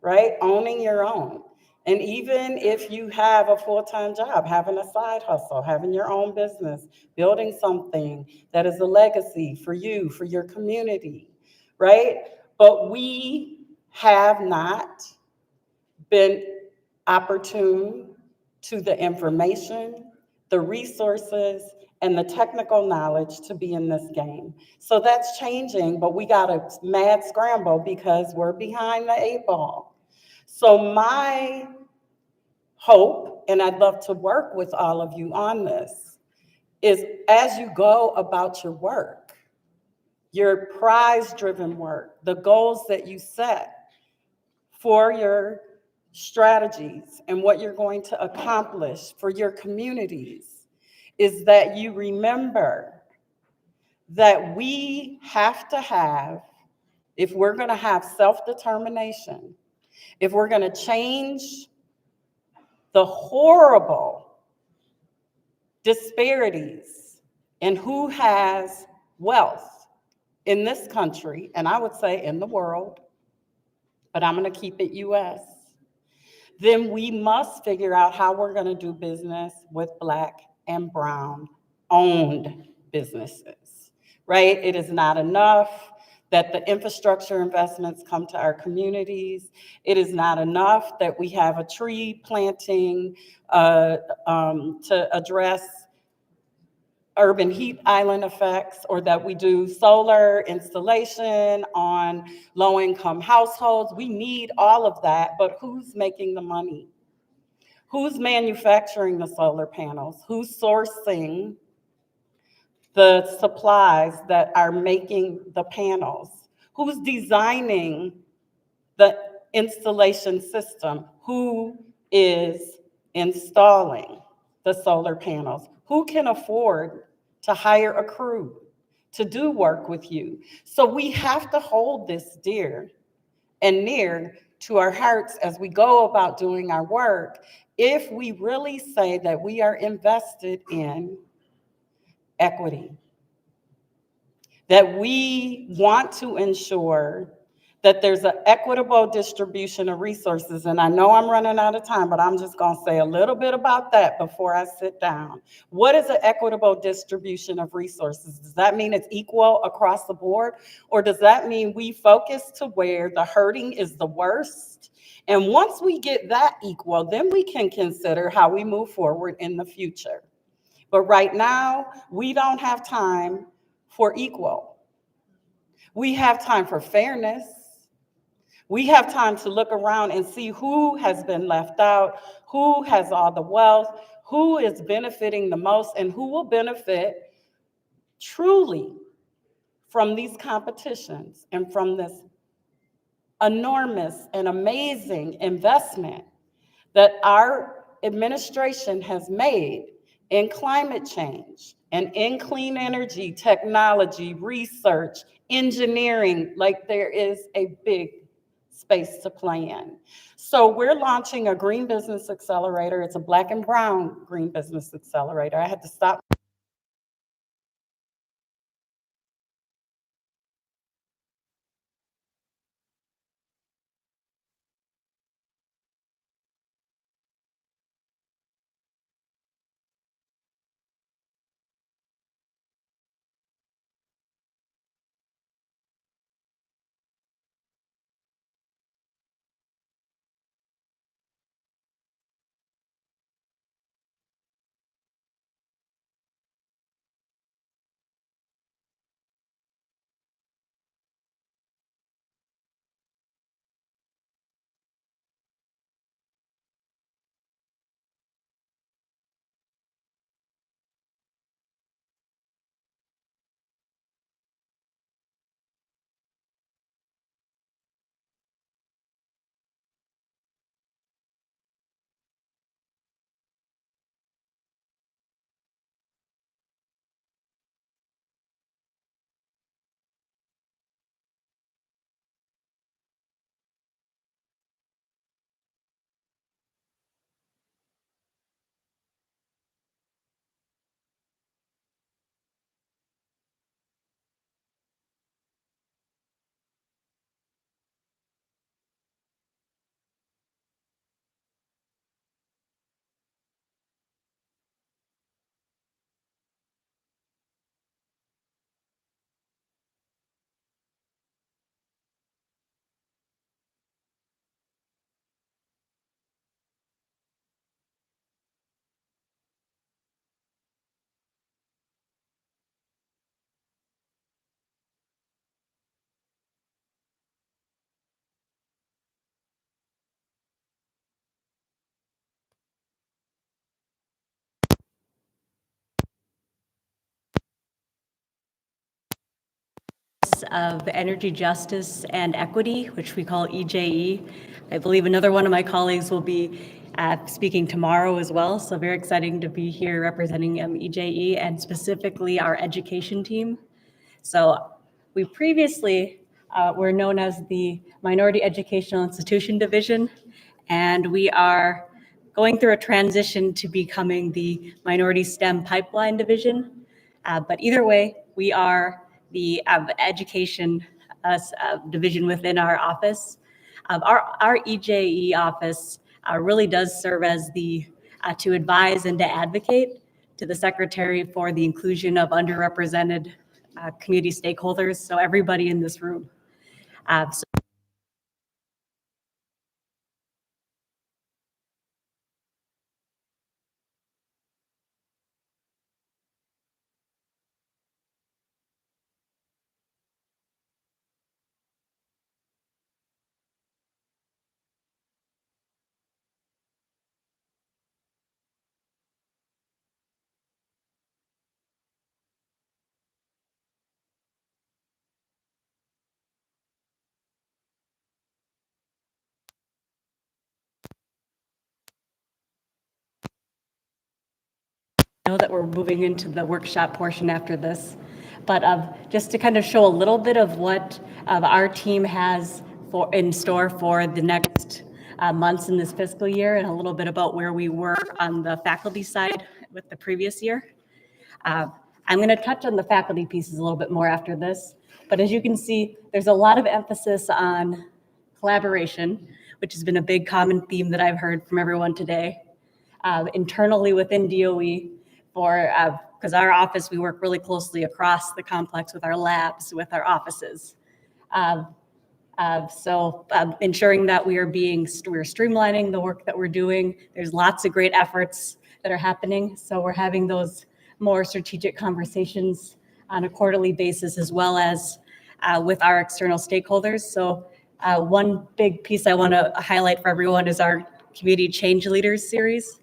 right? Owning your own. And even if you have a full-time job, having a side hustle, having your own business, building something that is a legacy for you, for your community, right? But we have not been opportune to the information, the resources, and the technical knowledge to be in this game. So that's changing, but we got a mad scramble because we're behind the 8 ball. So my hope, and I'd love to work with all of you on this, is as you go about your work, your prize-driven work, the goals that you set for your strategies and what you're going to accomplish for your communities, is that you remember that we have to have, if we're going to have self-determination, if we're going to change the horrible disparities in who has wealth in this country, and I would say in the world, but I'm going to keep it US, then we must figure out how we're going to do business with Black and brown owned businesses, right? It is not enough that the infrastructure investments come to our communities. It is not enough that we have a tree planting to address urban heat island effects, or that we do solar installation on low-income households. We need all of that, but who's making the money? Who's manufacturing the solar panels? Who's sourcing the supplies that are making the panels? Who's designing the installation system? Who is installing the solar panels? Who can afford to hire a crew to do work with you? So we have to hold this dear and near to our hearts as we go about doing our work, if we really say that we are invested in equity, that we want to ensure that there's an equitable distribution of resources. And I know I'm running out of time, but I'm just gonna say a little bit about that before I sit down. What is an equitable distribution of resources? Does that mean it's equal across the board? Or does that mean we focus to where the hurting is the worst? And once we get that equal, then we can consider how we move forward in the future. But right now, we don't have time for equal. We have time for fairness. We have time to look around and see who has been left out, who has all the wealth, who is benefiting the most, and who will benefit truly from these competitions and from this enormous and amazing investment that our administration has made in climate change and in clean energy, technology, research, engineering. Like, there is a big space to play in. So we're launching a Green Business Accelerator. It's a Black and Brown Green Business Accelerator. I had to stop. Of Energy Justice and Equity, which we call EJE. I believe another one of my colleagues will be speaking tomorrow as well, so very exciting to be here representing EJE and specifically our education team. So we previously were known as the Minority Educational Institution Division, and we are going through a transition to becoming the Minority STEM Pipeline Division. But either way, we are the education division within our office. Our EJE office really does serve as the to advise and to advocate to the Secretary for the inclusion of underrepresented community stakeholders, so everybody in this room. So know that we're moving into the workshop portion after this, but just to kind of show a little bit of what our team has in store for the next months in this fiscal year, and a little bit about where we were on the faculty side with the previous year. I'm going to touch on the faculty pieces a little bit more after this, but as you can see, there's a lot of emphasis on collaboration, which has been a big common theme that I've heard from everyone today. Internally within DOE, because our office, we work really closely across the complex with our labs, with our offices. Ensuring that we're streamlining the work that we're doing. There's lots of great efforts that are happening. So we're having those more strategic conversations on a quarterly basis, as well as with our external stakeholders. So one big piece I want to highlight for everyone is our Community Change Leaders series,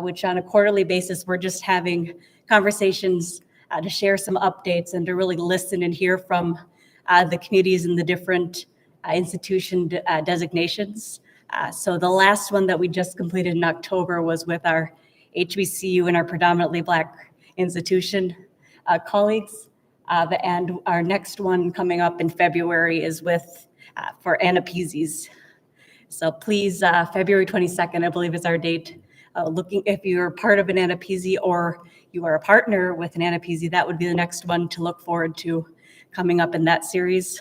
which on a quarterly basis, we're just having conversations to share some updates and to really listen and hear from the communities and the different institution designations. So the last one that we just completed in October was with our HBCU and our predominantly Black institution colleagues. And our next one coming up in February is with for Annapeaseys. So please, February 22nd, I believe is our date. If you're part of an Annapeasy or you are a partner with an Annapeasy, that would be the next one to look forward to coming up in that series.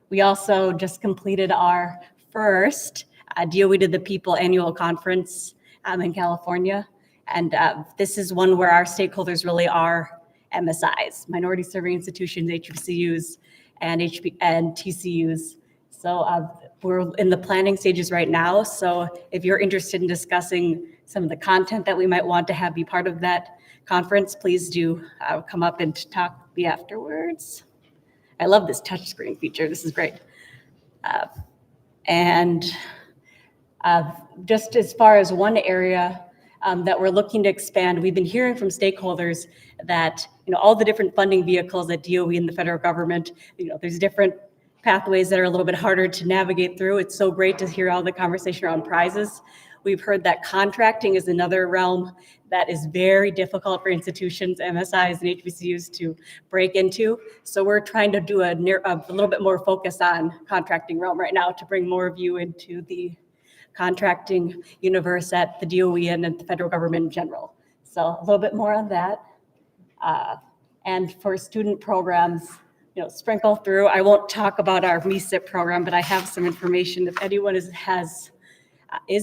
We also just completed our first DOE to the People annual conference in California. And this is one where our stakeholders really are MSIs, minority serving institutions, HBCUs, and TCUs. So we're in the planning stages right now. So if you're interested in discussing some of the content that we might want to have be part of that conference, please do come up and talk to me afterwards. I love this touchscreen feature. This is great. Just as far as one area that we're looking to expand, we've been hearing from stakeholders that all the different funding vehicles at DOE and the federal government, there's different pathways that are a little bit harder to navigate through. It's so great to hear all the conversation around prizes. We've heard that contracting is another realm that is very difficult for institutions, MSIs and HBCUs to break into. So we're trying to do a little bit more focus on contracting realm right now to bring more of you into the contracting universe at the DOE and at the federal government in general. So a little bit more on that. And for student programs, sprinkle through. I won't talk about our MESIP program, but I have some information if anyone is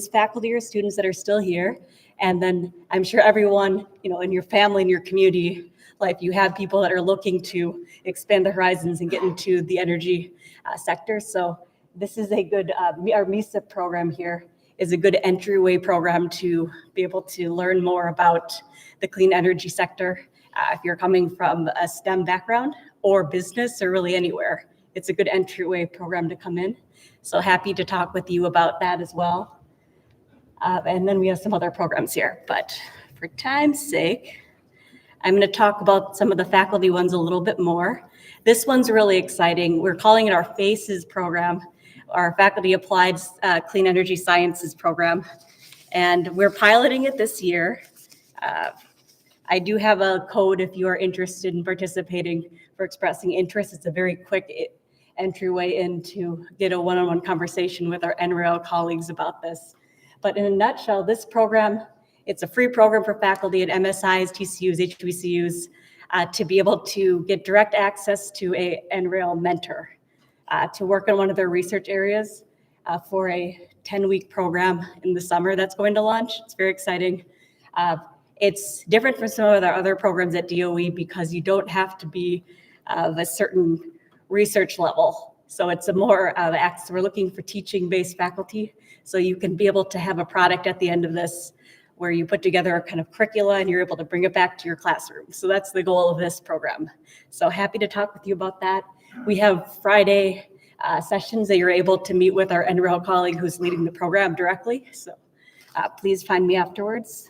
faculty or students that are still here. And then I'm sure everyone, in your family, in your community life, you have people that are looking to expand their horizons and get into the energy sector. So this is a good, our MESIP program here is a good entryway program to be able to learn more about the clean energy sector. If you're coming from a STEM background or business or really anywhere, it's a good entryway program to come in. So happy to talk with you about that as well. And then we have some other programs here, but for time's sake, I'm going to talk about some of the faculty ones a little bit more. This one's really exciting. We're calling it our FACES program, our Faculty Applied Clean Energy Sciences program. And we're piloting it this year. I do have a code if you are interested in participating for expressing interest. It's a very quick entryway in to get a one-on-one conversation with our NREL colleagues about this. But in a nutshell, this program, it's a free program for faculty at MSIs, TCUs, HBCUs to be able to get direct access to a NREL mentor to work on one of their research areas for a 10-week program in the summer that's going to launch. It's very exciting. It's different from some of our other programs at DOE because you don't have to be of a certain research level. So it's a more we're looking for teaching-based faculty. So you can be able to have a product at the end of this where you put together a kind of curricula and you're able to bring it back to your classroom. So that's the goal of this program. So happy to talk with you about that. We have Friday sessions that you're able to meet with our NREL colleague who's leading the program directly. So please find me afterwards.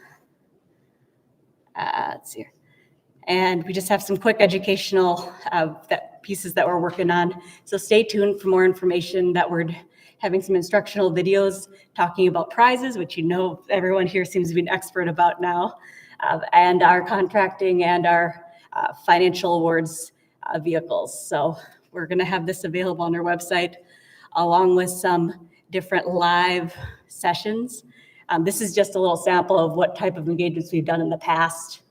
Let's see. And we just have some quick educational pieces that we're working on. So stay tuned for more information that we're having some instructional videos talking about prizes, which you know everyone here seems to be an expert about now, and our contracting and our financial awards vehicles. So we're going to have this available on our website, along with some different live sessions. This is just a little sample of what type of engagements we've done in the past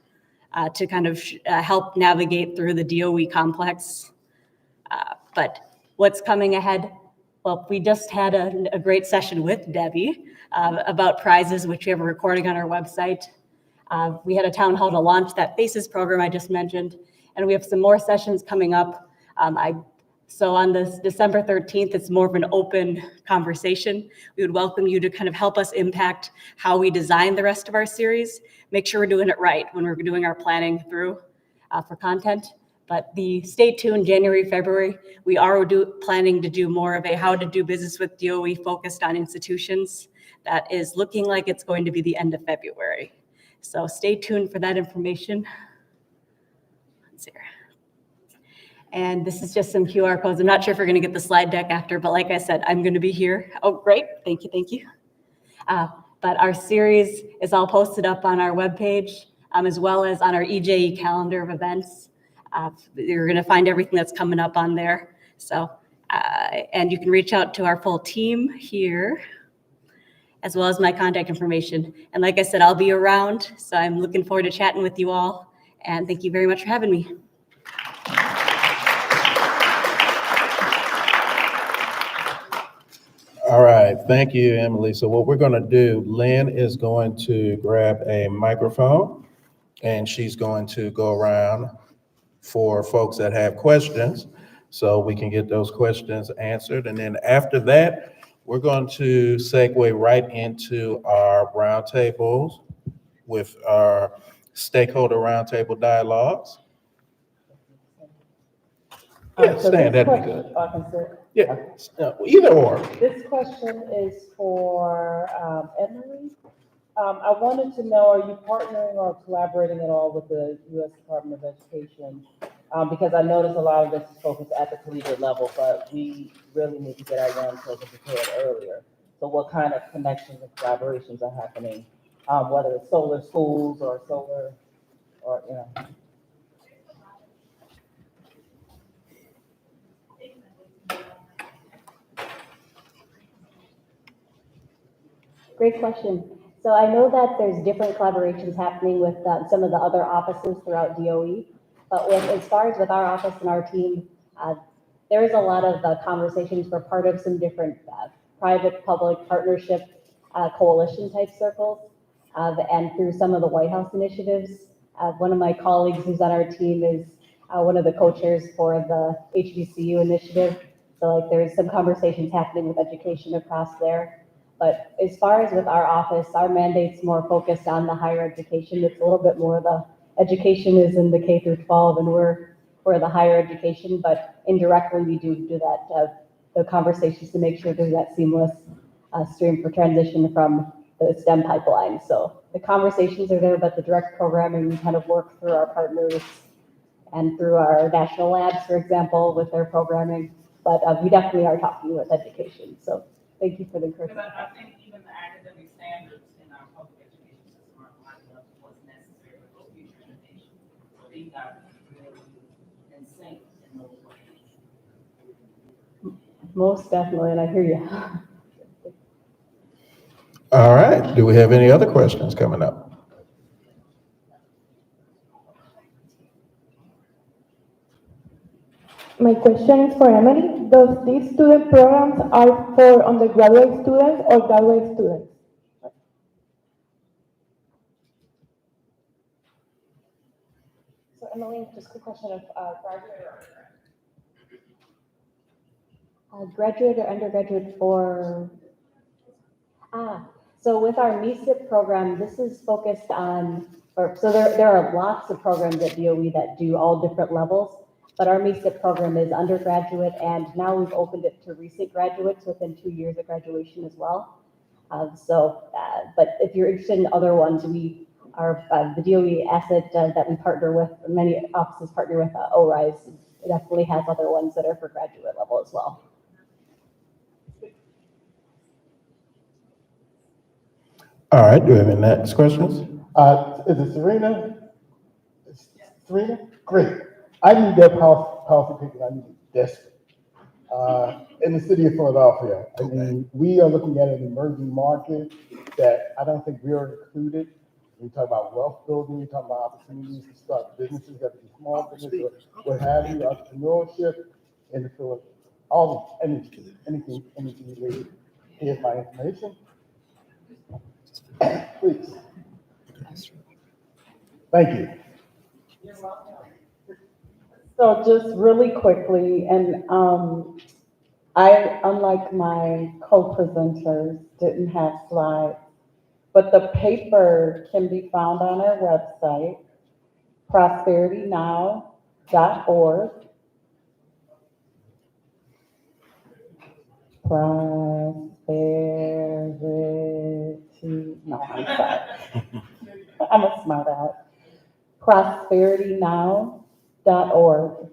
to kind of help navigate through the DOE complex. But what's coming ahead? Well, we just had a great session with Debbie about prizes, which we have a recording on our website. We had a town hall to launch that FACES program I just mentioned, and we have some more sessions coming up. So on this December 13th, it's more of an open conversation. We would welcome you to kind of help us impact how we design the rest of our series, make sure we're doing it right when we're doing our planning through for content. But stay tuned, January, February, we are planning to do more of a how to do business with DOE focused on institutions. That is looking like it's going to be the end of February. So stay tuned for that information. Let's see here. And this is just some QR codes. I'm not sure if we're going to get the slide deck after, but like I said, I'm going to be here. Oh, great. Thank you. Thank you. But our series is all posted up on our webpage, as well as on our EJE calendar of events. You're going to find everything that's coming up on there. So, and you can reach out to our full team here, as well as my contact information. And like I said, I'll be around. So I'm looking forward to chatting with you all. And thank you very much for having me. All right, thank you, Emily. So what we're going to do, Lynn is going to grab a microphone and she's going to go around for folks that have questions so we can get those questions answered. And then after that, we're going to segue right into our roundtables with our stakeholder roundtable dialogues. Yeah, stand, that'd be good. Yeah, either or. This question is for Emily. I wanted to know, are you partnering or collaborating at all with the U.S. Department of Education? Because I noticed a lot of this is focused at the collegiate level, but we really need to get our roundtables prepared earlier. So what kind of connections and collaborations are happening, whether it's solar schools or solar, or, you know. Great question. So I know that there's different collaborations happening with some of the other offices throughout DOE, but as far as with our office and our team, there is a lot of conversations. We're part of some different private-public partnership coalition type circles, and through some of the White House initiatives. One of my colleagues who's on our team is one of the co-chairs for the HBCU initiative. So like there's some conversations happening with education across there. But as far as with our office, our mandate's more focused on the higher education. It's a little bit more the education is in the K through 12 and we're the higher education, but indirectly we do that, the conversations to make sure there's that seamless stream for transition from the STEM pipeline. So the conversations are there, but the direct programming, we kind of work through our partners and through our national labs, for example, with their programming. But we definitely are talking with education. So thank you for the encouragement. I think even the academic standards in our public education system are lining up to what's necessary for future innovation. So these are really in sync in those ways. Most definitely, and I hear you. All right, do we have any other questions coming up? My question is for Emily. Does these student programs are for undergraduate students or graduate students? So Emily, just a quick question of graduate or undergraduate for, so with our MESIP program, this is focused on, so there are lots of programs at DOE that do all different levels. But our MESIP program is undergraduate, and now we've opened it to recent graduates within 2 years of graduation as well. But if you're interested in other ones, we are the DOE asset that we partner with. Many offices partner with ORISE. It definitely has other ones that are for graduate level as well. All right, do we have any next questions? Is it Serena? Serena? Great. I need that policy paper. I need it desperate. In the city of Philadelphia, I mean, we are looking at an emerging market that I don't think we are included. We talk about wealth building, we talk about opportunities to start businesses, that be small business, or what have you, entrepreneurship, in the Philadelphia, anything related. Here's my information. Please. Thank you. So just really quickly, and I, unlike my co-presenters, didn't have slides, but the paper can be found on our website, prosperitynow.org. No, I'm sorry. I'm a smart aleck. prosperitynow.org.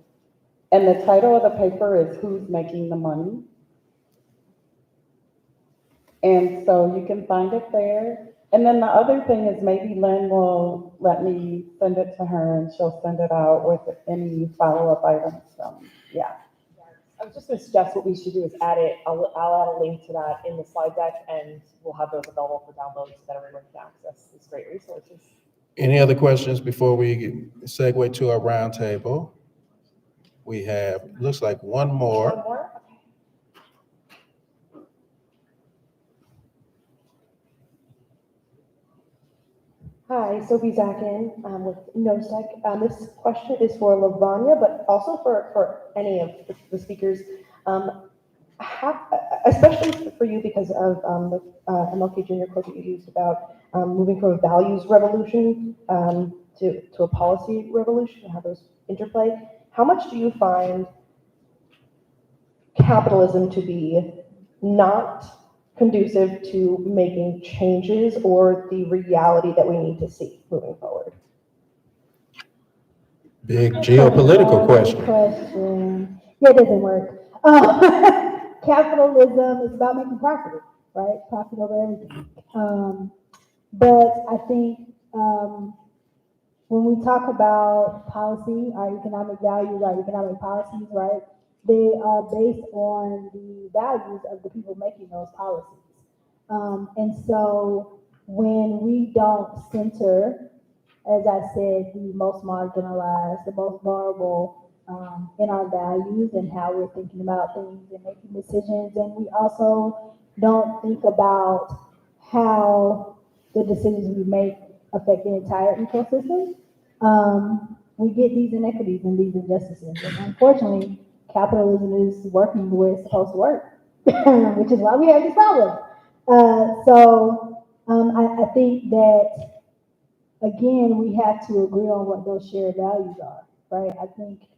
And the title of the paper is Who's Making the Money? And so you can find it there. And then the other thing is maybe Lynn will let me send it to her and she'll send it out with any follow-up items. Yeah. I was just going to suggest what we should do is add it. I'll add a link to that in the slide deck, and we'll have those available for download so that everyone can access these great resources. Any other questions before we segue to our roundtable? We have, looks like one more. One more? Hi, Sophie Zakin with Nosec. This question is for Lavanya, but also for any of the speakers. Especially for you because of the MLK Junior quote that you used about moving from a values revolution to a policy revolution and how those interplay. How much do you find capitalism to be not conducive to making changes or the reality that we need to see moving forward? Big geopolitical question. Yeah, it doesn't work. Capitalism is about making profit, right? Profit over everything. But I think when we talk about policy, our economic values, our economic policies, right? They are based on the values of the people making those policies. And so when we don't center, as I said, the most marginalized, the most vulnerable in our values and how we're thinking about things and making decisions, and we also don't think about how the decisions we make affect the entire ecosystem, we get these inequities and these injustices. And unfortunately, capitalism is working the way it's supposed to work, which is why we have this problem. I think that, again, we have to agree on what those shared values are, right? I think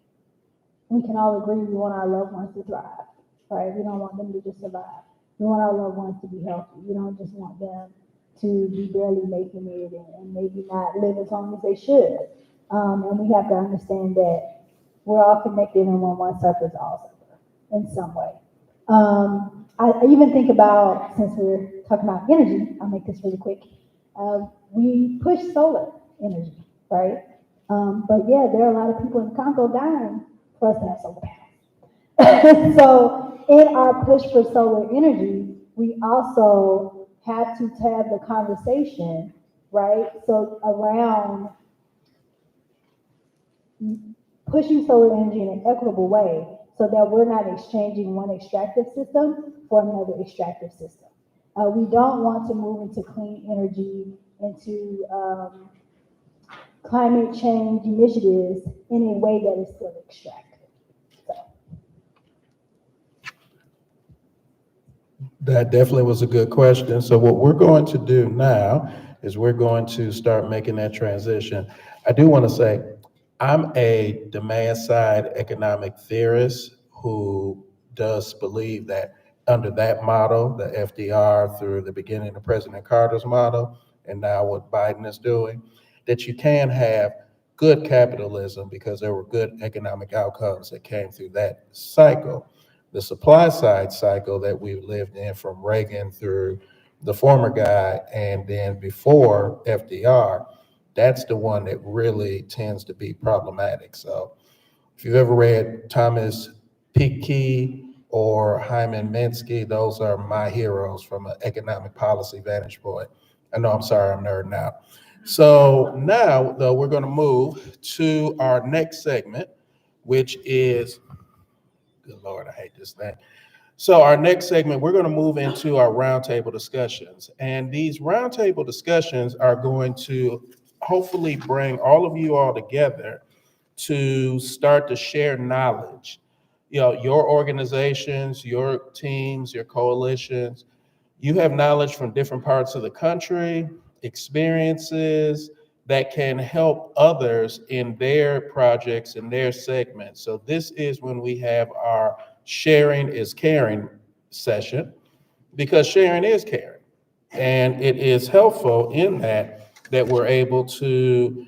we can all agree we want our loved ones to thrive, right? We don't want them to just survive. We want our loved ones to be healthy. We don't just want them to be barely making it and maybe not live as long as they should. And we have to understand that we're all connected and when one suffers, all suffer in some way. I even think about, since we're talking about energy, I'll make this really quick. We push solar energy, right? But yeah, there are a lot of people in Congo dying for us to have solar panels. So in our push for solar energy, we also have to have the conversation, right? So around pushing solar energy in an equitable way so that we're not exchanging one extractive system for another extractive system. We don't want to move into clean energy, into climate change initiatives in a way that is still extractive. That definitely was a good question. So what we're going to do now is we're going to start making that transition. I do want to say, I'm a demand side economic theorist who does believe that under that model, the FDR through the beginning of President Carter's model, and now what Biden is doing, that you can have good capitalism because there were good economic outcomes that came through that cycle. The supply side cycle that we've lived in from Reagan through the former guy, and then before FDR, that's the one that really tends to be problematic. So if you've ever read Thomas Piketty or Hyman Minsky, those are my heroes from an economic policy vantage point. I know, I'm sorry, I'm nerding out. So now, though, we're going to move to our next segment, which is, good Lord, I hate this thing. So our next segment, we're going to move into our roundtable discussions. And these roundtable discussions are going to hopefully bring all of you all together to start to share knowledge. You know, your organizations, your teams, your coalitions, you have knowledge from different parts of the country, experiences that can help others in their projects and their segments. So this is when we have our sharing is caring session, because sharing is caring. And it is helpful in that we're able to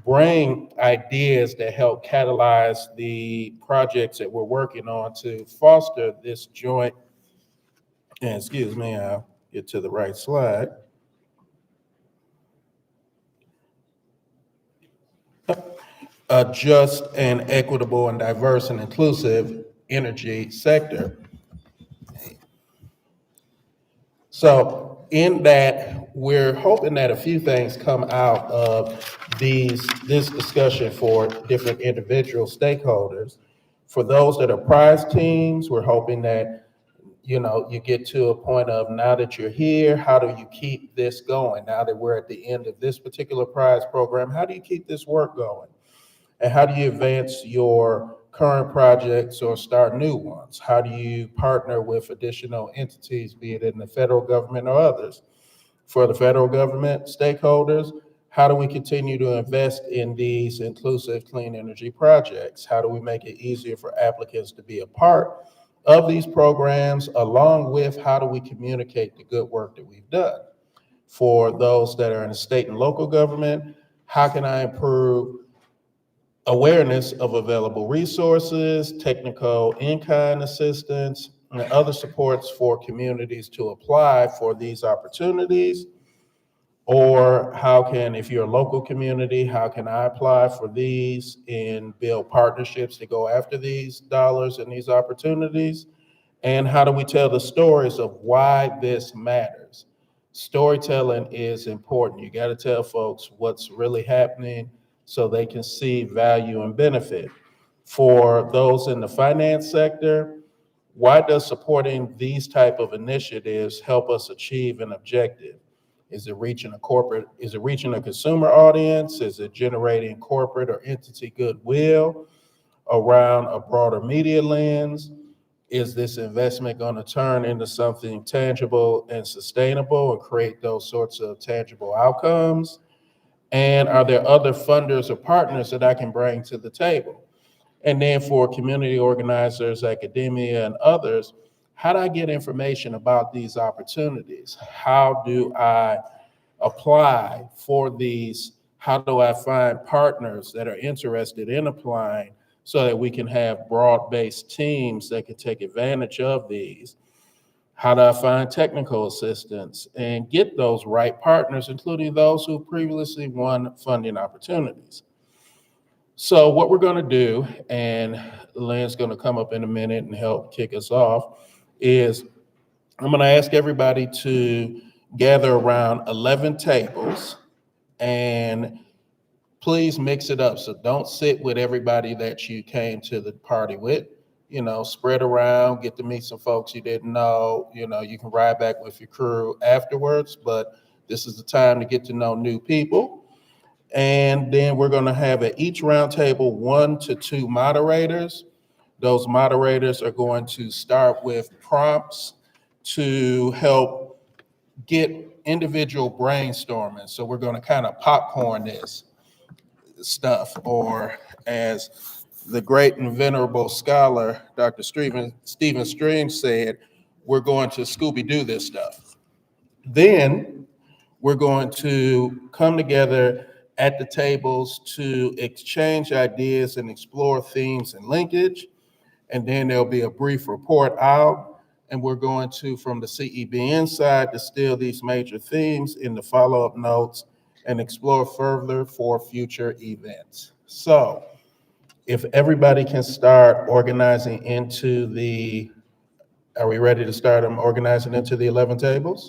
bring ideas that help catalyze the projects that we're working on to foster this joint, and excuse me, I'll get to the right slide. A just and equitable and diverse and inclusive energy sector. So in that, we're hoping that a few things come out of this discussion for different individual stakeholders. For those that are prize teams, we're hoping that, you know, you get to a point of, now that you're here, how do you keep this going? Now that we're at the end of this particular prize program, how do you keep this work going? And how do you advance your current projects or start new ones? How do you partner with additional entities, be it in the federal government or others? For the federal government stakeholders, how do we continue to invest in these inclusive clean energy projects? How do we make it easier for applicants to be a part of these programs, along with how do we communicate the good work that we've done? For those that are in the state and local government, how can I improve awareness of available resources, technical in-kind assistance, and other supports for communities to apply for these opportunities? Or how can, if you're a local community, how can I apply for these and build partnerships to go after these dollars and these opportunities? And how do we tell the stories of why this matters? Storytelling is important. You got to tell folks what's really happening so they can see value and benefit. For those in the finance sector, why does supporting these type of initiatives help us achieve an objective? Is it reaching a corporate, is it reaching a consumer audience? Is it generating corporate or entity goodwill around a broader media lens? Is this investment going to turn into something tangible and sustainable and create those sorts of tangible outcomes? And are there other funders or partners that I can bring to the table? And then for community organizers, academia, and others, how do I get information about these opportunities? How do I apply for these? How do I find partners that are interested in applying so that we can have broad-based teams that can take advantage of these? How do I find technical assistance and get those right partners, including those who previously won funding opportunities? So what we're going to do, and Lynn's going to come up in a minute and help kick us off, is I'm going to ask everybody to gather around 11 tables, and please mix it up. So don't sit with everybody that you came to the party with. You know, spread around, get to meet some folks you didn't know. You know, you can ride back with your crew afterwards, but this is the time to get to know new people. And then we're going to have at each round table 1 to 2 moderators. Those moderators are going to start with prompts to help get individual brainstorming. So we're going to kind of popcorn this stuff, or as the great and venerable scholar, Dr. Stephen Strange said, we're going to Scooby-Doo this stuff. Then we're going to come together at the tables to exchange ideas and explore themes and linkage. And then there'll be a brief report out And we're going to, from the CEBN side, distill these major themes into follow-up notes and explore further for future events. So if everybody can start organizing into the, are we ready to start organizing into the 11 tables?